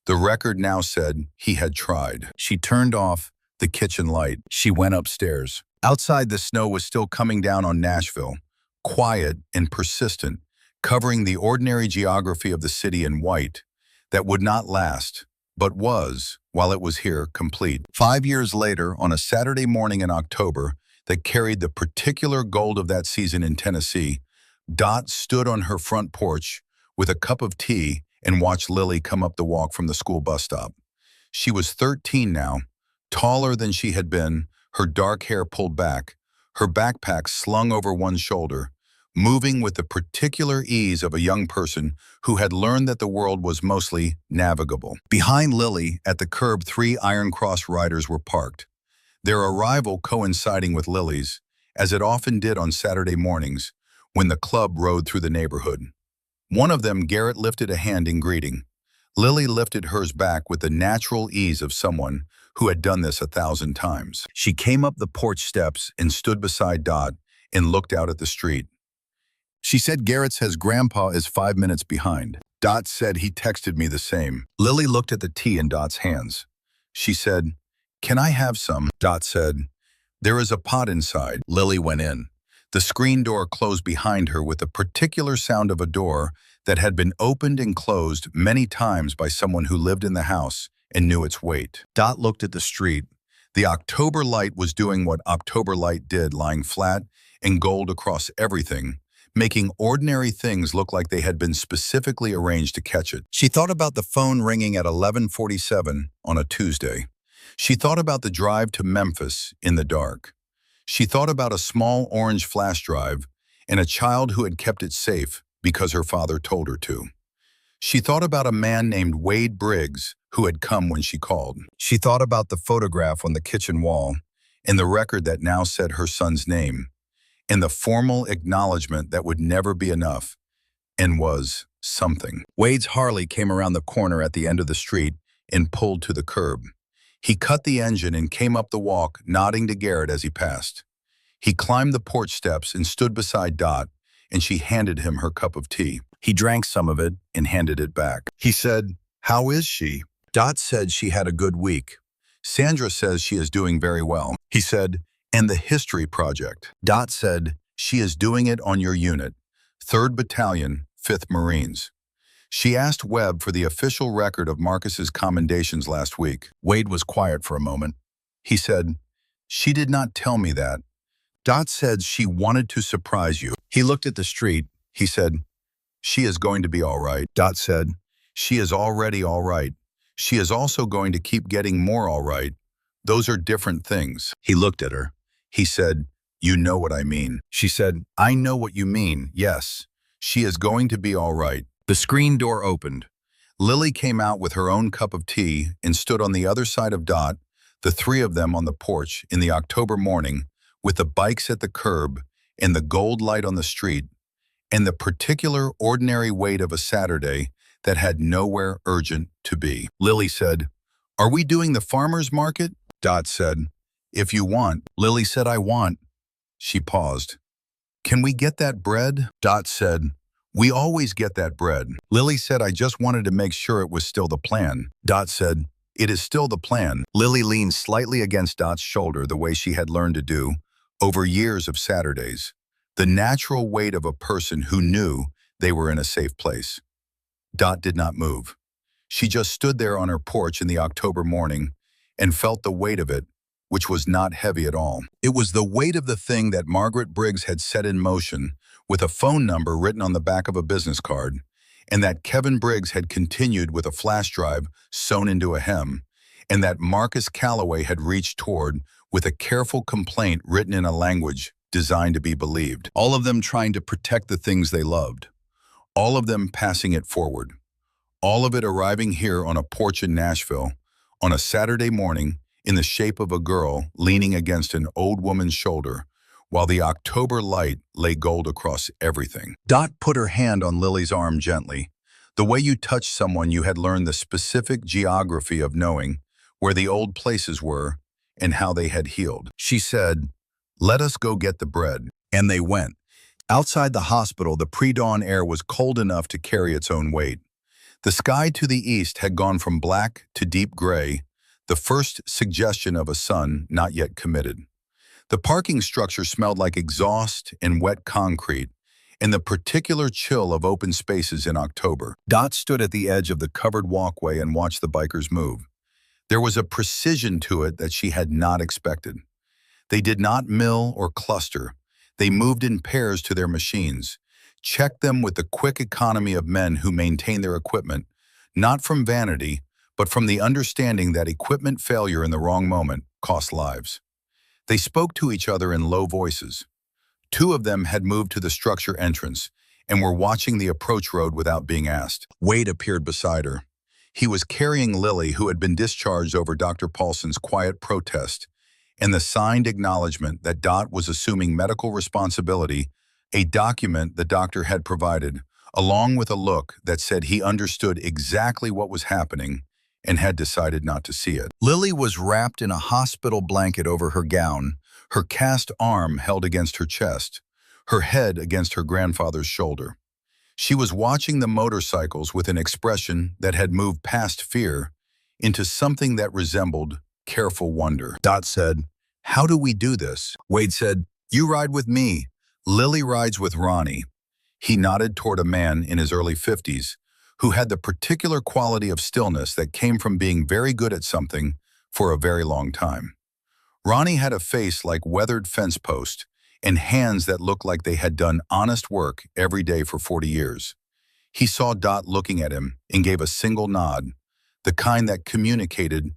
The record now said he had tried. She turned off the kitchen light. She went upstairs. Outside, the snow was still coming down on Nashville, quiet and persistent, covering the ordinary geography of the city in white that would not last, but was, while it was here, complete. 5 years later, on a Saturday morning in October that carried the particular gold of that season in Tennessee, Dot stood on her front porch with a cup of tea and watched Lily come up the walk from the school bus stop. She was 13 now, taller than she had been, her dark hair pulled back, her backpack slung over one shoulder, moving with the particular ease of a young person who had learned that the world was mostly navigable. Behind Lily, at the curb, 3 Iron Cross riders were parked, their arrival coinciding with Lily's, as it often did on Saturday mornings when the club rode through the neighborhood. One of them, Garrett, lifted a hand in greeting. Lily lifted hers back with the natural ease of someone who had done this 1,000 times. She came up the porch steps and stood beside Dot and looked out at the street. She said, "Garrett says Grandpa is 5 minutes behind." Dot said, "He texted me the same." Lily looked at the tea in Dot's hands. She said, "Can I have some?" Dot said, "There is a pot inside." Lily went in. The screen door closed behind her with the particular sound of a door that had been opened and closed many times by someone who lived in the house and knew its weight. Dot looked at the street. The October light was doing what October light did, lying flat and gold across everything, making ordinary things look like they had been specifically arranged to catch it. She thought about the phone ringing at 11:47 on a Tuesday. She thought about the drive to Memphis in the dark. She thought about a small orange flash drive and a child who had kept it safe because her father told her to. She thought about a man named Wade Briggs who had come when she called. She thought about the photograph on the kitchen wall and the record that now said her son's name, and the formal acknowledgement that would never be enough and was something. Wade's Harley came around the corner at the end of the street and pulled to the curb. He cut the engine and came up the walk, nodding to Garrett as he passed. He climbed the porch steps and stood beside Dot, and she handed him her cup of tea. He drank some of it and handed it back. He said, "How is she?" Dot said she had a good week. "Sandra says she is doing very well." He said, "And the history project?" Dot said, "She is doing it on your unit. 3rd Battalion, 5th Marines. She asked Webb for the official record of Marcus's commendations last week. Wade was quiet for a moment. He said, "She did not tell me that. Dot said she wanted to surprise you." He looked at the street. He said, "She is going to be all right." Dot said, "She is already all right. She is also going to keep getting more all right. Those are different things." He looked at her. He said, "You know what I mean." She said, "I know what you mean, yes. She is going to be all right." The screen door opened. Lily came out with her own cup of tea and stood on the other side of Dot, the three of them on the porch in the October morning, with the bikes at the curb and the gold light on the street, and the particular ordinary weight of a Saturday that had nowhere urgent to be. Lily said, "Are we doing the farmer's market?" Dot said, "If you want." Lily said, "I want." She paused. "Can we get that bread?" Dot said, "We always get that bread." Lily said, "I just wanted to make sure it was still the plan." Dot said, "It is still the plan." Lily leaned slightly against Dot's shoulder the way she had learned to do over years of Saturdays, the natural weight of a person who knew they were in a safe place. Dot did not move. She just stood there on her porch in the October morning and felt the weight of it, which was not heavy at all. It was the weight of the thing that Margaret Briggs had set in motion with a phone number written on the back of a business card, and that Kevin Briggs had continued with a flash drive sewn into a hem, and that Marcus Calloway had reached toward with a careful complaint written in a language designed to be believed. All of them trying to protect the things they loved. All of them passing it forward. All of it arriving here on a porch in Nashville on a Saturday morning in the shape of a girl leaning against an old woman's shoulder, while the October light lay gold across everything. Dot put her hand on Lily's arm gently, the way you touch someone you had learned the specific geography of knowing where the old places were and how they had healed. She said, "Let us go get the bread." And they went. Outside the hospital, the pre-dawn air was cold enough to carry its own weight. The sky to the east had gone from black to deep gray, the first suggestion of a sun not yet committed. The parking structure smelled like exhaust and wet concrete, and the particular chill of open spaces in October. Dot stood at the edge of the covered walkway and watched the bikers move. There was a precision to it that she had not expected. They did not mill or cluster. They moved in pairs to their machines, checked them with the quick economy of men who maintain their equipment, not from vanity, but from the understanding that equipment failure in the wrong moment costs lives. They spoke to each other in low voices. Two of them had moved to the structure entrance and were watching the approach road without being asked. Wade appeared beside her. He was carrying Lily, who had been discharged over Dr. Paulson's quiet protest and the signed acknowledgement that Dot was assuming medical responsibility, a document the doctor had provided, along with a look that said he understood exactly what was happening and had decided not to see it. Lily was wrapped in a hospital blanket over her gown, her cast arm held against her chest, her head against her grandfather's shoulder. She was watching the motorcycles with an expression that had moved past fear into something that resembled careful wonder. Dot said, "How do we do this?" Wade said, "You ride with me. Lily rides with Ronnie." He nodded toward a man in his early 50s who had the particular quality of stillness that came from being very good at something for a very long time. Ronnie had a face like weathered fence post and hands that looked like they had done honest work every day for 40 years. He saw Dot looking at him and gave a single nod, the kind that communicated,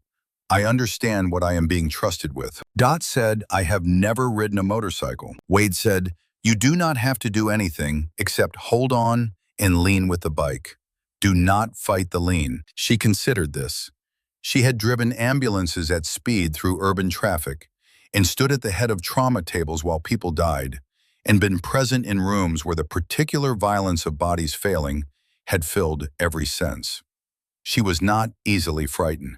"I understand what I am being trusted with." Dot said, "I have never ridden a motorcycle." Wade said, "You do not have to do anything except hold on and lean with the bike. Do not fight the lean." She considered this. She had driven ambulances at speed through urban traffic and stood at the head of trauma tables while people died, and been present in rooms where the particular violence of bodies failing had filled every sense. She was not easily frightened.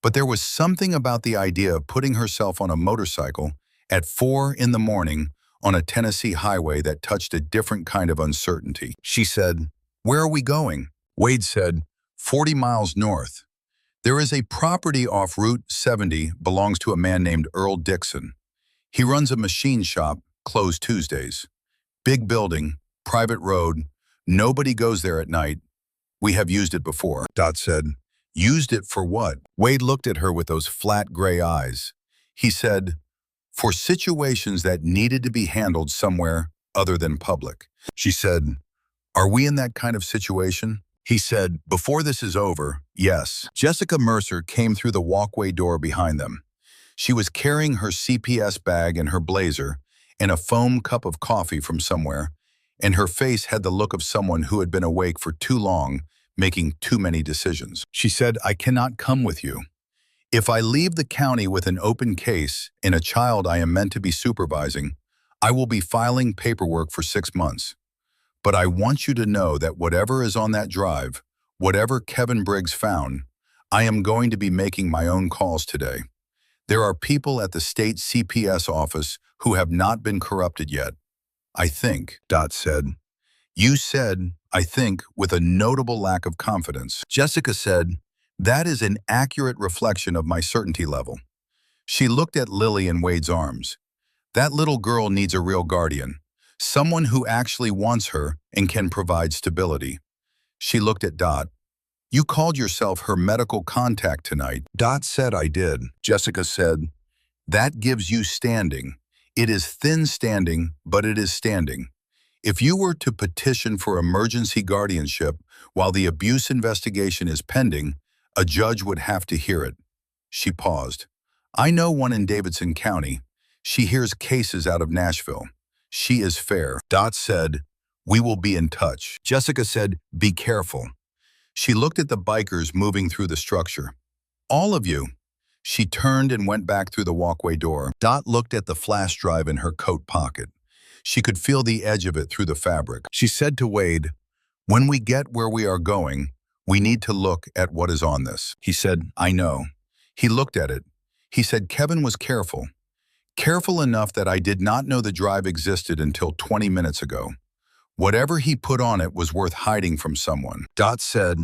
But there was something about the idea of putting herself on a motorcycle at 4 in the morning on a Tennessee highway that touched a different kind of uncertainty. She said, "Where are we going?" Wade said, 40 miles north. There is a property off Route 70 belongs to a man named Earl Dixon. He runs a machine shop, closed Tuesdays. Big building, private road. Nobody goes there at night. We have used it before. Dot said, used it for what? Wade looked at her with those flat gray eyes. He said, for situations that needed to be handled somewhere other than public. She said, are we in that kind of situation? He said, before this is over, yes. Jessica Mercer came through the walkway door behind them. She was carrying her CPS bag and her blazer and a foam cup of coffee from somewhere, and her face had the look of someone who had been awake for too long, making too many decisions. She said, I cannot come with you. If I leave the county with an open case and a child I am meant to be supervising, I will be filing paperwork for 6 months. But I want you to know that whatever is on that drive, whatever Kevin Briggs found, I am going to be making my own calls today. There are people at the state CPS office who have not been corrupted yet. I think, Dot said. You said, I think, with a notable lack of confidence. Jessica said, that is an accurate reflection of my certainty level. She looked at Lily in Wade's arms. That little girl needs a real guardian, someone who actually wants her and can provide stability. She looked at Dot. You called yourself her medical contact tonight. Dot said I did. Jessica said, that gives you standing. It is thin standing, but it is standing. If you were to petition for emergency guardianship while the abuse investigation is pending, a judge would have to hear it. She paused. I know one in Davidson County. She hears cases out of Nashville. She is fair. Dot said, we will be in touch. Jessica said, be careful. She looked at the bikers moving through the structure. All of you. She turned and went back through the walkway door. Dot looked at the flash drive in her coat pocket. She could feel the edge of it through the fabric. She said to Wade, when we get where we are going, we need to look at what is on this. He said, I know. He looked at it. He said, Kevin was careful. Careful enough that I did not know the drive existed until 20 minutes ago. Whatever he put on it was worth hiding from someone. Dot said,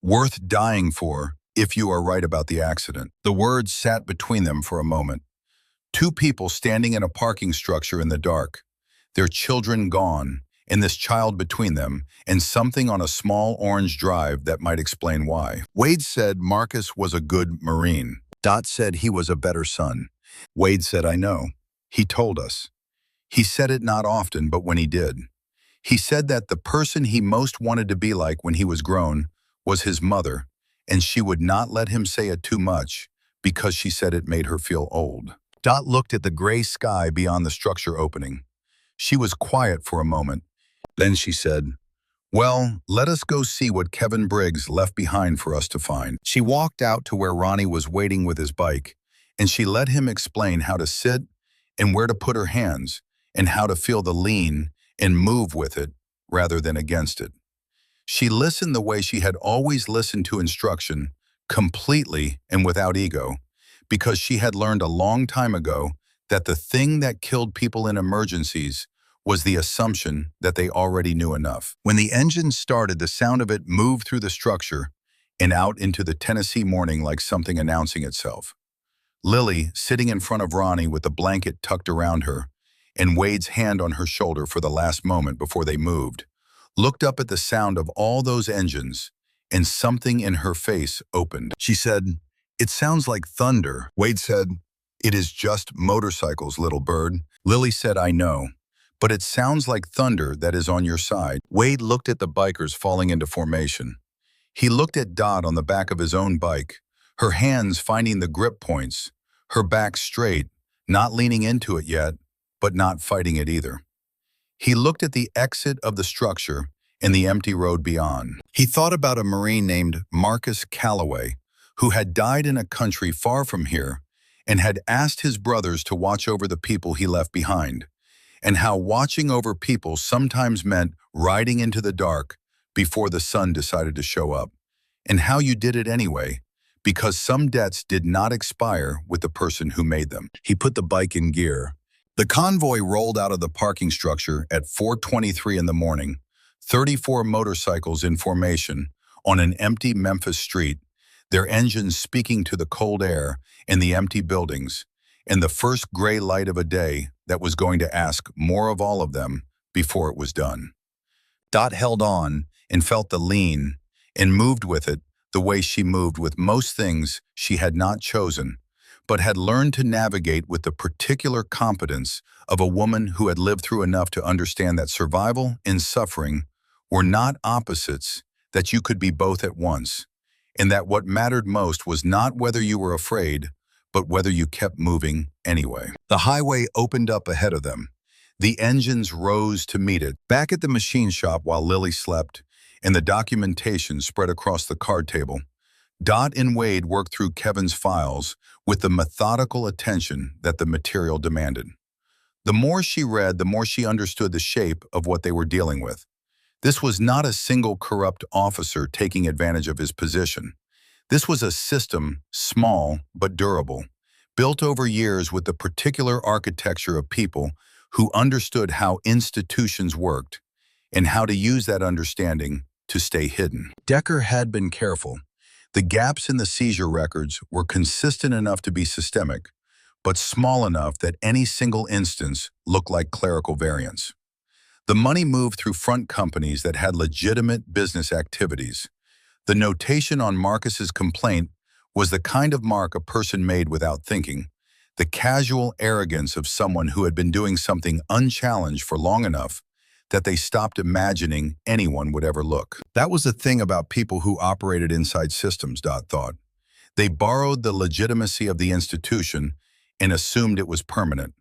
worth dying for if you are right about the accident. The words sat between them for a moment. Two people standing in a parking structure in the dark. Their children gone, and this child between them, and something on a small orange drive that might explain why. Wade said Marcus was a good Marine. Dot said he was a better son. Wade said, I know. He told us. He said it not often, but when he did. He said that the person he most wanted to be like when he was grown was his mother, and she would not let him say it too much because she said it made her feel old. Dot looked at the gray sky beyond the structure opening. She was quiet for a moment. Then she said, well, let us go see what Kevin Briggs left behind for us to find. She walked out to where Ronnie was waiting with his bike, and she let him explain how to sit and where to put her hands and how to feel the lean and move with it rather than against it. She listened the way she had always listened to instruction, completely and without ego, because she had learned a long time ago that the thing that killed people in emergencies was the assumption that they already knew enough. When the engine started, the sound of it moved through the structure and out into the Tennessee morning like something announcing itself. Lily, sitting in front of Ronnie with the blanket tucked around her, and Wade's hand on her shoulder for the last moment before they moved, looked up at the sound of all those engines, and something in her face opened. She said, it sounds like thunder. Wade said, it is just motorcycles, little bird. Lily said, I know, but it sounds like thunder that is on your side. Wade looked at the bikers falling into formation. He looked at Dot on the back of his own bike, her hands finding the grip points, her back straight, not leaning into it yet, but not fighting it either. He looked at the exit of the structure and the empty road beyond. He thought about a Marine named Marcus Calloway, who had died in a country far from here and had asked his brothers to watch over the people he left behind, and how watching over people sometimes meant riding into the dark before the sun decided to show up, and how you did it anyway, because some debts did not expire with the person who made them. He put the bike in gear. The convoy rolled out of the parking structure at 4:23 in the morning, 34 motorcycles in formation on an empty Memphis street, their engines speaking to the cold air and the empty buildings, and the first gray light of a day that was going to ask more of all of them before it was done. Dot held on and felt the lean and moved with it the way she moved with most things she had not chosen, but had learned to navigate with the particular competence of a woman who had lived through enough to understand that survival and suffering were not opposites, that you could be both at once, and that what mattered most was not whether you were afraid, but whether you kept moving anyway. The highway opened up ahead of them. The engines rose to meet it. Back at the machine shop while Lily slept, and the documentation spread across the card table, Dot and Wade worked through Kevin's files with the methodical attention that the material demanded. The more she read, the more she understood the shape of what they were dealing with. This was not a single corrupt officer taking advantage of his position. This was a system, small but durable, built over years with the particular architecture of people who understood how institutions worked and how to use that understanding to stay hidden. Decker had been careful. The gaps in the seizure records were consistent enough to be systemic, but small enough that any single instance looked like clerical variance. The money moved through front companies that had legitimate business activities. The notation on Marcus's complaint was the kind of mark a person made without thinking, the casual arrogance of someone who had been doing something unchallenged for long enough that they stopped imagining anyone would ever look. That was the thing about people who operated inside systems, Dot thought. They borrowed the legitimacy of the institution and assumed it was permanent.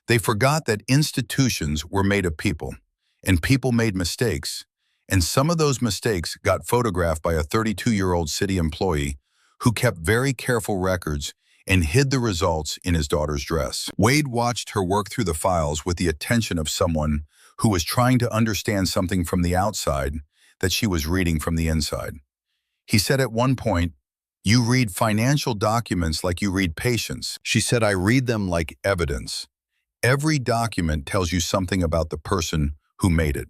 They forgot that institutions were made of people, and people made mistakes, and some of those mistakes got photographed by a 32-year-old city employee who kept very careful records and hid the results in his daughter's dress. Wade watched her work through the files with the attention of someone who was trying to understand something from the outside that she was reading from the inside. He said at one point, "You read financial documents like you read patients." She said, "I read them like evidence. Every document tells you something about the person who made it."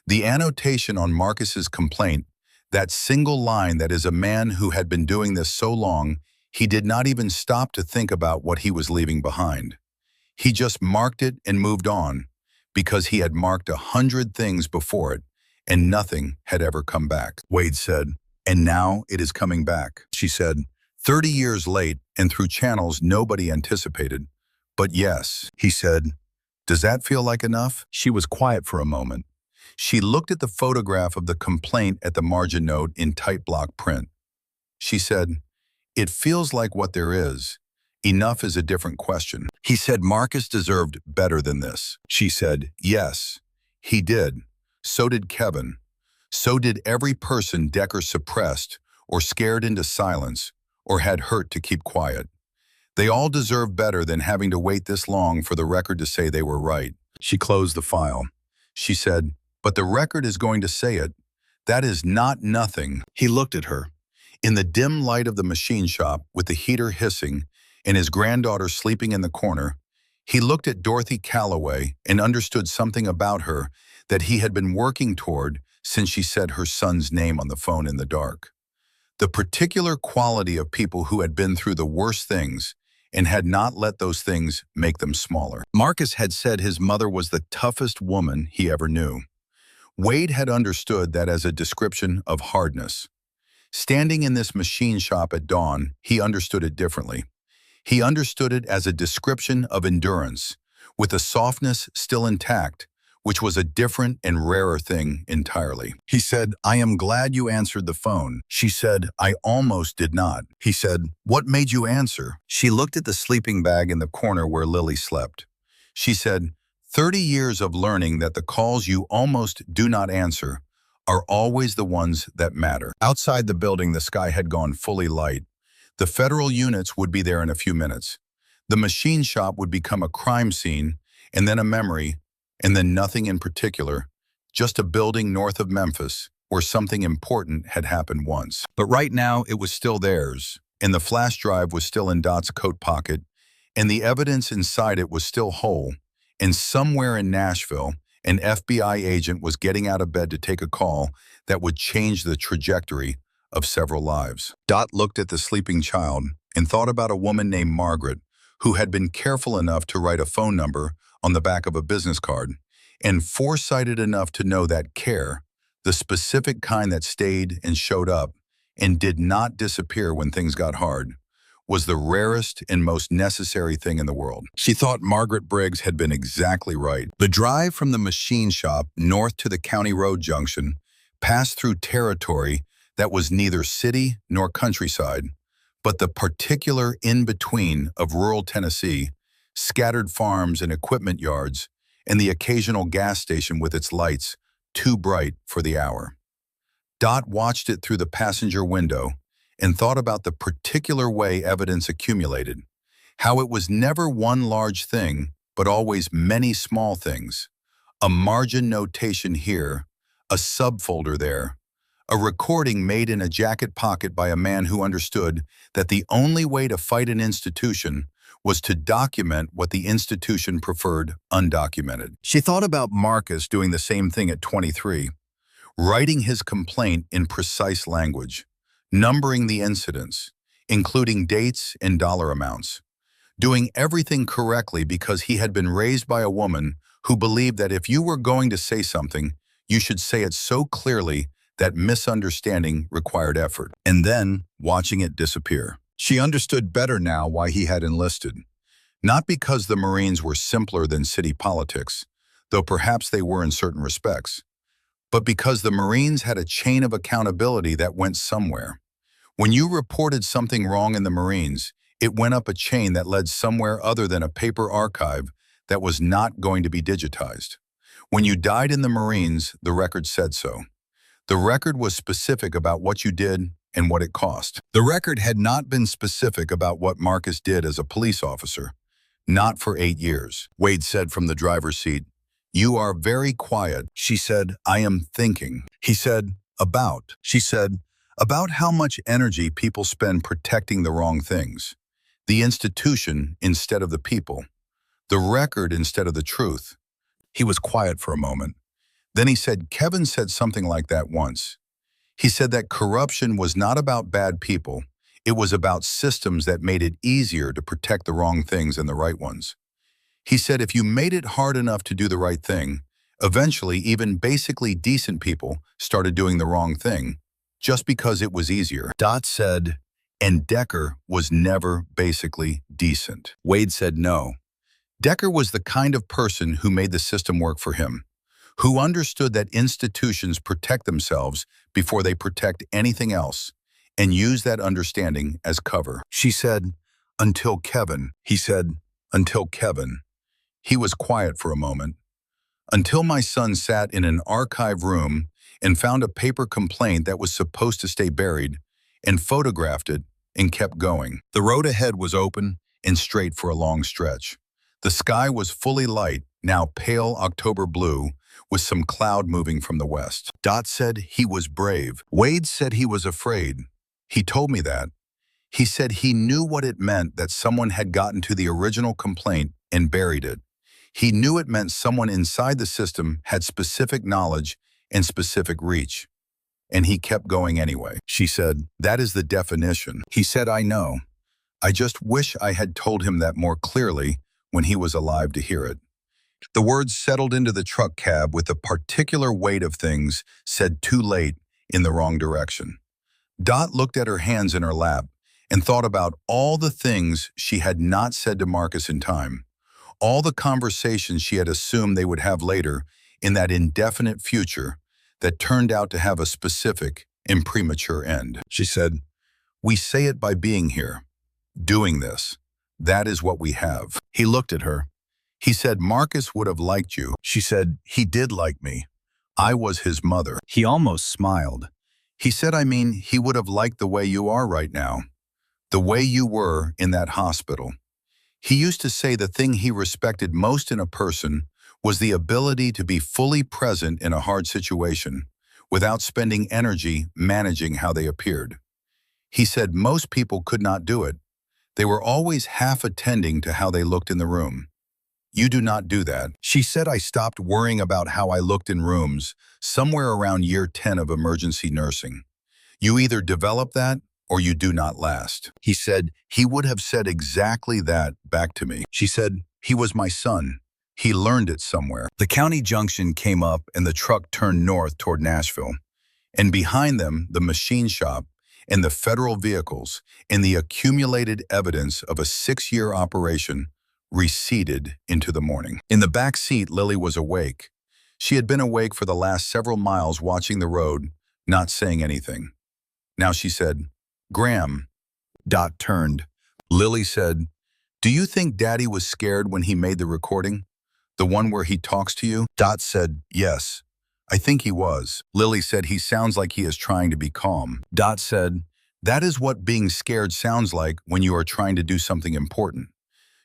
The annotation on Marcus's complaint, that single line that is a man who had been doing this so long, he did not even stop to think about what he was leaving behind. He just marked it and moved on, because he had marked 100 things before it, and nothing had ever come back. Wade said, "And now it is coming back," she said, 30 years late and through channels nobody anticipated. "But yes," he said. "Does that feel like enough?" She was quiet for a moment. She looked at the photograph of the complaint at the margin note in tight block print. She said, "It feels like what there is. Enough is a different question." He said Marcus deserved better than this. She said, "Yes, he did. So did Kevin. So did every person Decker suppressed or scared into silence or had hurt to keep quiet. They all deserve better than having to wait this long for the record to say they were right." She closed the file. She said, "But the record is going to say it. That is not nothing." He looked at her. In the dim light of the machine shop, with the heater hissing and his granddaughter sleeping in the corner, he looked at Dorothy Calloway and understood something about her that he had been working toward since she said her son's name on the phone in the dark. The particular quality of people who had been through the worst things and had not let those things make them smaller. Marcus had said his mother was the toughest woman he ever knew. Wade had understood that as a description of hardness. Standing in this machine shop at dawn, he understood it differently. He understood it as a description of endurance, with the softness still intact, which was a different and rarer thing entirely. He said, "I am glad you answered the phone." She said, "I almost did not." He said, "What made you answer?" She looked at the sleeping bag in the corner where Lily slept. She said, 30 years of learning that the calls you almost do not answer are always the ones that matter." Outside the building, the sky had gone fully light. The federal units would be there in a few minutes. The machine shop would become a crime scene, and then a memory, and then nothing in particular, just a building north of Memphis where something important had happened once. But right now, it was still theirs, and the flash drive was still in Dot's coat pocket, and the evidence inside it was still whole, and somewhere in Nashville, an FBI agent was getting out of bed to take a call that would change the trajectory of several lives. Dot looked at the sleeping child and thought about a woman named Margaret, who had been careful enough to write a phone number on the back of a business card, and foresighted enough to know that care, the specific kind that stayed and showed up and did not disappear when things got hard, was the rarest and most necessary thing in the world. She thought Margaret Briggs had been exactly right. The drive from the machine shop north to the county road junction passed through territory that was neither city nor countryside, but the particular in-between of rural Tennessee, scattered farms and equipment yards, and the occasional gas station with its lights too bright for the hour. Dot watched it through the passenger window and thought about the particular way evidence accumulated, how it was never one large thing, but always many small things. A margin notation here, a subfolder there, a recording made in a jacket pocket by a man who understood that the only way to fight an institution was to document what the institution preferred undocumented. She thought about Marcus doing the same thing at 23, writing his complaint in precise language, numbering the incidents, including dates and dollar amounts, doing everything correctly because he had been raised by a woman who believed that if you were going to say something, you should say it so clearly that misunderstanding required effort. And then, watching it disappear. She understood better now why he had enlisted. Not because the Marines were simpler than city politics, though perhaps they were in certain respects, but because the Marines had a chain of accountability that went somewhere. When you reported something wrong in the Marines, it went up a chain that led somewhere other than a paper archive that was not going to be digitized. When you died in the Marines, the record said so. The record was specific about what you did and what it cost. The record had not been specific about what Marcus did as a police officer. Not for 8 years. Wade said from the driver's seat, "You are very quiet." She said, "I am thinking." He said, "About." She said, "About how much energy people spend protecting the wrong things. The institution instead of the people. The record instead of the truth." He was quiet for a moment. Then he said, "Kevin said something like that once. He said that corruption was not about bad people. It was about systems that made it easier to protect the wrong things and the right ones. He said if you made it hard enough to do the right thing, eventually even basically decent people started doing the wrong thing, just because it was easier." Dot said, "And Decker was never basically decent." Wade said no. Decker was the kind of person who made the system work for him, who understood that institutions protect themselves before they protect anything else, and use that understanding as cover. She said, "Until Kevin." He said, "Until Kevin." He was quiet for a moment. "Until my son sat in an archive room and found a paper complaint that was supposed to stay buried, and photographed it and kept going." The road ahead was open and straight for a long stretch. The sky was fully light, now pale October blue, with some cloud moving from the west. Dot said he was brave. Wade said he was afraid. He told me that. He said he knew what it meant that someone had gotten to the original complaint and buried it. He knew it meant someone inside the system had specific knowledge and specific reach. And he kept going anyway. She said, "That is the definition." He said, "I know. I just wish I had told him that more clearly when he was alive to hear it." The words settled into the truck cab with the particular weight of things said too late in the wrong direction. Dot looked at her hands in her lap and thought about all the things she had not said to Marcus in time, all the conversations she had assumed they would have later in that indefinite future that turned out to have a specific and premature end. She said, "We say it by being here, doing this. That is what we have." He looked at her. He said, "Marcus would have liked you." She said, "He did like me. I was his mother." He almost smiled. He said, "I mean, he would have liked the way you are right now, the way you were in that hospital." He used to say the thing he respected most in a person was the ability to be fully present in a hard situation without spending energy managing how they appeared. He said most people could not do it. They were always half attending to how they looked in the room. You do not do that. She said, "I stopped worrying about how I looked in rooms somewhere around year 10 of emergency nursing. You either develop that or you do not last." He said he would have said exactly that back to me. She said, "He was my son. He learned it somewhere. The county junction came up and the truck turned north toward Nashville. And behind them, the machine shop and the federal vehicles and the accumulated evidence of a 6-year operation receded into the morning. In the back seat, Lily was awake. She had been awake for the last several miles watching the road, not saying anything. Now she said, "Graham." Dot turned. Lily said, "Do you think Daddy was scared when he made the recording? The one where he talks to you?" Dot said, "Yes, I think he was." Lily said, "He sounds like he is trying to be calm." Dot said, "That is what being scared sounds like when you are trying to do something important.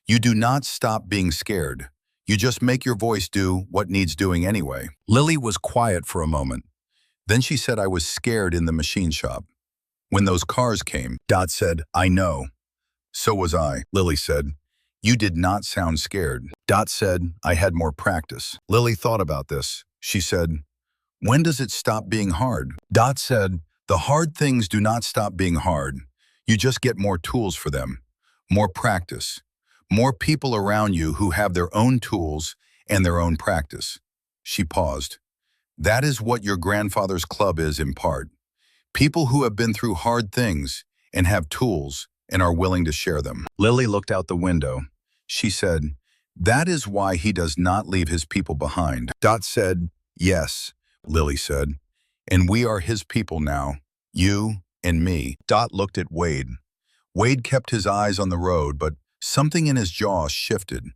You do not stop being scared. You just make your voice do what needs doing anyway." Lily was quiet for a moment. Then she said, "I was scared in the machine shop. When those cars came." Dot said, "I know." "So was I." Lily said, "You did not sound scared." Dot said, "I had more practice." Lily thought about this. She said, "When does it stop being hard?" Dot said, "The hard things do not stop being hard. You just get more tools for them, more practice, more people around you who have their own tools and their own practice." She paused. "That is what your grandfather's club is in part. People who have been through hard things and have tools and are willing to share them." Lily looked out the window. She said, "That is why he does not leave his people behind." Dot said, "Yes," Lily said, "and we are his people now, you and me." Dot looked at Wade. Wade kept his eyes on the road, but something in his jaw shifted,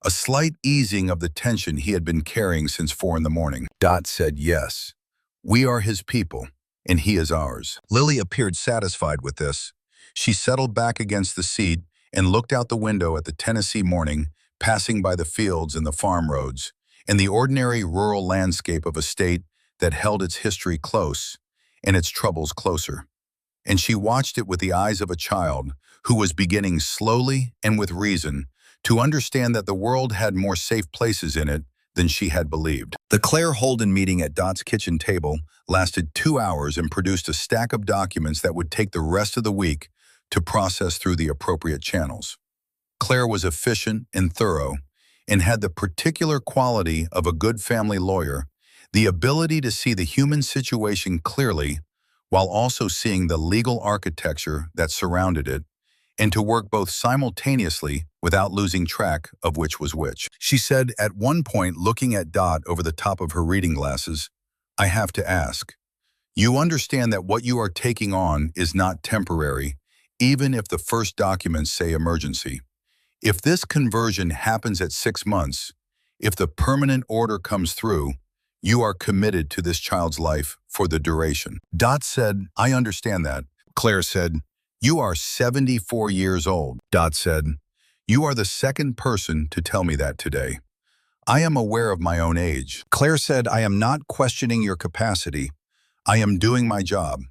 a slight easing of the tension he had been carrying since 4 in the morning. Dot said, "Yes, we are his people, and he is ours." Lily appeared satisfied with this. She settled back against the seat and looked out the window at the Tennessee morning, passing by the fields and the farm roads, and the ordinary rural landscape of a state that held its history close and its troubles closer. And she watched it with the eyes of a child who was beginning slowly and with reason to understand that the world had more safe places in it than she had believed. The Claire Holden meeting at Dot's kitchen table lasted 2 hours and produced a stack of documents that would take the rest of the week to process through the appropriate channels. Claire was efficient and thorough and had the particular quality of a good family lawyer, the ability to see the human situation clearly while also seeing the legal architecture that surrounded it, and to work both simultaneously without losing track of which was which. She said at one point, looking at Dot over the top of her reading glasses, "I have to ask, you understand that what you are taking on is not temporary, even if the first documents say emergency. If this conversion happens at 6 months, if the permanent order comes through, you are committed to this child's life for the duration." Dot said, "I understand that." Claire said, "You are 74 years old." Dot said, "You are the second person to tell me that today. I am aware of my own age." Claire said, "I am not questioning your capacity. I am doing my job.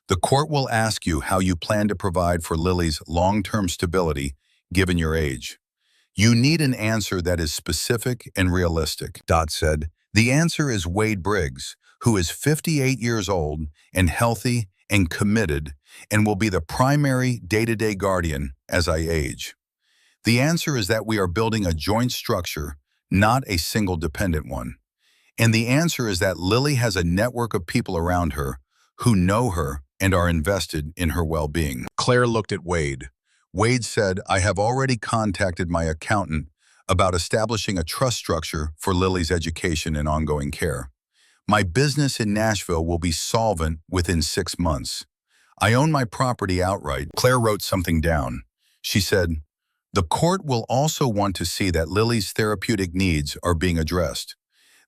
The court will ask you how you plan to provide for Lily's long-term stability given your age. You need an answer that is specific and realistic." Dot said, "The answer is Wade Briggs, who is 58 years old and healthy and committed and will be the primary day-to-day guardian as I age. The answer is that we are building a joint structure, not a single dependent one. And the answer is that Lily has a network of people around her who know her and are invested in her well-being." Claire looked at Wade. Wade said, "I have already contacted my accountant about establishing a trust structure for Lily's education and ongoing care. My business in Nashville will be solvent within 6 months. I own my property outright." Claire wrote something down. She said, "The court will also want to see that Lily's therapeutic needs are being addressed.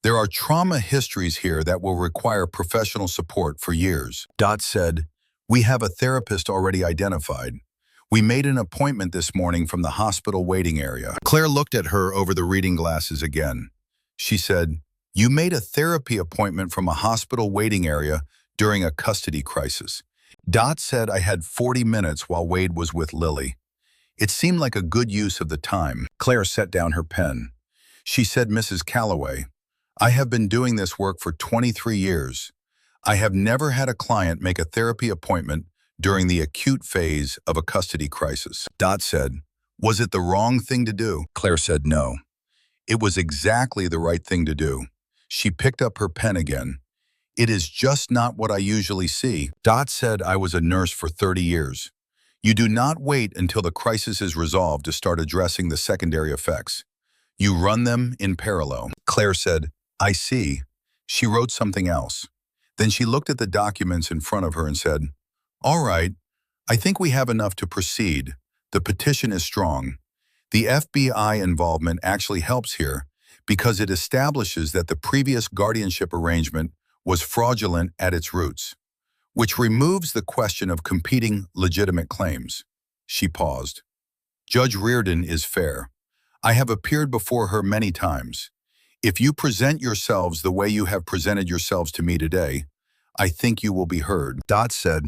There are trauma histories here that will require professional support for years." Dot said, "We have a therapist already identified. We made an appointment this morning from the hospital waiting area." Claire looked at her over the reading glasses again. She said, "You made a therapy appointment from a hospital waiting area during a custody crisis." Dot said, "I had 40 minutes while Wade was with Lily. It seemed like a good use of the time." Claire set down her pen. She said, "Mrs. Calloway, I have been doing this work for 23 years. I have never had a client make a therapy appointment during the acute phase of a custody crisis." Dot said, "Was it the wrong thing to do?" Claire said, "No. It was exactly the right thing to do. She picked up her pen again. It is just not what I usually see. Dot said I was a nurse for 30 years. You do not wait until the crisis is resolved to start addressing the secondary effects. You run them in parallel. Claire said, I see. She wrote something else. Then she looked at the documents in front of her and said, all right, I think we have enough to proceed. The petition is strong. The FBI involvement actually helps here because it establishes that the previous guardianship arrangement was fraudulent at its roots, which removes the question of competing legitimate claims. She paused. Judge Reardon is fair. I have appeared before her many times. If you present yourselves the way you have presented yourselves to me today, I think you will be heard. Dot said,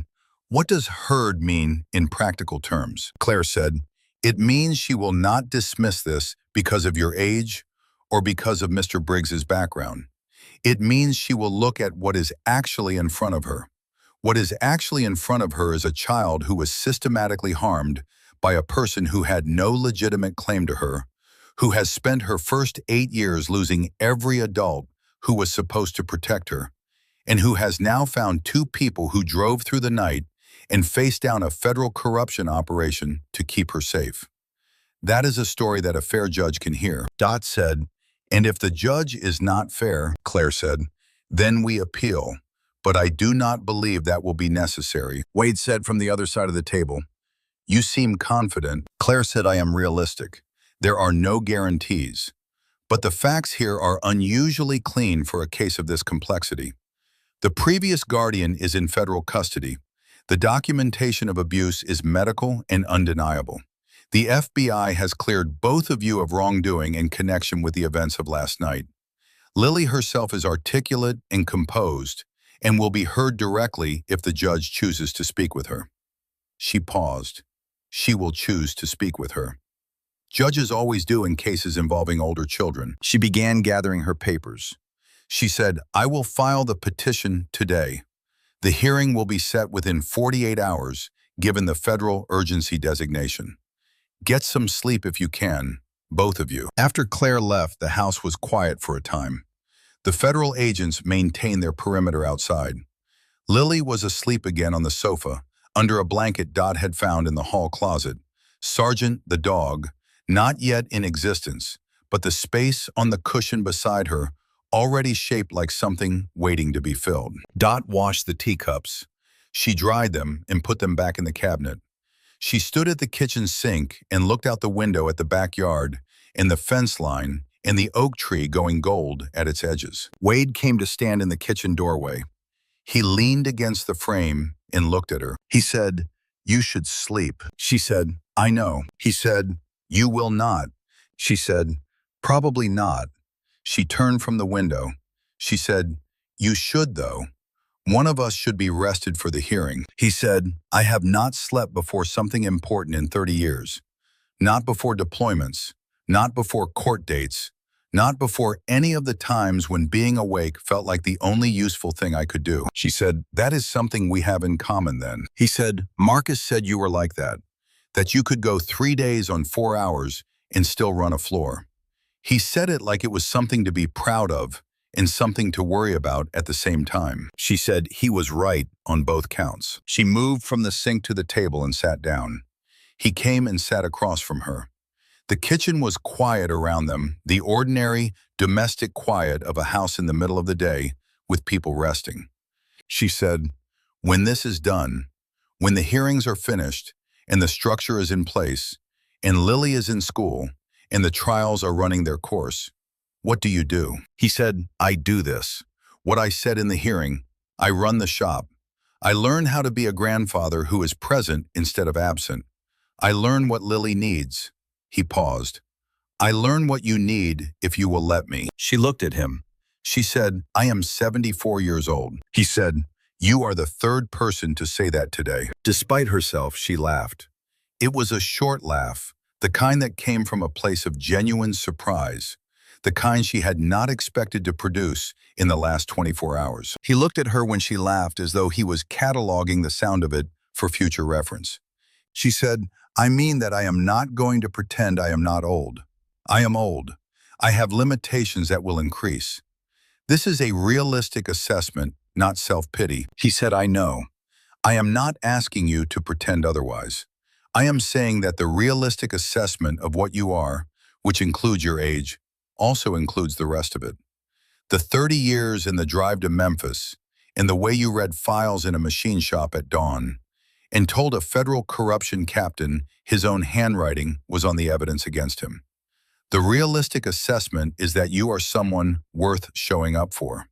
what does heard mean in practical terms? Claire said, it means she will not dismiss this because of your age or because of Mr. Briggs's background. It means she will look at what is actually in front of her. What is actually in front of her is a child who was systematically harmed by a person who had no legitimate claim to her, who has spent her first 8 years losing every adult who was supposed to protect her, and who has now found 2 people who drove through the night and faced down a federal corruption operation to keep her safe. That is a story that a fair judge can hear. Dot said, and if the judge is not fair, Claire said, then we appeal. But I do not believe that will be necessary. Wade said from the other side of the table, you seem confident. Claire said, I am realistic. There are no guarantees. But the facts here are unusually clean for a case of this complexity. The previous guardian is in federal custody. The documentation of abuse is medical and undeniable. The FBI has cleared both of you of wrongdoing in connection with the events of last night. Lily herself is articulate and composed and will be heard directly if the judge chooses to speak with her. She paused. She will choose to speak with her. Judges always do in cases involving older children. She began gathering her papers. She said, I will file the petition today. The hearing will be set within 48 hours, given the federal urgency designation. Get some sleep if you can, both of you. After Claire left, the house was quiet for a time. The federal agents maintained their perimeter outside. Lily was asleep again on the sofa, under a blanket Dot had found in the hall closet. Sergeant, the dog, not yet in existence, but the space on the cushion beside her already shaped like something waiting to be filled. Dot washed the teacups. She dried them and put them back in the cabinet. She stood at the kitchen sink and looked out the window at the backyard and the fence line and the oak tree going gold at its edges. Wade came to stand in the kitchen doorway. He leaned against the frame and looked at her. He said, you should sleep. She said, I know. He said, you will not. She said, probably not. She turned from the window. She said, you should though. One of us should be rested for the hearing. He said, I have not slept before something important in 30 years. Not before deployments, not before court dates, not before any of the times when being awake felt like the only useful thing I could do. She said, that is something we have in common then. He said, Marcus said you were like that you could go 3 days on 4 hours and still run a floor. He said it like it was something to be proud of and something to worry about at the same time. She said he was right on both counts. She moved from the sink to the table and sat down. He came and sat across from her. The kitchen was quiet around them, the ordinary, domestic quiet of a house in the middle of the day with people resting. She said, when this is done, when the hearings are finished and the structure is in place and Lily is in school and the trials are running their course, what do you do? He said, I do this. What I said in the hearing, I run the shop. I learn how to be a grandfather who is present instead of absent. I learn what Lily needs. He paused. I learn what you need if you will let me. She looked at him. She said, I am 74 years old. He said, you are the third person to say that today. Despite herself, she laughed. It was a short laugh, the kind that came from a place of genuine surprise, the kind she had not expected to produce in the last 24 hours. He looked at her when she laughed as though he was cataloging the sound of it for future reference. She said, I mean that I am not going to pretend I am not old. I am old. I have limitations that will increase. This is a realistic assessment, not self-pity. He said, I know. I am not asking you to pretend otherwise. I am saying that the realistic assessment of what you are, which includes your age, also includes the rest of it. The 30 years in the drive to Memphis, and the way you read files in a machine shop at dawn, and told a federal corruption captain his own handwriting was on the evidence against him. The realistic assessment is that you are someone worth showing up for.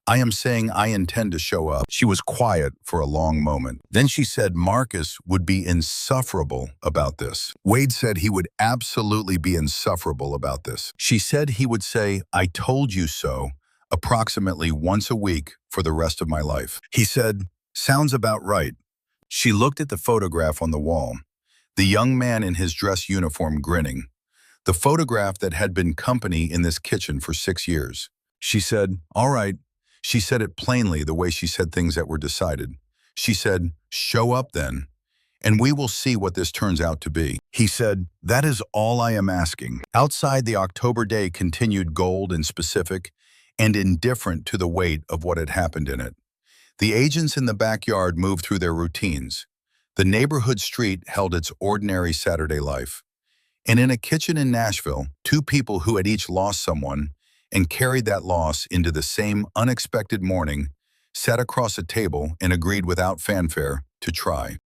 I am saying I intend to show up. She was quiet for a long moment. Then she said Marcus would be insufferable about this. Wade said he would absolutely be insufferable about this. She said he would say, I told you so, approximately once a week for the rest of my life. He said, sounds about right. She looked at the photograph on the wall, the young man in his dress uniform grinning, the photograph that had been company in this kitchen for 6 years. She said, all right. She said it plainly the way she said things that were decided. She said, show up then, and we will see what this turns out to be. He said, that is all I am asking. Outside, the October day continued gold and specific and indifferent to the weight of what had happened in it. The agents in the backyard moved through their routines. The neighborhood street held its ordinary Saturday life. And in a kitchen in Nashville, two people who had each lost someone and carried that loss into the same unexpected morning, sat across a table and agreed without fanfare to try.